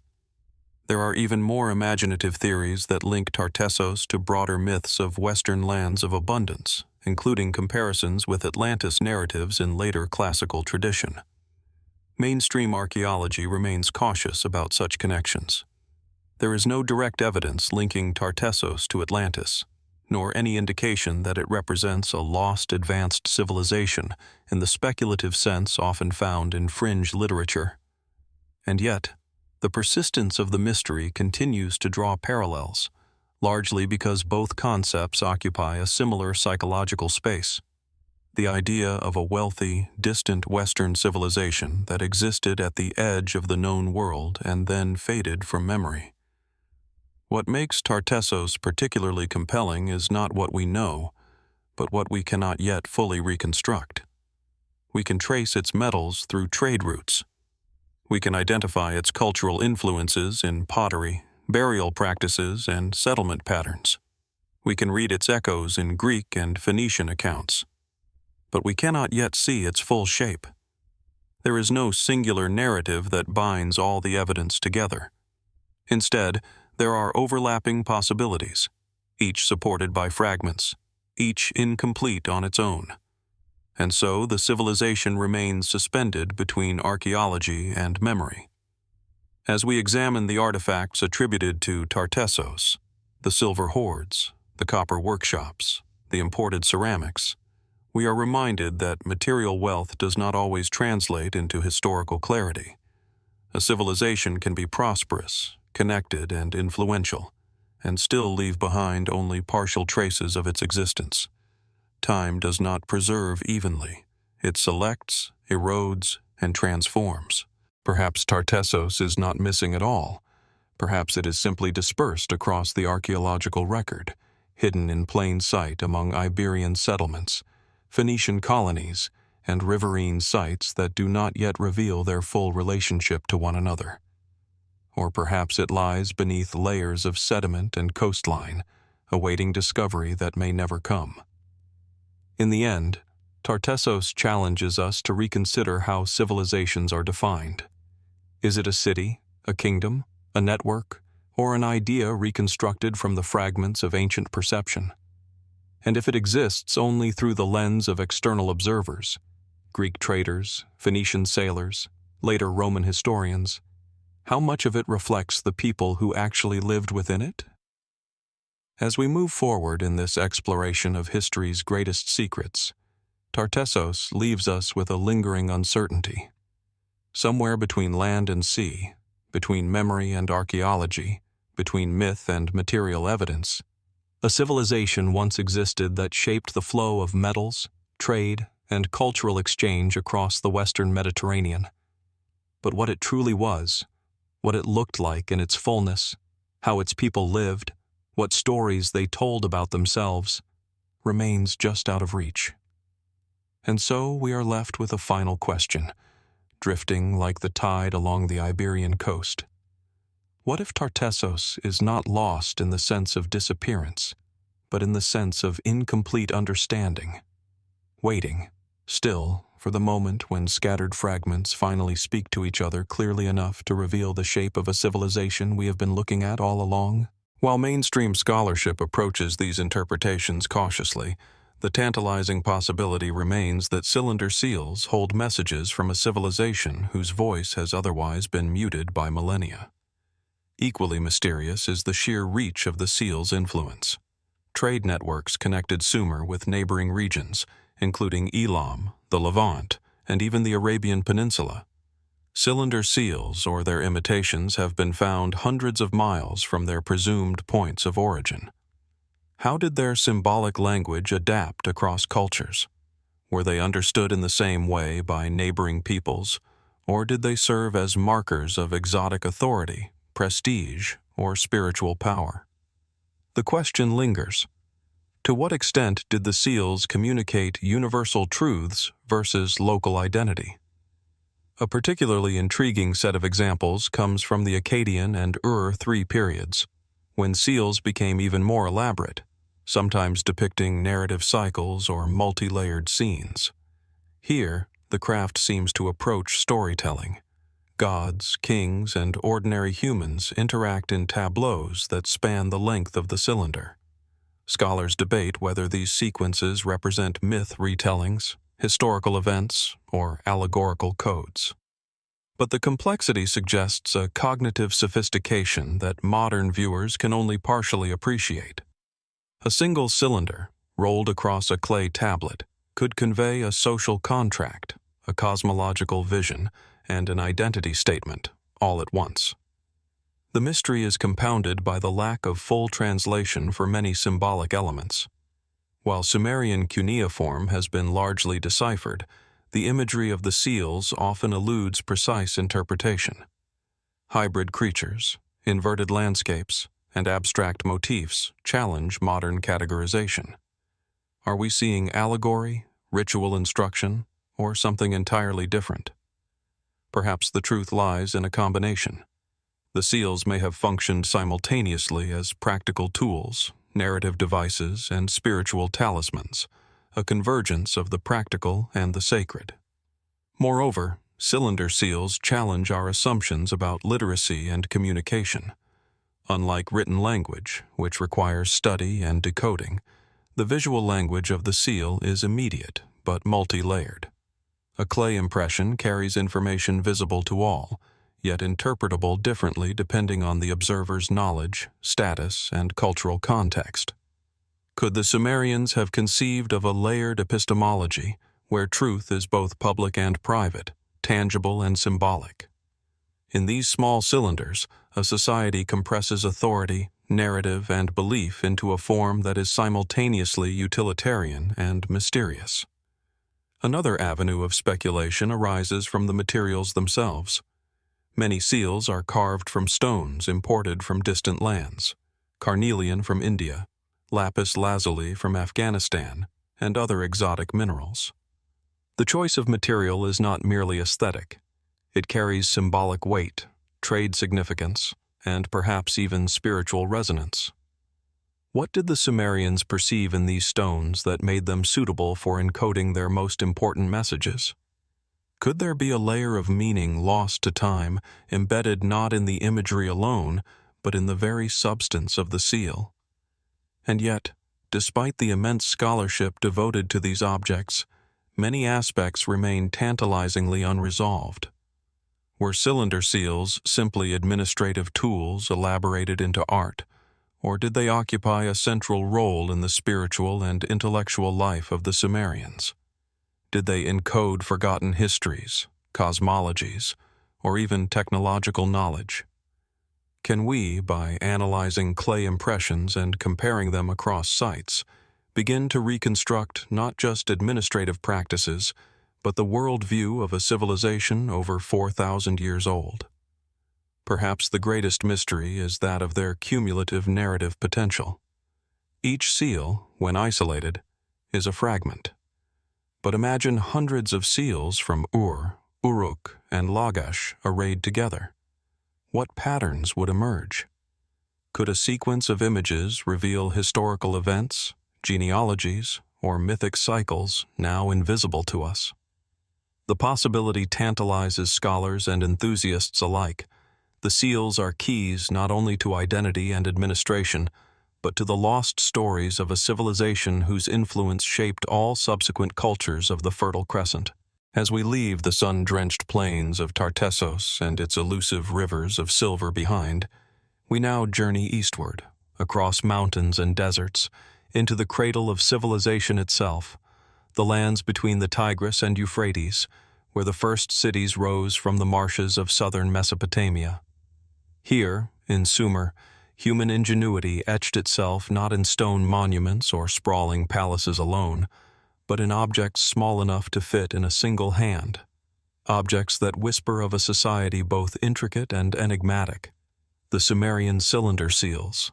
There are even more imaginative theories that link Tartessos to broader myths of Western lands of abundance, including comparisons with Atlantis narratives in later classical tradition. Mainstream archaeology remains cautious about such connections. There is no direct evidence linking Tartessos to Atlantis, nor any indication that it represents a lost advanced civilization in the speculative sense often found in fringe literature. And yet, the persistence of the mystery continues to draw parallels, largely because both concepts occupy a similar psychological space. The idea of a wealthy, distant Western civilization that existed at the edge of the known world and then faded from memory. What makes Tartessos particularly compelling is not what we know, but what we cannot yet fully reconstruct. We can trace its metals through trade routes. We can identify its cultural influences in pottery, burial practices, and settlement patterns. We can read its echoes in Greek and Phoenician accounts. But we cannot yet see its full shape. There is no singular narrative that binds all the evidence together. Instead, there are overlapping possibilities, each supported by fragments, each incomplete on its own. And so the civilization remains suspended between archaeology and memory. As we examine the artifacts attributed to Tartessos, the silver hoards, the copper workshops, the imported ceramics, we are reminded that material wealth does not always translate into historical clarity. A civilization can be prosperous, connected, and influential, and still leave behind only partial traces of its existence. Time does not preserve evenly. It selects, erodes, and transforms. Perhaps Tartessos is not missing at all. Perhaps it is simply dispersed across the archaeological record, hidden in plain sight among Iberian settlements, Phoenician colonies, and riverine sites that do not yet reveal their full relationship to one another. Or perhaps it lies beneath layers of sediment and coastline, awaiting discovery that may never come. In the end, Tartessos challenges us to reconsider how civilizations are defined. Is it a city, a kingdom, a network, or an idea reconstructed from the fragments of ancient perception? And if it exists only through the lens of external observers, Greek traders, Phoenician sailors, later Roman historians, how much of it reflects the people who actually lived within it? As we move forward in this exploration of history's greatest secrets, Tartessos leaves us with a lingering uncertainty. Somewhere between land and sea, between memory and archaeology, between myth and material evidence, a civilization once existed that shaped the flow of metals, trade, and cultural exchange across the Western Mediterranean. But what it truly was, what it looked like in its fullness, how its people lived, what stories they told about themselves, remains just out of reach. And so we are left with a final question, drifting like the tide along the Iberian coast. What if Tartessos is not lost in the sense of disappearance, but in the sense of incomplete understanding, waiting, still, for the moment when scattered fragments finally speak to each other clearly enough to reveal the shape of a civilization we have been looking at all along? While mainstream scholarship approaches these interpretations cautiously, the tantalizing possibility remains that cylinder seals hold messages from a civilization whose voice has otherwise been muted by millennia. Equally mysterious is the sheer reach of the seal's influence. Trade networks connected Sumer with neighboring regions, including Elam, the Levant, and even the Arabian Peninsula. Cylinder seals, or their imitations, have been found hundreds of miles from their presumed points of origin. How did their symbolic language adapt across cultures? Were they understood in the same way by neighboring peoples, Or did they serve as markers of exotic authority, prestige, or spiritual power? The question lingers. To what extent did the seals communicate universal truths versus local identity? A particularly intriguing set of examples comes from the Akkadian and Ur III periods, when seals became even more elaborate, sometimes depicting narrative cycles or multi-layered scenes. Here, the craft seems to approach storytelling. Gods, kings, and ordinary humans interact in tableaus that span the length of the cylinder. Scholars debate whether these sequences represent myth retellings, historical events, or allegorical codes. But the complexity suggests a cognitive sophistication that modern viewers can only partially appreciate. A single cylinder, rolled across a clay tablet, could convey a social contract, a cosmological vision, and an identity statement, all at once. The mystery is compounded by the lack of full translation for many symbolic elements. While Sumerian cuneiform has been largely deciphered, the imagery of the seals often eludes precise interpretation. Hybrid creatures, inverted landscapes, and abstract motifs challenge modern categorization. Are we seeing allegory, ritual instruction, or something entirely different? Perhaps the truth lies in a combination. The seals may have functioned simultaneously as practical tools, narrative devices, and spiritual talismans, a convergence of the practical and the sacred. Moreover, cylinder seals challenge our assumptions about literacy and communication. Unlike written language, which requires study and decoding, the visual language of the seal is immediate but multi-layered. A clay impression carries information visible to all, yet interpretable differently depending on the observer's knowledge, status, and cultural context. Could the Sumerians have conceived of a layered epistemology where truth is both public and private, tangible and symbolic? In these small cylinders, a society compresses authority, narrative, and belief into a form that is simultaneously utilitarian and mysterious. Another avenue of speculation arises from the materials themselves. Many seals are carved from stones imported from distant lands, carnelian from India, lapis lazuli from Afghanistan, and other exotic minerals. The choice of material is not merely aesthetic. It carries symbolic weight, trade significance, and perhaps even spiritual resonance. What did the Sumerians perceive in these stones that made them suitable for encoding their most important messages? Could there be a layer of meaning lost to time, embedded not in the imagery alone, but in the very substance of the seal? And yet, despite the immense scholarship devoted to these objects, many aspects remain tantalizingly unresolved. Were cylinder seals simply administrative tools elaborated into art, or did they occupy a central role in the spiritual and intellectual life of the Sumerians? Did they encode forgotten histories, cosmologies, or even technological knowledge? Can we, by analyzing clay impressions and comparing them across sites, begin to reconstruct not just administrative practices, but the worldview of a civilization over 4,000 years old? Perhaps the greatest mystery is that of their cumulative narrative potential. Each seal, when isolated, is a fragment. But imagine hundreds of seals from Ur, Uruk, and Lagash arrayed together. What patterns would emerge? Could a sequence of images reveal historical events, genealogies, or mythic cycles now invisible to us? The possibility tantalizes scholars and enthusiasts alike. The seals are keys not only to identity and administration, but to the lost stories of a civilization whose influence shaped all subsequent cultures of the Fertile Crescent. As we leave the sun-drenched plains of Tartessos and its elusive rivers of silver behind, we now journey eastward, across mountains and deserts, into the cradle of civilization itself, the lands between the Tigris and Euphrates, where the first cities rose from the marshes of southern Mesopotamia. Here, in Sumer, human ingenuity etched itself not in stone monuments or sprawling palaces alone, but in objects small enough to fit in a single hand: objects that whisper of a society both intricate and enigmatic. The Sumerian cylinder seals.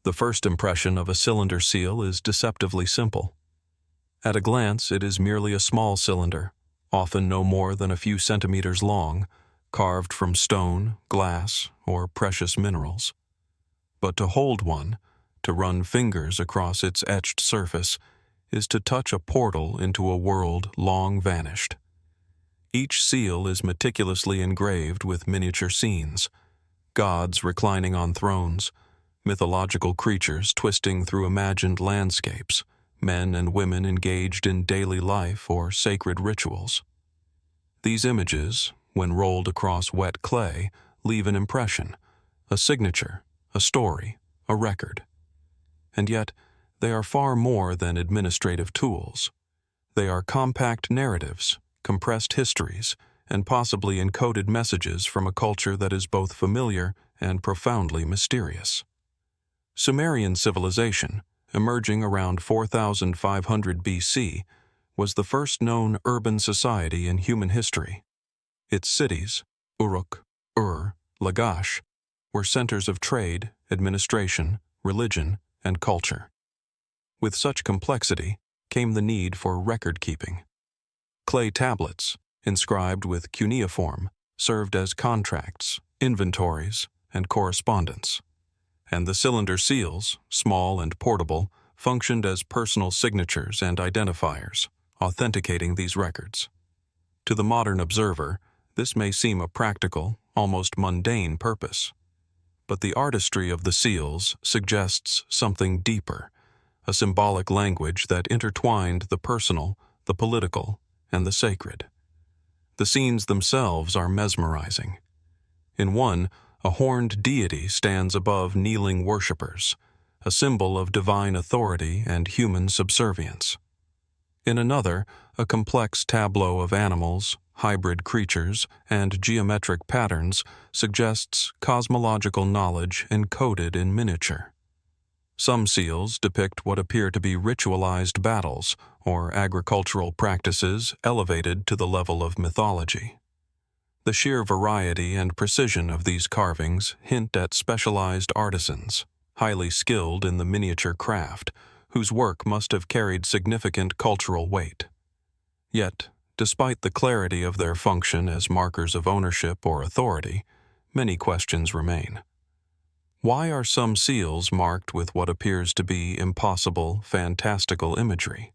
The first impression of a cylinder seal is deceptively simple. At a glance, it is merely a small cylinder, often no more than a few centimeters long, carved from stone, glass, or precious minerals. But to hold one, to run fingers across its etched surface, is to touch a portal into a world long vanished. Each seal is meticulously engraved with miniature scenes, gods reclining on thrones, mythological creatures twisting through imagined landscapes, men and women engaged in daily life or sacred rituals. These images, when rolled across wet clay, leave an impression, a signature, a story, a record. And yet, they are far more than administrative tools. They are compact narratives, compressed histories, and possibly encoded messages from a culture that is both familiar and profoundly mysterious. Sumerian civilization, emerging around 4500 BC, was the first known urban society in human history. Its cities, Uruk, Ur, Lagash, were centers of trade, administration, religion, and culture. With such complexity came the need for record-keeping. Clay tablets, inscribed with cuneiform, served as contracts, inventories, and correspondence. And the cylinder seals, small and portable, functioned as personal signatures and identifiers, authenticating these records. To the modern observer, this may seem a practical, almost mundane purpose. But the artistry of the seals suggests something deeper, a symbolic language that intertwined the personal, the political, and the sacred. The scenes themselves are mesmerizing. In one, a horned deity stands above kneeling worshippers, a symbol of divine authority and human subservience. In another, a complex tableau of animals, hybrid creatures, and geometric patterns suggests cosmological knowledge encoded in miniature. Some seals depict what appear to be ritualized battles or agricultural practices elevated to the level of mythology. The sheer variety and precision of these carvings hint at specialized artisans, highly skilled in the miniature craft, whose work must have carried significant cultural weight. Yet, despite the clarity of their function as markers of ownership or authority, many questions remain. Why are some seals marked with what appears to be impossible, fantastical imagery?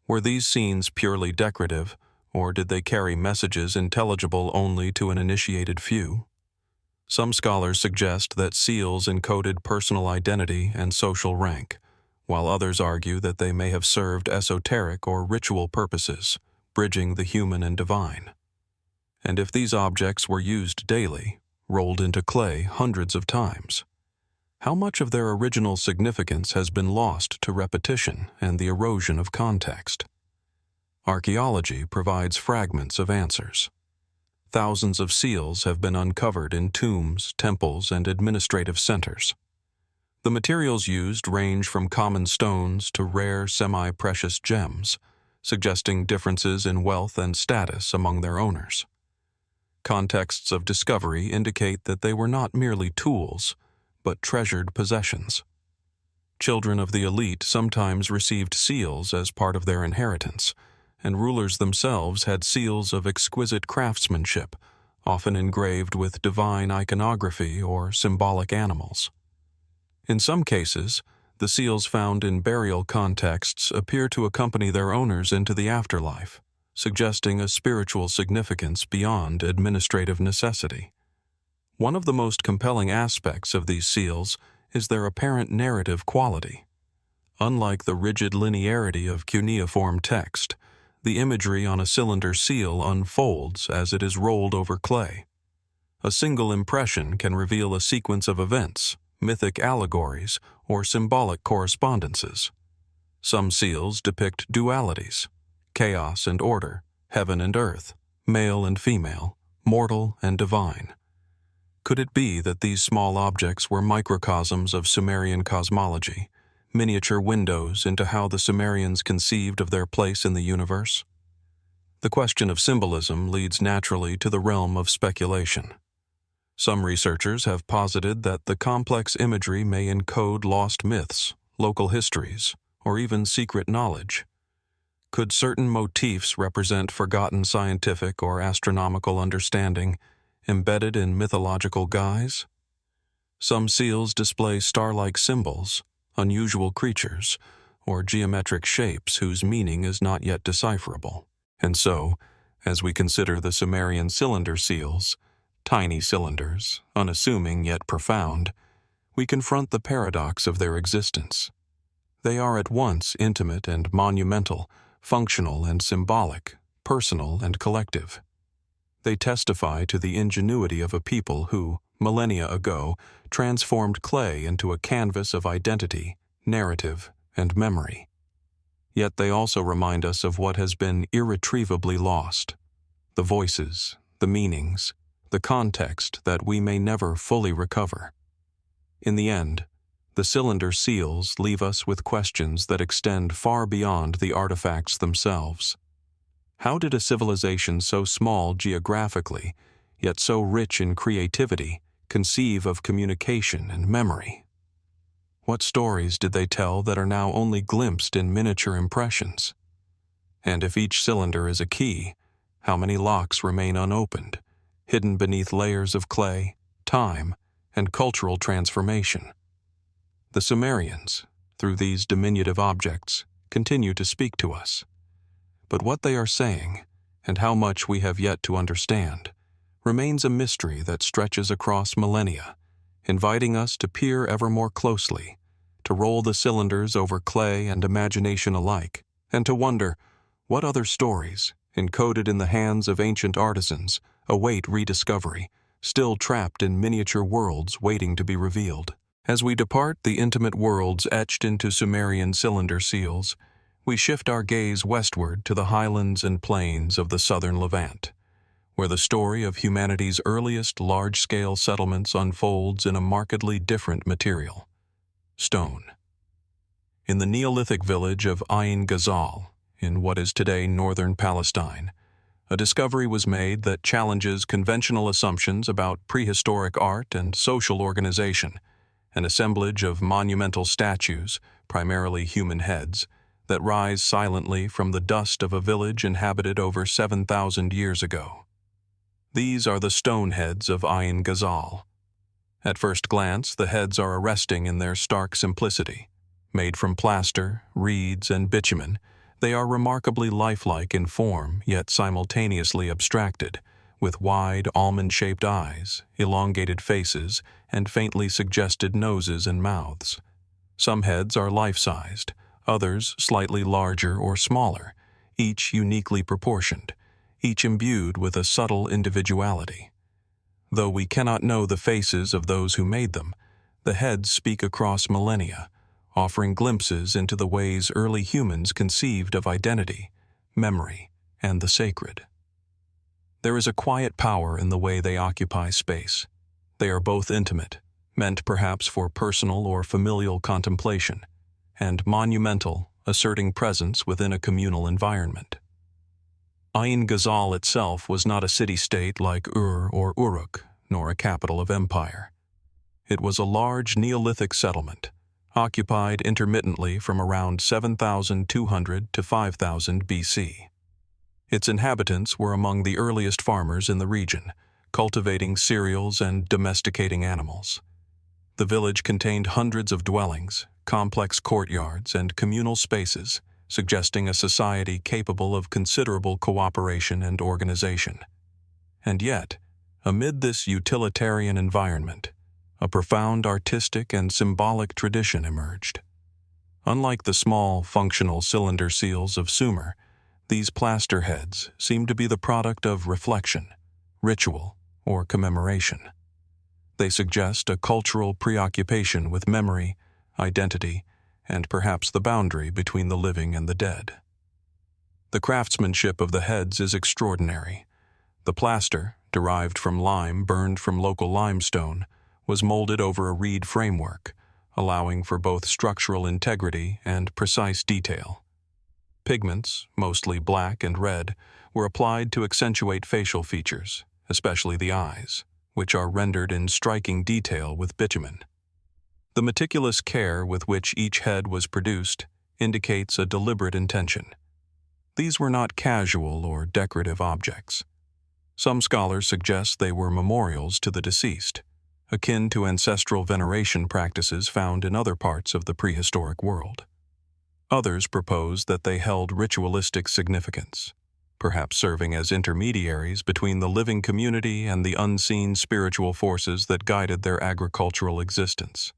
Were these scenes purely decorative, or did they carry messages intelligible only to an initiated few? Some scholars suggest that seals encoded personal identity and social rank, while others argue that they may have served esoteric or ritual purposes, bridging the human and divine. And if these objects were used daily, rolled into clay hundreds of times, how much of their original significance has been lost to repetition and the erosion of context? Archaeology provides fragments of answers. Thousands of seals have been uncovered in tombs, temples, and administrative centers. The materials used range from common stones to rare semi-precious gems, suggesting differences in wealth and status among their owners. Contexts of discovery indicate that they were not merely tools, but treasured possessions. Children of the elite sometimes received seals as part of their inheritance, and rulers themselves had seals of exquisite craftsmanship, often engraved with divine iconography or symbolic animals. In some cases, the seals found in burial contexts appear to accompany their owners into the afterlife, suggesting a spiritual significance beyond administrative necessity. One of the most compelling aspects of these seals is their apparent narrative quality. Unlike the rigid linearity of cuneiform text, the imagery on a cylinder seal unfolds as it is rolled over clay. A single impression can reveal a sequence of events, mythic allegories, or symbolic correspondences. Some seals depict dualities, chaos and order, heaven and earth, male and female, mortal and divine. Could it be that these small objects were microcosms of Sumerian cosmology, miniature windows into how the Sumerians conceived of their place in the universe? The question of symbolism leads naturally to the realm of speculation. Some researchers have posited that the complex imagery may encode lost myths, local histories, or even secret knowledge. Could certain motifs represent forgotten scientific or astronomical understanding embedded in mythological guise? Some seals display star-like symbols, unusual creatures, or geometric shapes whose meaning is not yet decipherable. And so, as we consider the Sumerian cylinder seals, tiny cylinders, unassuming yet profound, we confront the paradox of their existence. They are at once intimate and monumental, functional and symbolic, personal and collective. They testify to the ingenuity of a people who, millennia ago, transformed clay into a canvas of identity, narrative, and memory. Yet they also remind us of what has been irretrievably lost: the voices, the meanings, the context that we may never fully recover. In the end, the cylinder seals leave us with questions that extend far beyond the artifacts themselves. How did a civilization so small geographically, yet so rich in creativity, conceive of communication and memory? What stories did they tell that are now only glimpsed in miniature impressions? And if each cylinder is a key, how many locks remain unopened, hidden beneath layers of clay, time, and cultural transformation? The Sumerians, through these diminutive objects, continue to speak to us. But what they are saying, and how much we have yet to understand, remains a mystery that stretches across millennia, inviting us to peer ever more closely, to roll the cylinders over clay and imagination alike, and to wonder what other stories, encoded in the hands of ancient artisans, await rediscovery, still trapped in miniature worlds waiting to be revealed. As we depart the intimate worlds etched into Sumerian cylinder seals, we shift our gaze westward to the highlands and plains of the southern Levant, where the story of humanity's earliest large-scale settlements unfolds in a markedly different material: stone. In the Neolithic village of Ain Ghazal, in what is today northern Palestine, a discovery was made that challenges conventional assumptions about prehistoric art and social organization: an assemblage of monumental statues, primarily human heads, that rise silently from the dust of a village inhabited over 7,000 years ago. These are the stone heads of Ain Ghazal. At first glance, the heads are arresting in their stark simplicity. Made from plaster, reeds, and bitumen, they are remarkably lifelike in form, yet simultaneously abstracted, with wide, almond-shaped eyes, elongated faces, and faintly suggested noses and mouths. Some heads are life-sized, others slightly larger or smaller, each uniquely proportioned, each imbued with a subtle individuality. Though we cannot know the faces of those who made them, the heads speak across millennia, offering glimpses into the ways early humans conceived of identity, memory, and the sacred. There is a quiet power in the way they occupy space. They are both intimate, meant perhaps for personal or familial contemplation, and monumental, asserting presence within a communal environment. Ain Ghazal itself was not a city-state like Ur or Uruk, nor a capital of empire. It was a large Neolithic settlement, occupied intermittently from around 7,200 to 5,000 BC. Its inhabitants were among the earliest farmers in the region, cultivating cereals and domesticating animals. The village contained hundreds of dwellings, complex courtyards, and communal spaces, suggesting a society capable of considerable cooperation and organization. And yet, amid this utilitarian environment, a profound artistic and symbolic tradition emerged. Unlike the small, functional cylinder seals of Sumer, these plaster heads seem to be the product of reflection, ritual, or commemoration. They suggest a cultural preoccupation with memory, identity, and perhaps the boundary between the living and the dead. The craftsmanship of the heads is extraordinary. The plaster, derived from lime burned from local limestone, was molded over a reed framework, allowing for both structural integrity and precise detail. Pigments, mostly black and red, were applied to accentuate facial features, especially the eyes, which are rendered in striking detail with bitumen. The meticulous care with which each head was produced indicates a deliberate intention. These were not casual or decorative objects. Some scholars suggest they were memorials to the deceased, akin to ancestral veneration practices found in other parts of the prehistoric world. Others propose that they held ritualistic significance, perhaps serving as intermediaries between the living community and the unseen spiritual forces that guided their agricultural existence.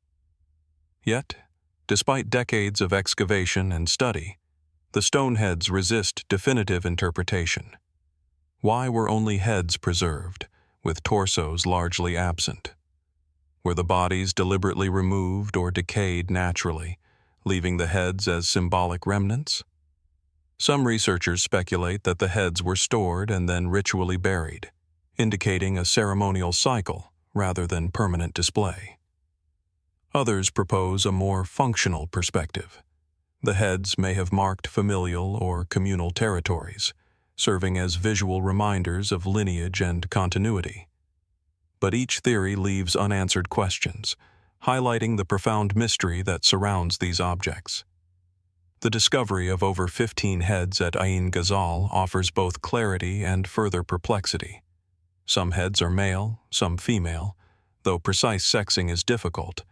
Yet, despite decades of excavation and study, the stone heads resist definitive interpretation. Why were only heads preserved, with torsos largely absent? Were the bodies deliberately removed or decayed naturally, leaving the heads as symbolic remnants? Some researchers speculate that the heads were stored and then ritually buried, indicating a ceremonial cycle rather than permanent display. Others propose a more functional perspective. The heads may have marked familial or communal territories, serving as visual reminders of lineage and continuity. But each theory leaves unanswered questions, highlighting the profound mystery that surrounds these objects. The discovery of over 15 heads at Ain Ghazal offers both clarity and further perplexity. Some heads are male, some female, though precise sexing is difficult,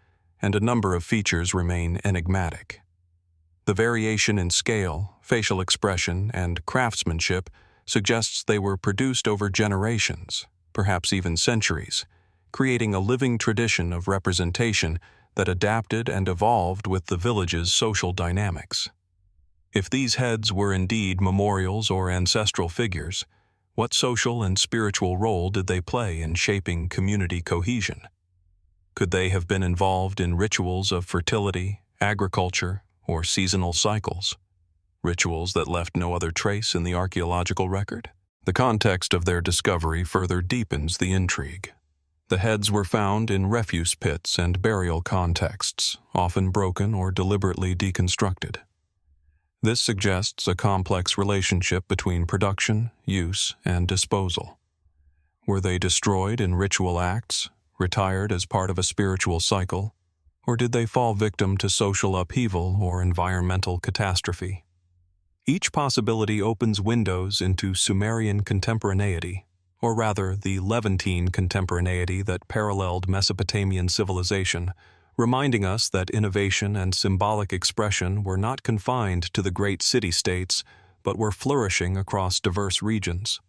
and a number of features remain enigmatic. The variation in scale, facial expression, and craftsmanship suggests they were produced over generations, perhaps even centuries, creating a living tradition of representation that adapted and evolved with the village's social dynamics. If these heads were indeed memorials or ancestral figures, what social and spiritual role did they play in shaping community cohesion? Could they have been involved in rituals of fertility, agriculture, or seasonal cycles? Rituals that left no other trace in the archaeological record? The context of their discovery further deepens the intrigue. The heads were found in refuse pits and burial contexts, often broken or deliberately deconstructed. This suggests a complex relationship between production, use, and disposal. Were they destroyed in ritual acts, retired as part of a spiritual cycle, or did they fall victim to social upheaval or environmental catastrophe? Each possibility opens windows into Sumerian contemporaneity, or rather the Levantine contemporaneity that paralleled Mesopotamian civilization, reminding us that innovation and symbolic expression were not confined to the great city-states, but were flourishing across diverse regions.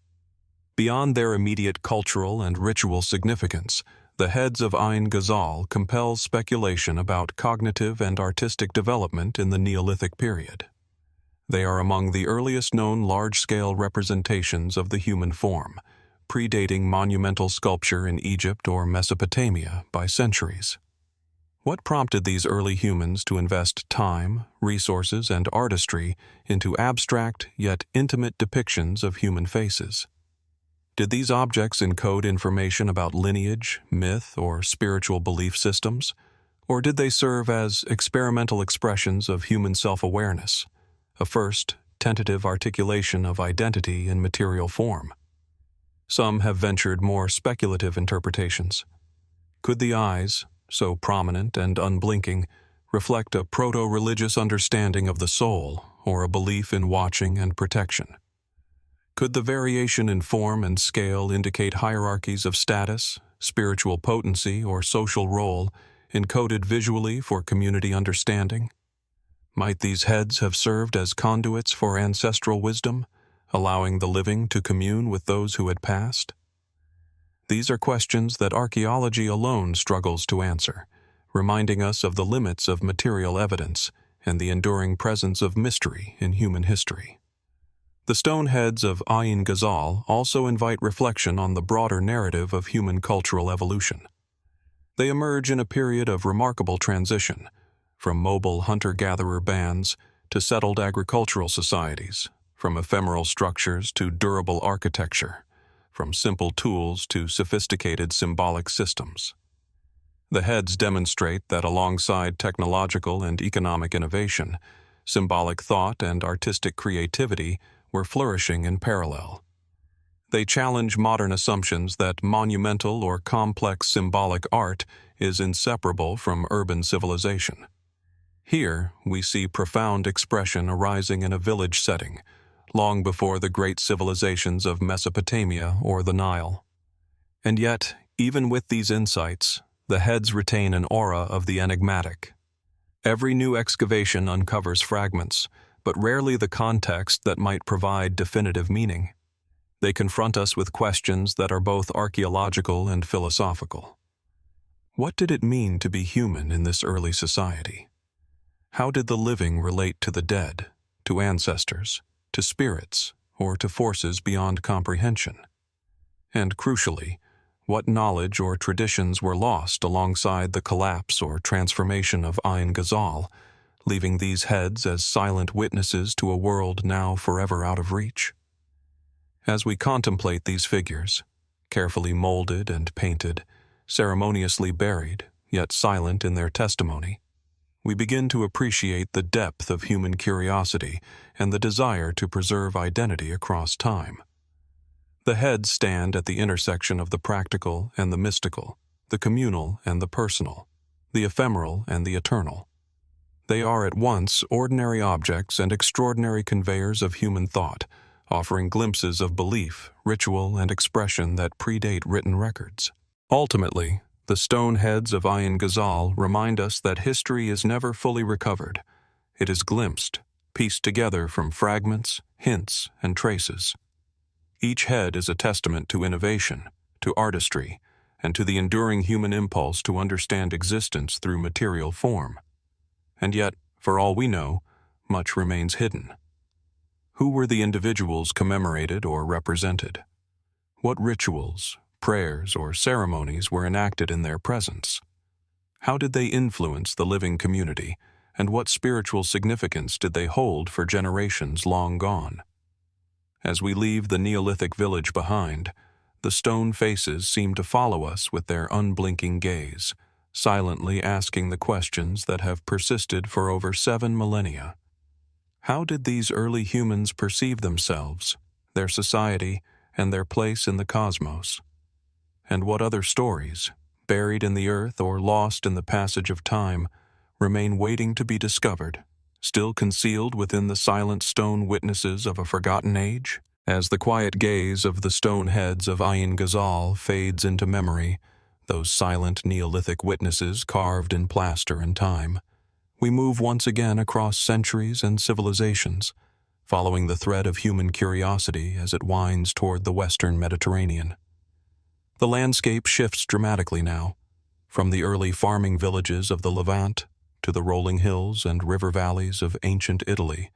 Beyond their immediate cultural and ritual significance, the heads of Ain Ghazal compel speculation about cognitive and artistic development in the Neolithic period. They are among the earliest known large-scale representations of the human form, predating monumental sculpture in Egypt or Mesopotamia by centuries. What prompted these early humans to invest time, resources, and artistry into abstract yet intimate depictions of human faces? Did these objects encode information about lineage, myth, or spiritual belief systems? Or did they serve as experimental expressions of human self-awareness, a first, tentative articulation of identity in material form? Some have ventured more speculative interpretations. Could the eyes, so prominent and unblinking, reflect a proto-religious understanding of the soul or a belief in watching and protection? Could the variation in form and scale indicate hierarchies of status, spiritual potency, or social role encoded visually for community understanding? Might these heads have served as conduits for ancestral wisdom, allowing the living to commune with those who had passed? These are questions that archaeology alone struggles to answer, reminding us of the limits of material evidence and the enduring presence of mystery in human history. The stone heads of Ain Ghazal also invite reflection on the broader narrative of human cultural evolution. They emerge in a period of remarkable transition, from mobile hunter-gatherer bands to settled agricultural societies, from ephemeral structures to durable architecture, from simple tools to sophisticated symbolic systems. The heads demonstrate that alongside technological and economic innovation, symbolic thought and artistic creativity were flourishing in parallel. They challenge modern assumptions that monumental or complex symbolic art is inseparable from urban civilization. Here, we see profound expression arising in a village setting, long before the great civilizations of Mesopotamia or the Nile. And yet, even with these insights, the heads retain an aura of the enigmatic. Every new excavation uncovers fragments, but rarely the context that might provide definitive meaning. They confront us with questions that are both archaeological and philosophical. What did it mean to be human in this early society? How did the living relate to the dead, to ancestors, to spirits, or to forces beyond comprehension? And crucially, what knowledge or traditions were lost alongside the collapse or transformation of Ghazal, leaving these heads as silent witnesses to a world now forever out of reach? As we contemplate these figures, carefully molded and painted, ceremoniously buried, yet silent in their testimony, we begin to appreciate the depth of human curiosity and the desire to preserve identity across time. The heads stand at the intersection of the practical and the mystical, the communal and the personal, the ephemeral and the eternal. They are at once ordinary objects and extraordinary conveyors of human thought, offering glimpses of belief, ritual, and expression that predate written records. Ultimately, the stone heads of Ghazal remind us that history is never fully recovered. It is glimpsed, pieced together from fragments, hints, and traces. Each head is a testament to innovation, to artistry, and to the enduring human impulse to understand existence through material form. And yet, for all we know, much remains hidden. Who were the individuals commemorated or represented? What rituals, prayers, or ceremonies were enacted in their presence? How did they influence the living community, and what spiritual significance did they hold for generations long gone? As we leave the Neolithic village behind, the stone faces seem to follow us with their unblinking gaze, silently asking the questions that have persisted for over 7 millennia. How did these early humans perceive themselves, their society, and their place in the cosmos? And what other stories, buried in the earth or lost in the passage of time, remain waiting to be discovered, still concealed within the silent stone witnesses of a forgotten age? As the quiet gaze of the stone heads of Ghazal fades into memory, those silent Neolithic witnesses carved in plaster and time, we move once again across centuries and civilizations, following the thread of human curiosity as it winds toward the western Mediterranean. The landscape shifts dramatically now, from the early farming villages of the Levant to the rolling hills and river valleys of ancient Italy,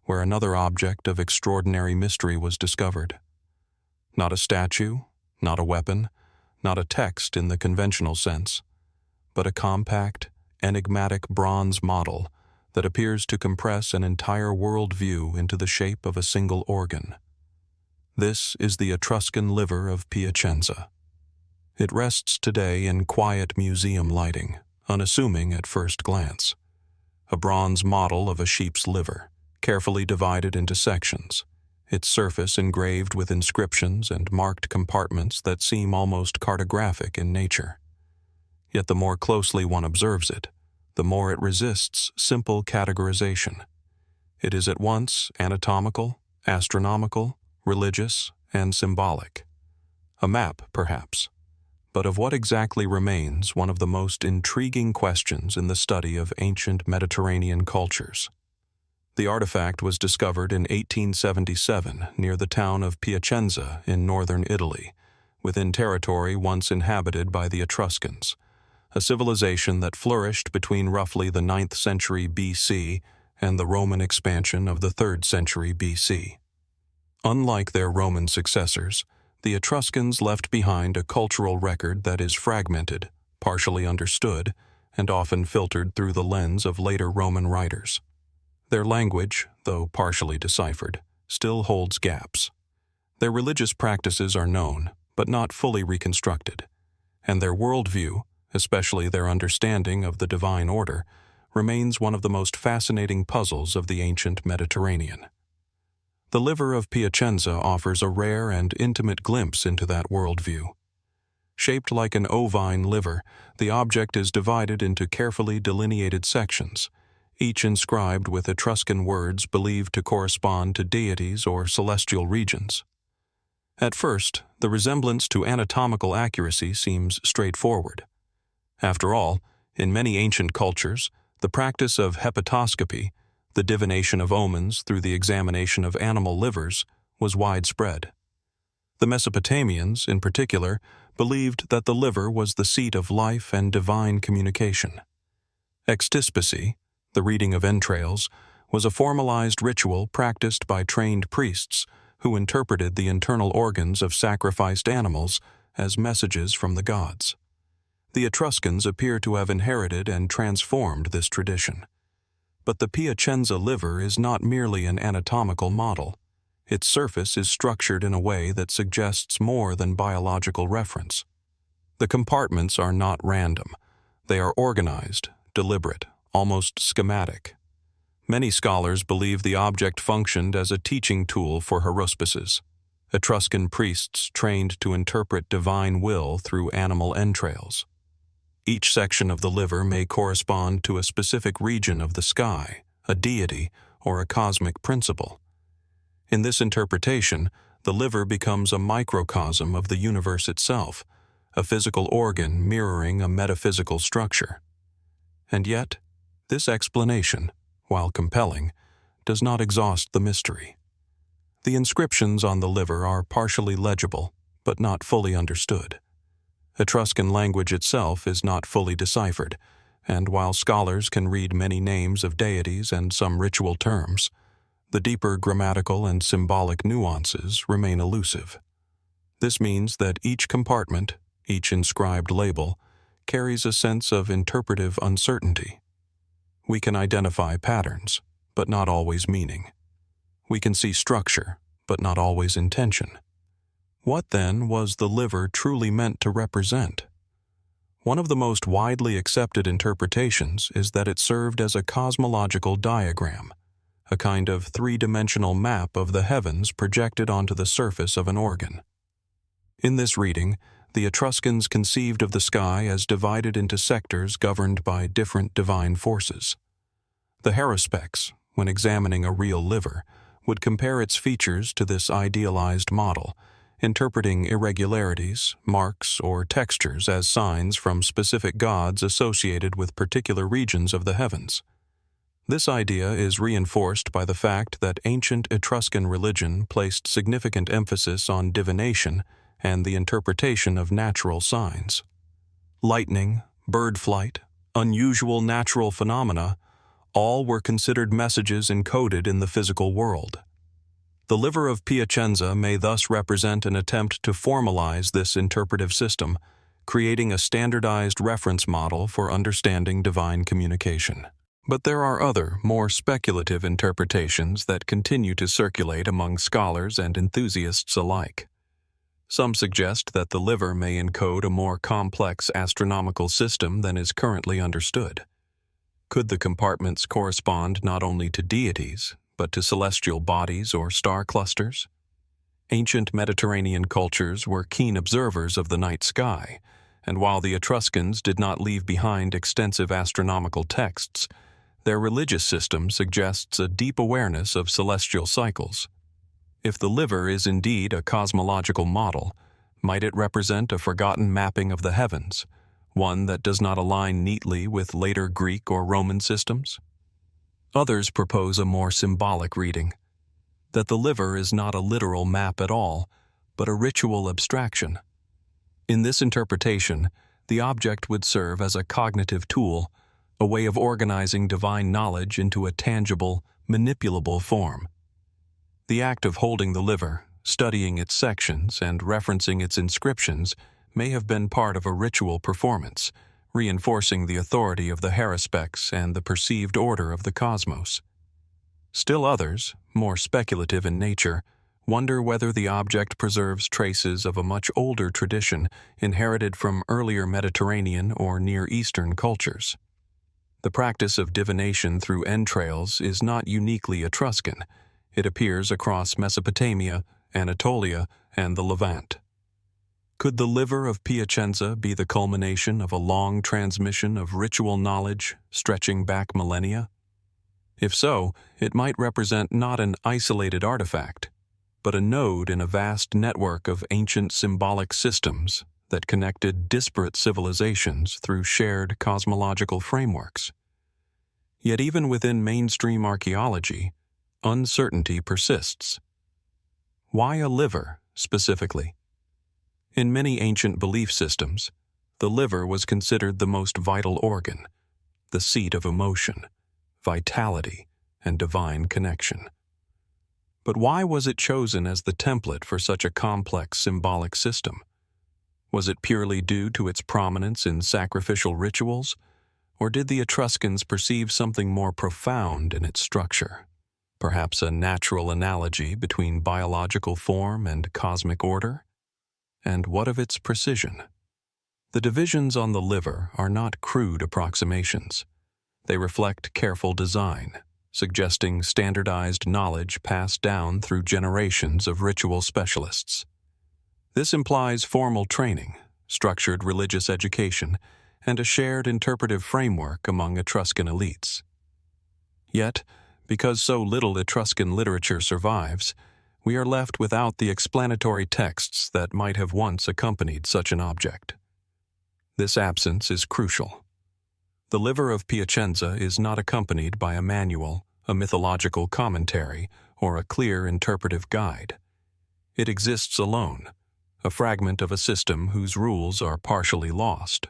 where another object of extraordinary mystery was discovered. Not a statue, not a weapon, not a text in the conventional sense, but a compact, enigmatic bronze model that appears to compress an entire world view into the shape of a single organ. This is the Etruscan liver of Piacenza. It rests today in quiet museum lighting, unassuming at first glance. A bronze model of a sheep's liver, carefully divided into sections, its surface engraved with inscriptions and marked compartments that seem almost cartographic in nature. Yet the more closely one observes it, the more it resists simple categorization. It is at once anatomical, astronomical, religious, and symbolic. A map, perhaps, but of what exactly remains one of the most intriguing questions in the study of ancient Mediterranean cultures. The artifact was discovered in 1877 near the town of Piacenza in northern Italy, within territory once inhabited by the Etruscans, a civilization that flourished between roughly the 9th century BC and the Roman expansion of the 3rd century BC. Unlike their Roman successors, the Etruscans left behind a cultural record that is fragmented, partially understood, and often filtered through the lens of later Roman writers. Their language, though partially deciphered, still holds gaps. Their religious practices are known, but not fully reconstructed, and their worldview, especially their understanding of the divine order, remains one of the most fascinating puzzles of the ancient Mediterranean. The liver of Piacenza offers a rare and intimate glimpse into that worldview. Shaped like an ovine liver, the object is divided into carefully delineated sections, each inscribed with Etruscan words believed to correspond to deities or celestial regions. At first, the resemblance to anatomical accuracy seems straightforward. After all, in many ancient cultures, the practice of hepatoscopy, the divination of omens through the examination of animal livers, was widespread. The Mesopotamians, in particular, believed that the liver was the seat of life and divine communication. Extispicy, the reading of entrails, was a formalized ritual practiced by trained priests who interpreted the internal organs of sacrificed animals as messages from the gods. The Etruscans appear to have inherited and transformed this tradition. But the Piacenza liver is not merely an anatomical model. Its surface is structured in a way that suggests more than biological reference. The compartments are not random. They are organized, deliberate, almost schematic. Many scholars believe the object functioned as a teaching tool for haruspices, Etruscan priests trained to interpret divine will through animal entrails. Each section of the liver may correspond to a specific region of the sky, a deity, or a cosmic principle. In this interpretation, the liver becomes a microcosm of the universe itself, a physical organ mirroring a metaphysical structure. And yet, this explanation, while compelling, does not exhaust the mystery. The inscriptions on the liver are partially legible, but not fully understood. Etruscan language itself is not fully deciphered, and while scholars can read many names of deities and some ritual terms, the deeper grammatical and symbolic nuances remain elusive. This means that each compartment, each inscribed label, carries a sense of interpretive uncertainty. We can identify patterns, but not always meaning. We can see structure, but not always intention. What, then, was the liver truly meant to represent? One of the most widely accepted interpretations is that it served as a cosmological diagram, a kind of three-dimensional map of the heavens projected onto the surface of an organ. In this reading, the Etruscans conceived of the sky as divided into sectors governed by different divine forces. The haruspics, when examining a real liver, would compare its features to this idealized model, interpreting irregularities, marks, or textures as signs from specific gods associated with particular regions of the heavens. This idea is reinforced by the fact that ancient Etruscan religion placed significant emphasis on divination and the interpretation of natural signs. Lightning, bird flight, unusual natural phenomena, all were considered messages encoded in the physical world. The liver of Piacenza may thus represent an attempt to formalize this interpretive system, creating a standardized reference model for understanding divine communication. But there are other, more speculative interpretations that continue to circulate among scholars and enthusiasts alike. Some suggest that the liver may encode a more complex astronomical system than is currently understood. Could the compartments correspond not only to deities, but to celestial bodies or star clusters? Ancient Mediterranean cultures were keen observers of the night sky, and while the Etruscans did not leave behind extensive astronomical texts, their religious system suggests a deep awareness of celestial cycles. If the liver is indeed a cosmological model, might it represent a forgotten mapping of the heavens, one that does not align neatly with later Greek or Roman systems? Others propose a more symbolic reading, that the liver is not a literal map at all, but a ritual abstraction. In this interpretation, the object would serve as a cognitive tool, a way of organizing divine knowledge into a tangible, manipulable form. The act of holding the liver, studying its sections, and referencing its inscriptions may have been part of a ritual performance, reinforcing the authority of the haruspics and the perceived order of the cosmos. Still others, more speculative in nature, wonder whether the object preserves traces of a much older tradition inherited from earlier Mediterranean or Near Eastern cultures. The practice of divination through entrails is not uniquely Etruscan. It appears across Mesopotamia, Anatolia, and the Levant. Could the liver of Piacenza be the culmination of a long transmission of ritual knowledge stretching back millennia? If so, it might represent not an isolated artifact, but a node in a vast network of ancient symbolic systems that connected disparate civilizations through shared cosmological frameworks. Yet even within mainstream archaeology, uncertainty persists. Why a liver, specifically? In many ancient belief systems, the liver was considered the most vital organ, the seat of emotion, vitality, and divine connection. But why was it chosen as the template for such a complex symbolic system? Was it purely due to its prominence in sacrificial rituals, or did the Etruscans perceive something more profound in its structure? Perhaps a natural analogy between biological form and cosmic order? And what of its precision? The divisions on the liver are not crude approximations. They reflect careful design, suggesting standardized knowledge passed down through generations of ritual specialists. This implies formal training, structured religious education, and a shared interpretive framework among Etruscan elites. Yet, because so little Etruscan literature survives, we are left without the explanatory texts that might have once accompanied such an object. This absence is crucial. The liver of Piacenza is not accompanied by a manual, a mythological commentary, or a clear interpretive guide. It exists alone, a fragment of a system whose rules are partially lost.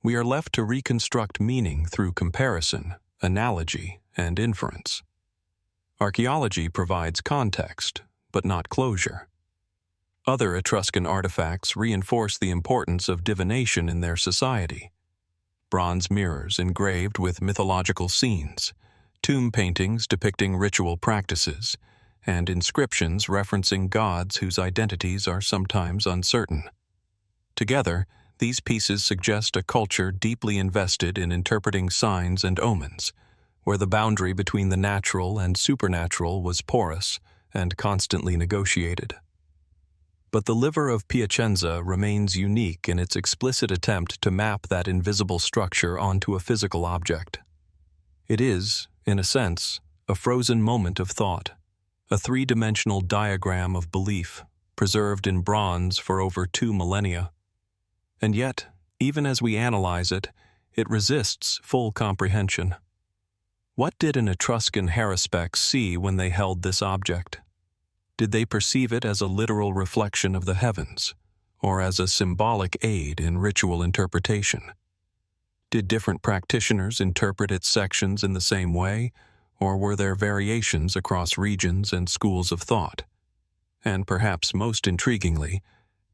We are left to reconstruct meaning through comparison, analogy, and inference. Archaeology provides context, but not closure. Other Etruscan artifacts reinforce the importance of divination in their society. Bronze mirrors engraved with mythological scenes, tomb paintings depicting ritual practices, and inscriptions referencing gods whose identities are sometimes uncertain. Together, these pieces suggest a culture deeply invested in interpreting signs and omens, where the boundary between the natural and supernatural was porous and constantly negotiated. But the liver of Piacenza remains unique in its explicit attempt to map that invisible structure onto a physical object. It is, in a sense, a frozen moment of thought, a three-dimensional diagram of belief, preserved in bronze for over 2 millennia. And yet, even as we analyze it, it resists full comprehension. What did an Etruscan haruspex see when they held this object? Did they perceive it as a literal reflection of the heavens, or as a symbolic aid in ritual interpretation? Did different practitioners interpret its sections in the same way, or were there variations across regions and schools of thought? And perhaps most intriguingly,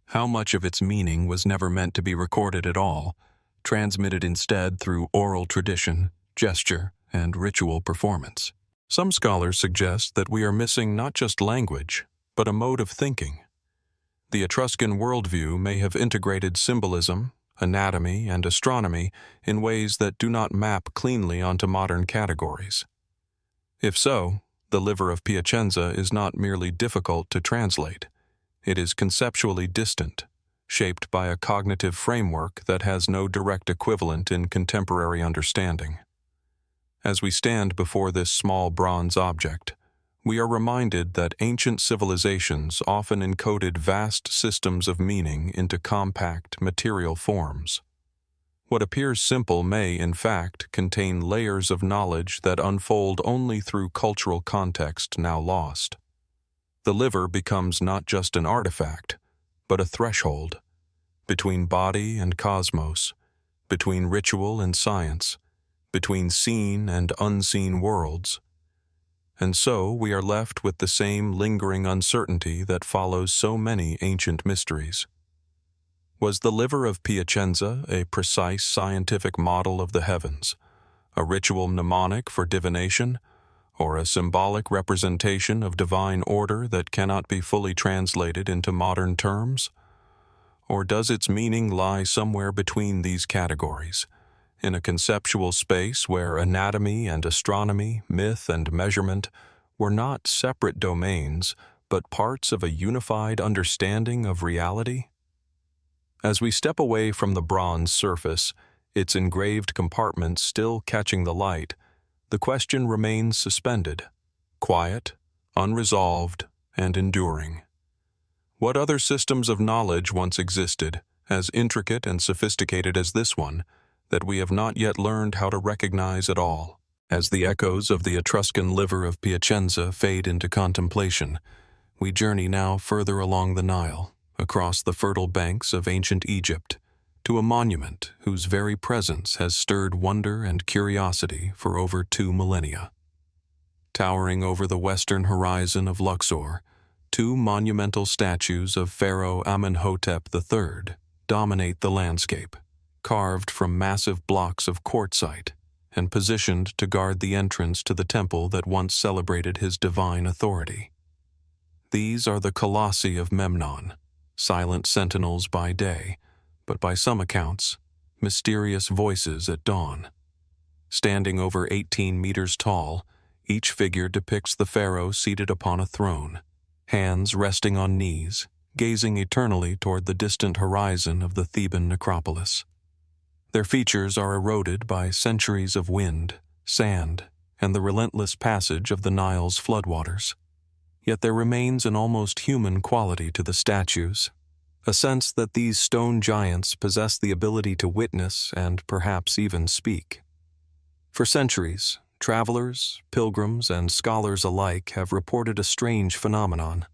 how much of its meaning was never meant to be recorded at all, transmitted instead through oral tradition, gesture, and ritual performance? Some scholars suggest that we are missing not just language, but a mode of thinking. The Etruscan worldview may have integrated symbolism, anatomy, and astronomy in ways that do not map cleanly onto modern categories. If so, the liver of Piacenza is not merely difficult to translate. It is conceptually distant, shaped by a cognitive framework that has no direct equivalent in contemporary understanding. As we stand before this small bronze object, we are reminded that ancient civilizations often encoded vast systems of meaning into compact material forms. What appears simple may, in fact, contain layers of knowledge that unfold only through cultural context now lost. The liver becomes not just an artifact, but a threshold between body and cosmos, between ritual and science, between seen and unseen worlds. And so we are left with the same lingering uncertainty that follows so many ancient mysteries. Was the liver of Piacenza a precise scientific model of the heavens, a ritual mnemonic for divination, or a symbolic representation of divine order that cannot be fully translated into modern terms? Or does its meaning lie somewhere between these categories, in a conceptual space where anatomy and astronomy, myth and measurement were not separate domains, but parts of a unified understanding of reality? As we step away from the bronze surface, its engraved compartments still catching the light, the question remains suspended, quiet, unresolved, and enduring. What other systems of knowledge once existed, as intricate and sophisticated as this one, that we have not yet learned how to recognize at all? As the echoes of the Etruscan liver of Piacenza fade into contemplation, we journey now further along the Nile, across the fertile banks of ancient Egypt, to a monument whose very presence has stirred wonder and curiosity for over 2 millennia. Towering over the western horizon of Luxor, 2 monumental statues of Pharaoh Amenhotep III dominate the landscape, carved from massive blocks of quartzite and positioned to guard the entrance to the temple that once celebrated his divine authority. These are the Colossi of Memnon, silent sentinels by day, but by some accounts, mysterious voices at dawn. Standing over 18 meters tall, each figure depicts the pharaoh seated upon a throne, hands resting on knees, gazing eternally toward the distant horizon of the Theban necropolis. Their features are eroded by centuries of wind, sand, and the relentless passage of the Nile's floodwaters. Yet there remains an almost human quality to the statues, a sense that these stone giants possess the ability to witness and perhaps even speak. For centuries, travelers, pilgrims, and scholars alike have reported a strange phenomenon.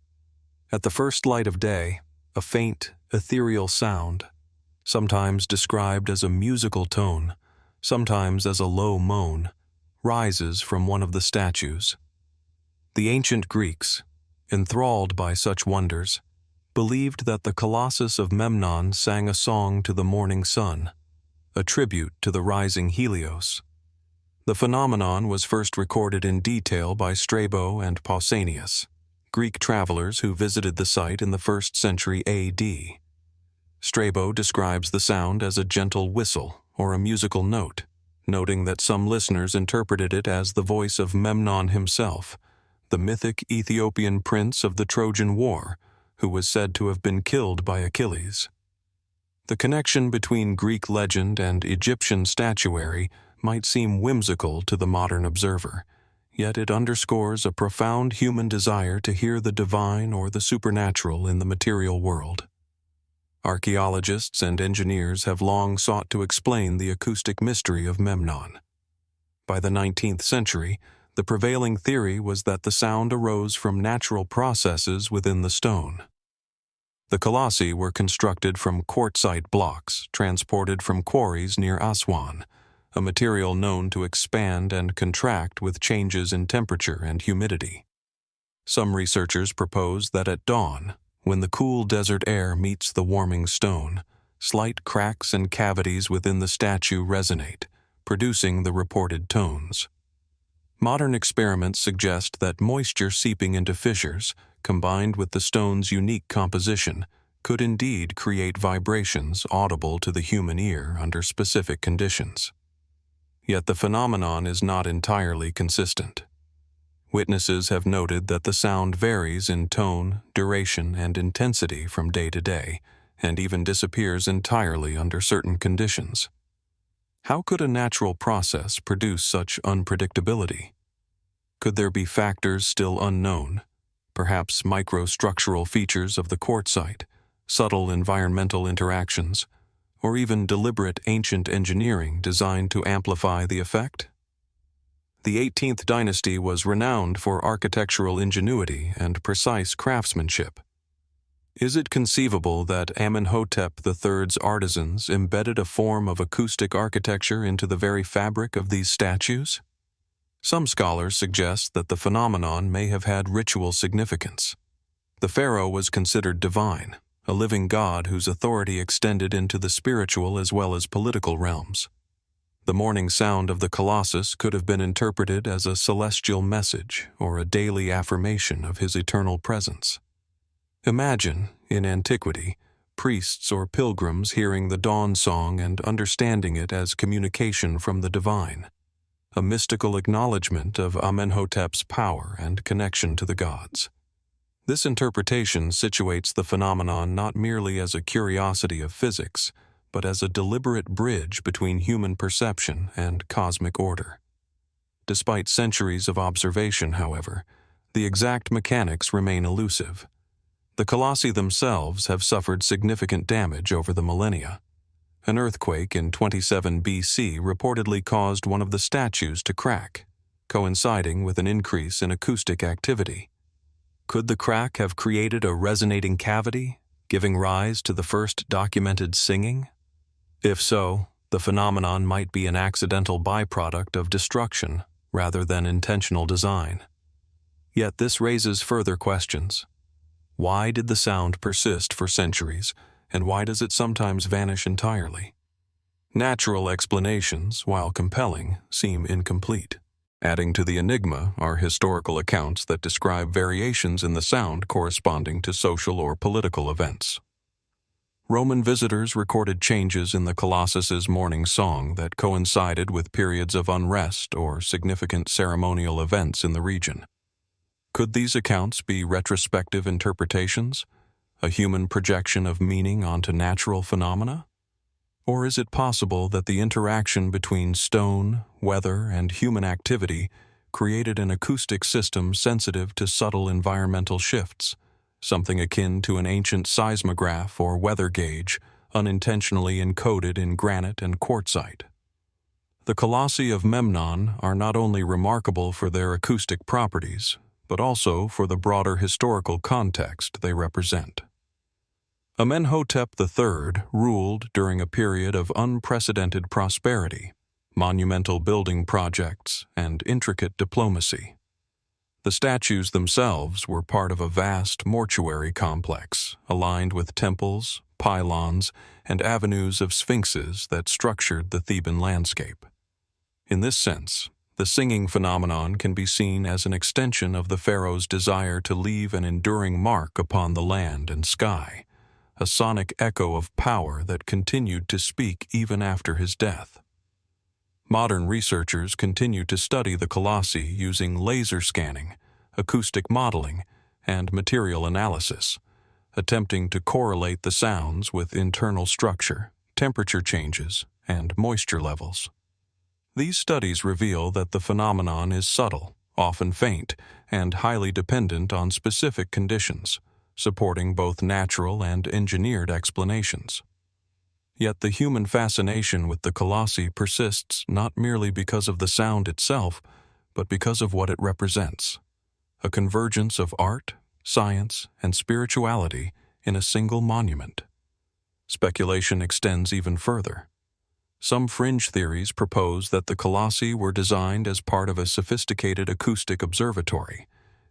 At the first light of day, a faint, ethereal sound, sometimes described as a musical tone, sometimes as a low moan, rises from one of the statues. The ancient Greeks, enthralled by such wonders, believed that the Colossus of Memnon sang a song to the morning sun, a tribute to the rising Helios. The phenomenon was first recorded in detail by Strabo and Pausanias, Greek travelers who visited the site in the 1st century A.D. Strabo describes the sound as a gentle whistle or a musical note, noting that some listeners interpreted it as the voice of Memnon himself, the mythic Ethiopian prince of the Trojan War, who was said to have been killed by Achilles. The connection between Greek legend and Egyptian statuary might seem whimsical to the modern observer, yet it underscores a profound human desire to hear the divine or the supernatural in the material world. Archaeologists and engineers have long sought to explain the acoustic mystery of Memnon. By the 19th century, the prevailing theory was that the sound arose from natural processes within the stone. The colossi were constructed from quartzite blocks transported from quarries near Aswan, a material known to expand and contract with changes in temperature and humidity. Some researchers propose that at dawn, when the cool desert air meets the warming stone, slight cracks and cavities within the statue resonate, producing the reported tones. Modern experiments suggest that moisture seeping into fissures, combined with the stone's unique composition, could indeed create vibrations audible to the human ear under specific conditions. Yet the phenomenon is not entirely consistent. Witnesses have noted that the sound varies in tone, duration, and intensity from day to day, and even disappears entirely under certain conditions. How could a natural process produce such unpredictability? Could there be factors still unknown, perhaps microstructural features of the quartzite, subtle environmental interactions, or even deliberate ancient engineering designed to amplify the effect? The 18th dynasty was renowned for architectural ingenuity and precise craftsmanship. Is it conceivable that Amenhotep III's artisans embedded a form of acoustic architecture into the very fabric of these statues? Some scholars suggest that the phenomenon may have had ritual significance. The pharaoh was considered divine, a living god whose authority extended into the spiritual as well as political realms. The morning sound of the Colossus could have been interpreted as a celestial message or a daily affirmation of his eternal presence. Imagine, in antiquity, priests or pilgrims hearing the dawn song and understanding it as communication from the divine, a mystical acknowledgement of Amenhotep's power and connection to the gods. This interpretation situates the phenomenon not merely as a curiosity of physics, but as a deliberate bridge between human perception and cosmic order. Despite centuries of observation, however, the exact mechanics remain elusive. The colossi themselves have suffered significant damage over the millennia. An earthquake in 27 BC reportedly caused one of the statues to crack, coinciding with an increase in acoustic activity. Could the crack have created a resonating cavity, giving rise to the first documented singing? If so, the phenomenon might be an accidental byproduct of destruction rather than intentional design. Yet this raises further questions. Why did the sound persist for centuries, and why does it sometimes vanish entirely? Natural explanations, while compelling, seem incomplete. Adding to the enigma are historical accounts that describe variations in the sound corresponding to social or political events. Roman visitors recorded changes in the Colossus's morning song that coincided with periods of unrest or significant ceremonial events in the region. Could these accounts be retrospective interpretations, a human projection of meaning onto natural phenomena? Or is it possible that the interaction between stone, weather, and human activity created an acoustic system sensitive to subtle environmental shifts, something akin to an ancient seismograph or weather gauge unintentionally encoded in granite and quartzite? The colossi of Memnon are not only remarkable for their acoustic properties, but also for the broader historical context they represent. Amenhotep III ruled during a period of unprecedented prosperity, monumental building projects, and intricate diplomacy. The statues themselves were part of a vast mortuary complex, aligned with temples, pylons, and avenues of sphinxes that structured the Theban landscape. In this sense, the singing phenomenon can be seen as an extension of the pharaoh's desire to leave an enduring mark upon the land and sky, a sonic echo of power that continued to speak even after his death. Modern researchers continue to study the colossi using laser scanning, acoustic modeling, and material analysis, attempting to correlate the sounds with internal structure, temperature changes, and moisture levels. These studies reveal that the phenomenon is subtle, often faint, and highly dependent on specific conditions, supporting both natural and engineered explanations. Yet the human fascination with the colossi persists not merely because of the sound itself, but because of what it represents: a convergence of art, science, and spirituality in a single monument. Speculation extends even further. Some fringe theories propose that the colossi were designed as part of a sophisticated acoustic observatory,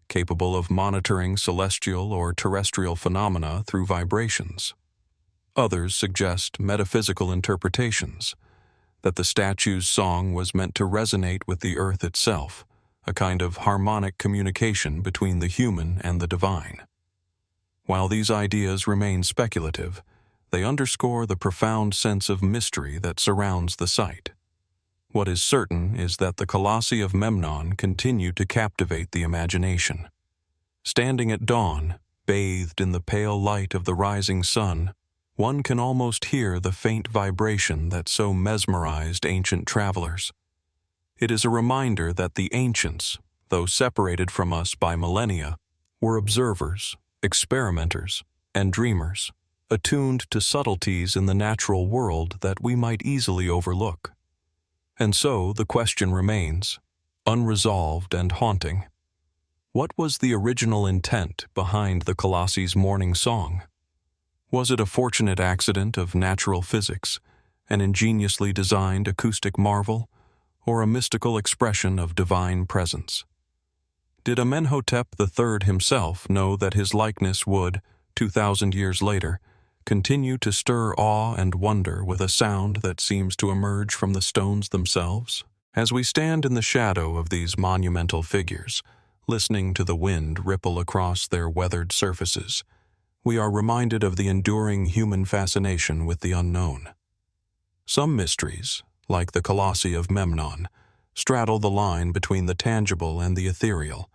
capable of monitoring celestial or terrestrial phenomena through vibrations. Others suggest metaphysical interpretations, that the statue's song was meant to resonate with the earth itself, a kind of harmonic communication between the human and the divine. While these ideas remain speculative, they underscore the profound sense of mystery that surrounds the site. What is certain is that the colossi of Memnon continue to captivate the imagination. Standing at dawn, bathed in the pale light of the rising sun, one can almost hear the faint vibration that so mesmerized ancient travelers. It is a reminder that the ancients, though separated from us by millennia, were observers, experimenters, and dreamers, attuned to subtleties in the natural world that we might easily overlook. And so the question remains, unresolved and haunting. What was the original intent behind the Colossi's morning song? Was it a fortunate accident of natural physics, an ingeniously designed acoustic marvel, or a mystical expression of divine presence? Did Amenhotep III himself know that his likeness would, 2,000 years later, continue to stir awe and wonder with a sound that seems to emerge from the stones themselves? As we stand in the shadow of these monumental figures, listening to the wind ripple across their weathered surfaces, we are reminded of the enduring human fascination with the unknown. Some mysteries, like the Colossi of Memnon, straddle the line between the tangible and the ethereal,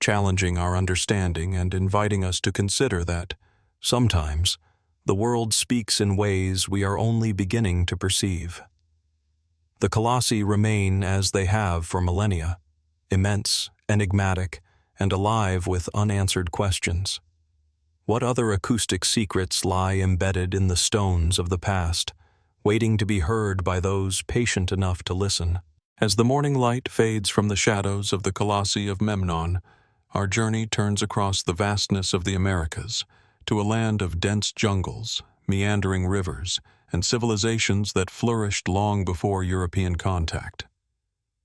challenging our understanding and inviting us to consider that, sometimes, the world speaks in ways we are only beginning to perceive. The Colossi remain as they have for millennia, immense, enigmatic, and alive with unanswered questions. What other acoustic secrets lie embedded in the stones of the past, waiting to be heard by those patient enough to listen? As the morning light fades from the shadows of the Colossi of Memnon, our journey turns across the vastness of the Americas to a land of dense jungles, meandering rivers, and civilizations that flourished long before European contact.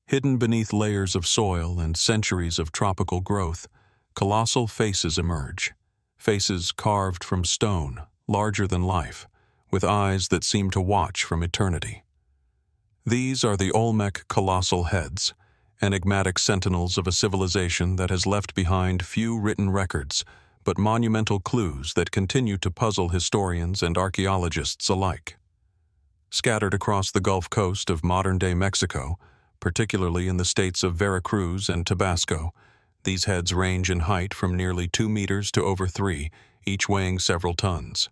Hidden beneath layers of soil and centuries of tropical growth, colossal faces emerge, faces carved from stone, larger than life, with eyes that seem to watch from eternity. These are the Olmec colossal heads, enigmatic sentinels of a civilization that has left behind few written records, but monumental clues that continue to puzzle historians and archaeologists alike. Scattered across the Gulf Coast of modern-day Mexico, particularly in the states of Veracruz and Tabasco, these heads range in height from nearly 2 meters to over 3, each weighing several tons.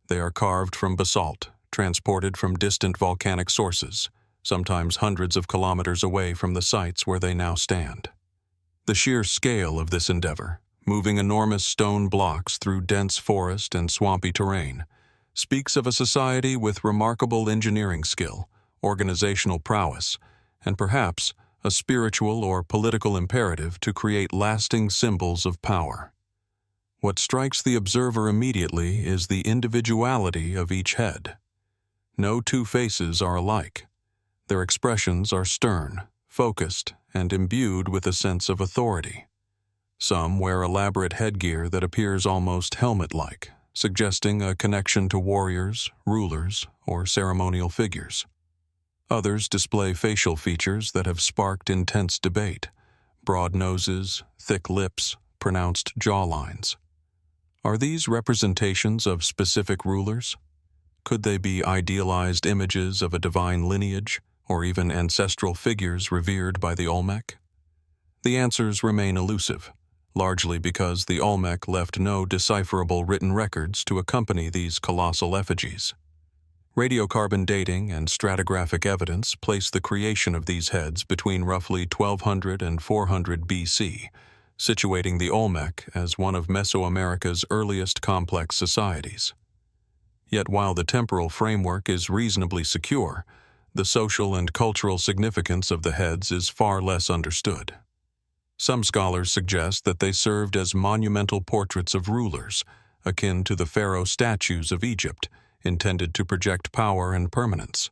They are carved from basalt, transported from distant volcanic sources, sometimes hundreds of kilometers away from the sites where they now stand. The sheer scale of this endeavor, moving enormous stone blocks through dense forest and swampy terrain, speaks of a society with remarkable engineering skill, organizational prowess, and perhaps a spiritual or political imperative to create lasting symbols of power. What strikes the observer immediately is the individuality of each head. No two faces are alike. Their expressions are stern, focused, and imbued with a sense of authority. Some wear elaborate headgear that appears almost helmet-like, suggesting a connection to warriors, rulers, or ceremonial figures. Others display facial features that have sparked intense debate: broad noses, thick lips, pronounced jawlines. Are these representations of specific rulers? Could they be idealized images of a divine lineage, or even ancestral figures revered by the Olmec? The answers remain elusive, largely because the Olmec left no decipherable written records to accompany these colossal effigies. Radiocarbon dating and stratigraphic evidence place the creation of these heads between roughly 1200 and 400 BC, situating the Olmec as one of Mesoamerica's earliest complex societies. Yet while the temporal framework is reasonably secure, the social and cultural significance of the heads is far less understood. Some scholars suggest that they served as monumental portraits of rulers, akin to the pharaoh statues of Egypt, intended to project power and permanence.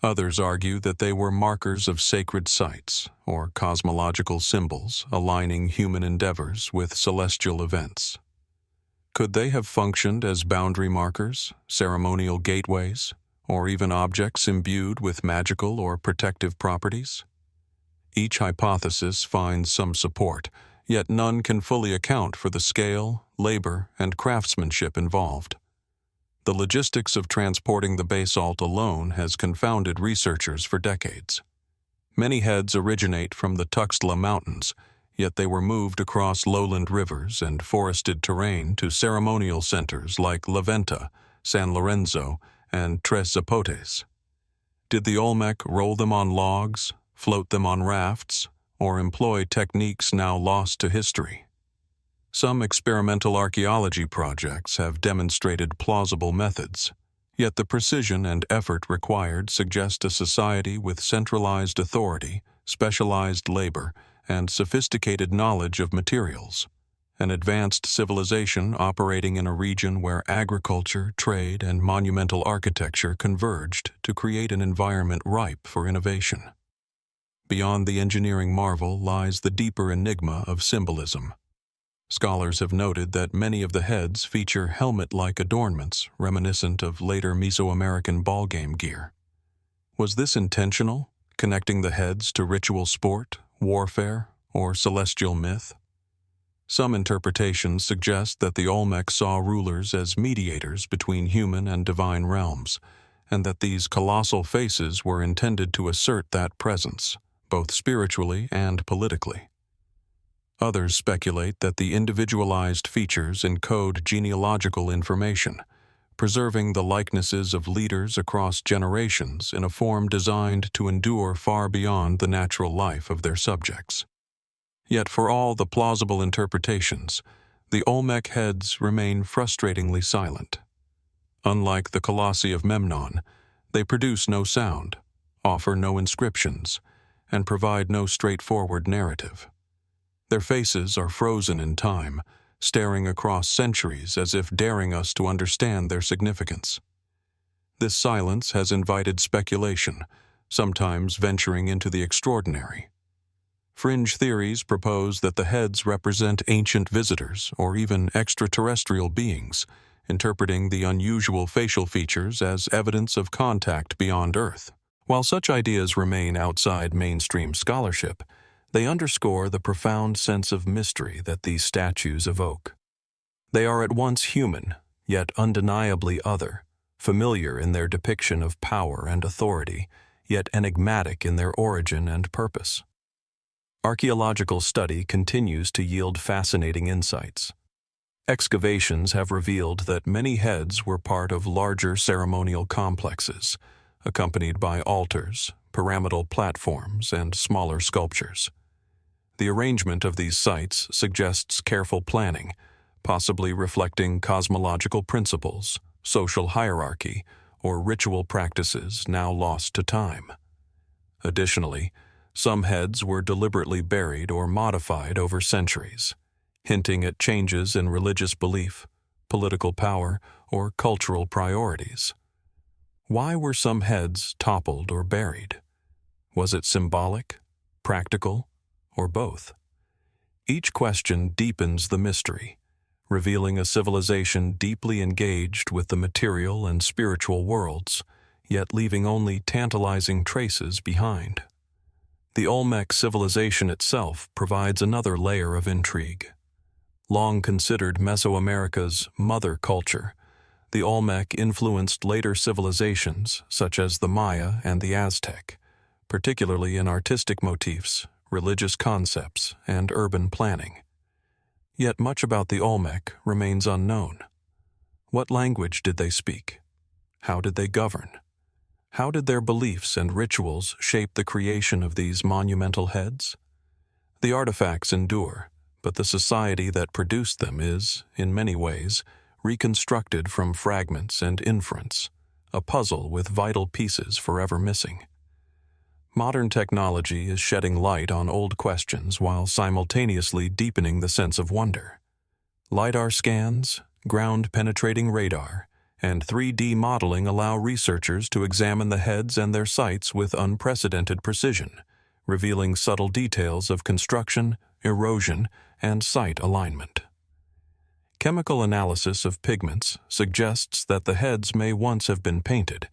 Others argue that they were markers of sacred sites, or cosmological symbols aligning human endeavors with celestial events. Could they have functioned as boundary markers, ceremonial gateways, or even objects imbued with magical or protective properties? Each hypothesis finds some support, yet none can fully account for the scale, labor, and craftsmanship involved. The logistics of transporting the basalt alone has confounded researchers for decades. Many heads originate from the Tuxtla Mountains, yet they were moved across lowland rivers and forested terrain to ceremonial centers like La Venta, San Lorenzo, and Tres Zapotes. Did the Olmec roll them on logs, float them on rafts, or employ techniques now lost to history? Some experimental archaeology projects have demonstrated plausible methods, yet the precision and effort required suggest a society with centralized authority, specialized labor, and sophisticated knowledge of materials. An advanced civilization operating in a region where agriculture, trade, and monumental architecture converged to create an environment ripe for innovation. Beyond the engineering marvel lies the deeper enigma of symbolism. Scholars have noted that many of the heads feature helmet-like adornments reminiscent of later Mesoamerican ballgame gear. Was this intentional, connecting the heads to ritual sport, warfare, or celestial myth? Some interpretations suggest that the Olmec saw rulers as mediators between human and divine realms, and that these colossal faces were intended to assert that presence, both spiritually and politically. Others speculate that the individualized features encode genealogical information, preserving the likenesses of leaders across generations in a form designed to endure far beyond the natural life of their subjects. Yet for all the plausible interpretations, the Olmec heads remain frustratingly silent. Unlike the colossi of Memnon, they produce no sound, offer no inscriptions, and provide no straightforward narrative. Their faces are frozen in time, staring across centuries as if daring us to understand their significance. This silence has invited speculation, sometimes venturing into the extraordinary. Fringe theories propose that the heads represent ancient visitors or even extraterrestrial beings, interpreting the unusual facial features as evidence of contact beyond Earth. While such ideas remain outside mainstream scholarship, they underscore the profound sense of mystery that these statues evoke. They are at once human, yet undeniably other, familiar in their depiction of power and authority, yet enigmatic in their origin and purpose. Archaeological study continues to yield fascinating insights. Excavations have revealed that many heads were part of larger ceremonial complexes, accompanied by altars, pyramidal platforms, and smaller sculptures. The arrangement of these sites suggests careful planning, possibly reflecting cosmological principles, social hierarchy, or ritual practices now lost to time. Additionally, some heads were deliberately buried or modified over centuries, hinting at changes in religious belief, political power, or cultural priorities. Why were some heads toppled or buried? Was it symbolic, practical, or both? Each question deepens the mystery, revealing a civilization deeply engaged with the material and spiritual worlds, yet leaving only tantalizing traces behind. The Olmec civilization itself provides another layer of intrigue. Long considered Mesoamerica's mother culture, the Olmec influenced later civilizations such as the Maya and the Aztec, particularly in artistic motifs, religious concepts, and urban planning. Yet much about the Olmec remains unknown. What language did they speak? How did they govern? How did their beliefs and rituals shape the creation of these monumental heads? The artifacts endure, but the society that produced them is, in many ways, reconstructed from fragments and inference, a puzzle with vital pieces forever missing. Modern technology is shedding light on old questions while simultaneously deepening the sense of wonder. LiDAR scans, ground-penetrating radar, and 3D modeling allow researchers to examine the heads and their sites with unprecedented precision, revealing subtle details of construction, erosion, and site alignment. Chemical analysis of pigments suggests that the heads may once have been painted,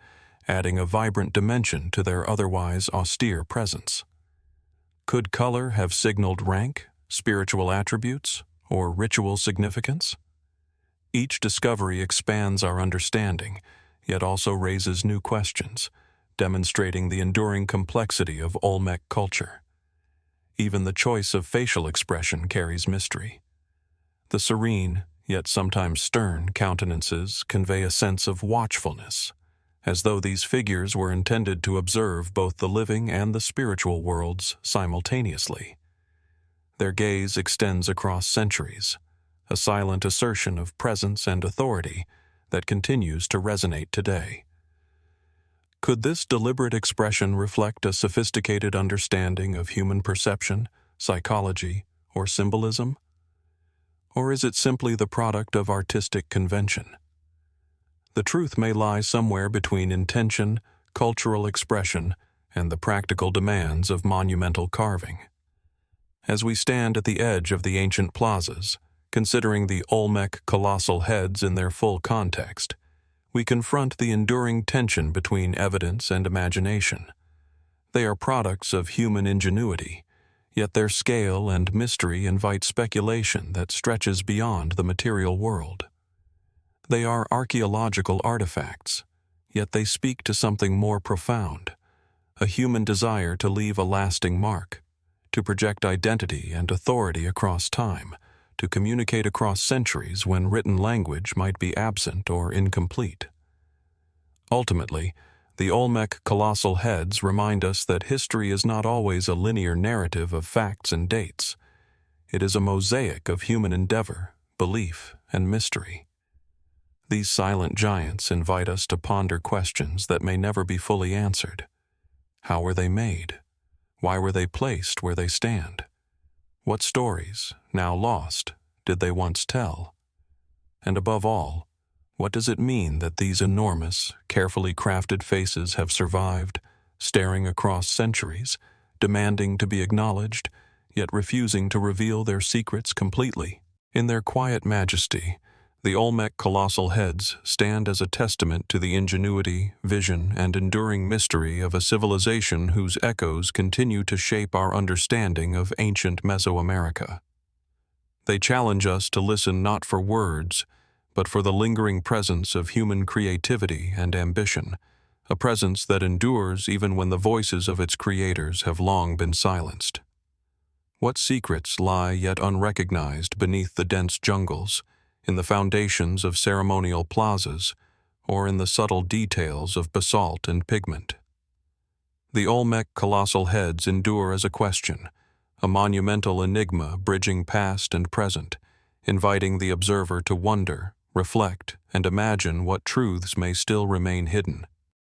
adding a vibrant dimension to their otherwise austere presence. Could color have signaled rank, spiritual attributes, or ritual significance? Each discovery expands our understanding, yet also raises new questions, demonstrating the enduring complexity of Olmec culture. Even the choice of facial expression carries mystery. The serene, yet sometimes stern, countenances convey a sense of watchfulness, as though these figures were intended to observe both the living and the spiritual worlds simultaneously. Their gaze extends across centuries, a silent assertion of presence and authority that continues to resonate today. Could this deliberate expression reflect a sophisticated understanding of human perception, psychology, or symbolism? Or is it simply the product of artistic convention? The truth may lie somewhere between intention, cultural expression, and the practical demands of monumental carving. As we stand at the edge of the ancient plazas, considering the Olmec colossal heads in their full context, we confront the enduring tension between evidence and imagination. They are products of human ingenuity, Yet their scale and mystery invite speculation that stretches beyond the material world. They are archaeological artifacts, yet they speak to something more profound, a human desire to leave a lasting mark, to project identity and authority across time, to communicate across centuries when written language might be absent or incomplete. Ultimately, the Olmec colossal heads remind us that history is not always a linear narrative of facts and dates. It is a mosaic of human endeavor, belief, and mystery. These silent giants invite us to ponder questions that may never be fully answered. How were they made? Why were they placed where they stand? What stories, now lost, did they once tell? And above all, what does it mean that these enormous, carefully crafted faces have survived, staring across centuries, demanding to be acknowledged, yet refusing to reveal their secrets completely? In their quiet majesty, the Olmec colossal heads stand as a testament to the ingenuity, vision, and enduring mystery of a civilization whose echoes continue to shape our understanding of ancient Mesoamerica. They challenge us to listen not for words, but for the lingering presence of human creativity and ambition, a presence that endures even when the voices of its creators have long been silenced. What secrets lie yet unrecognized beneath the dense jungles, in the foundations of ceremonial plazas, or in the subtle details of basalt and pigment? The Olmec colossal heads endure as a question, a monumental enigma bridging past and present, inviting the observer to wonder, reflect, and imagine what truths may still remain hidden.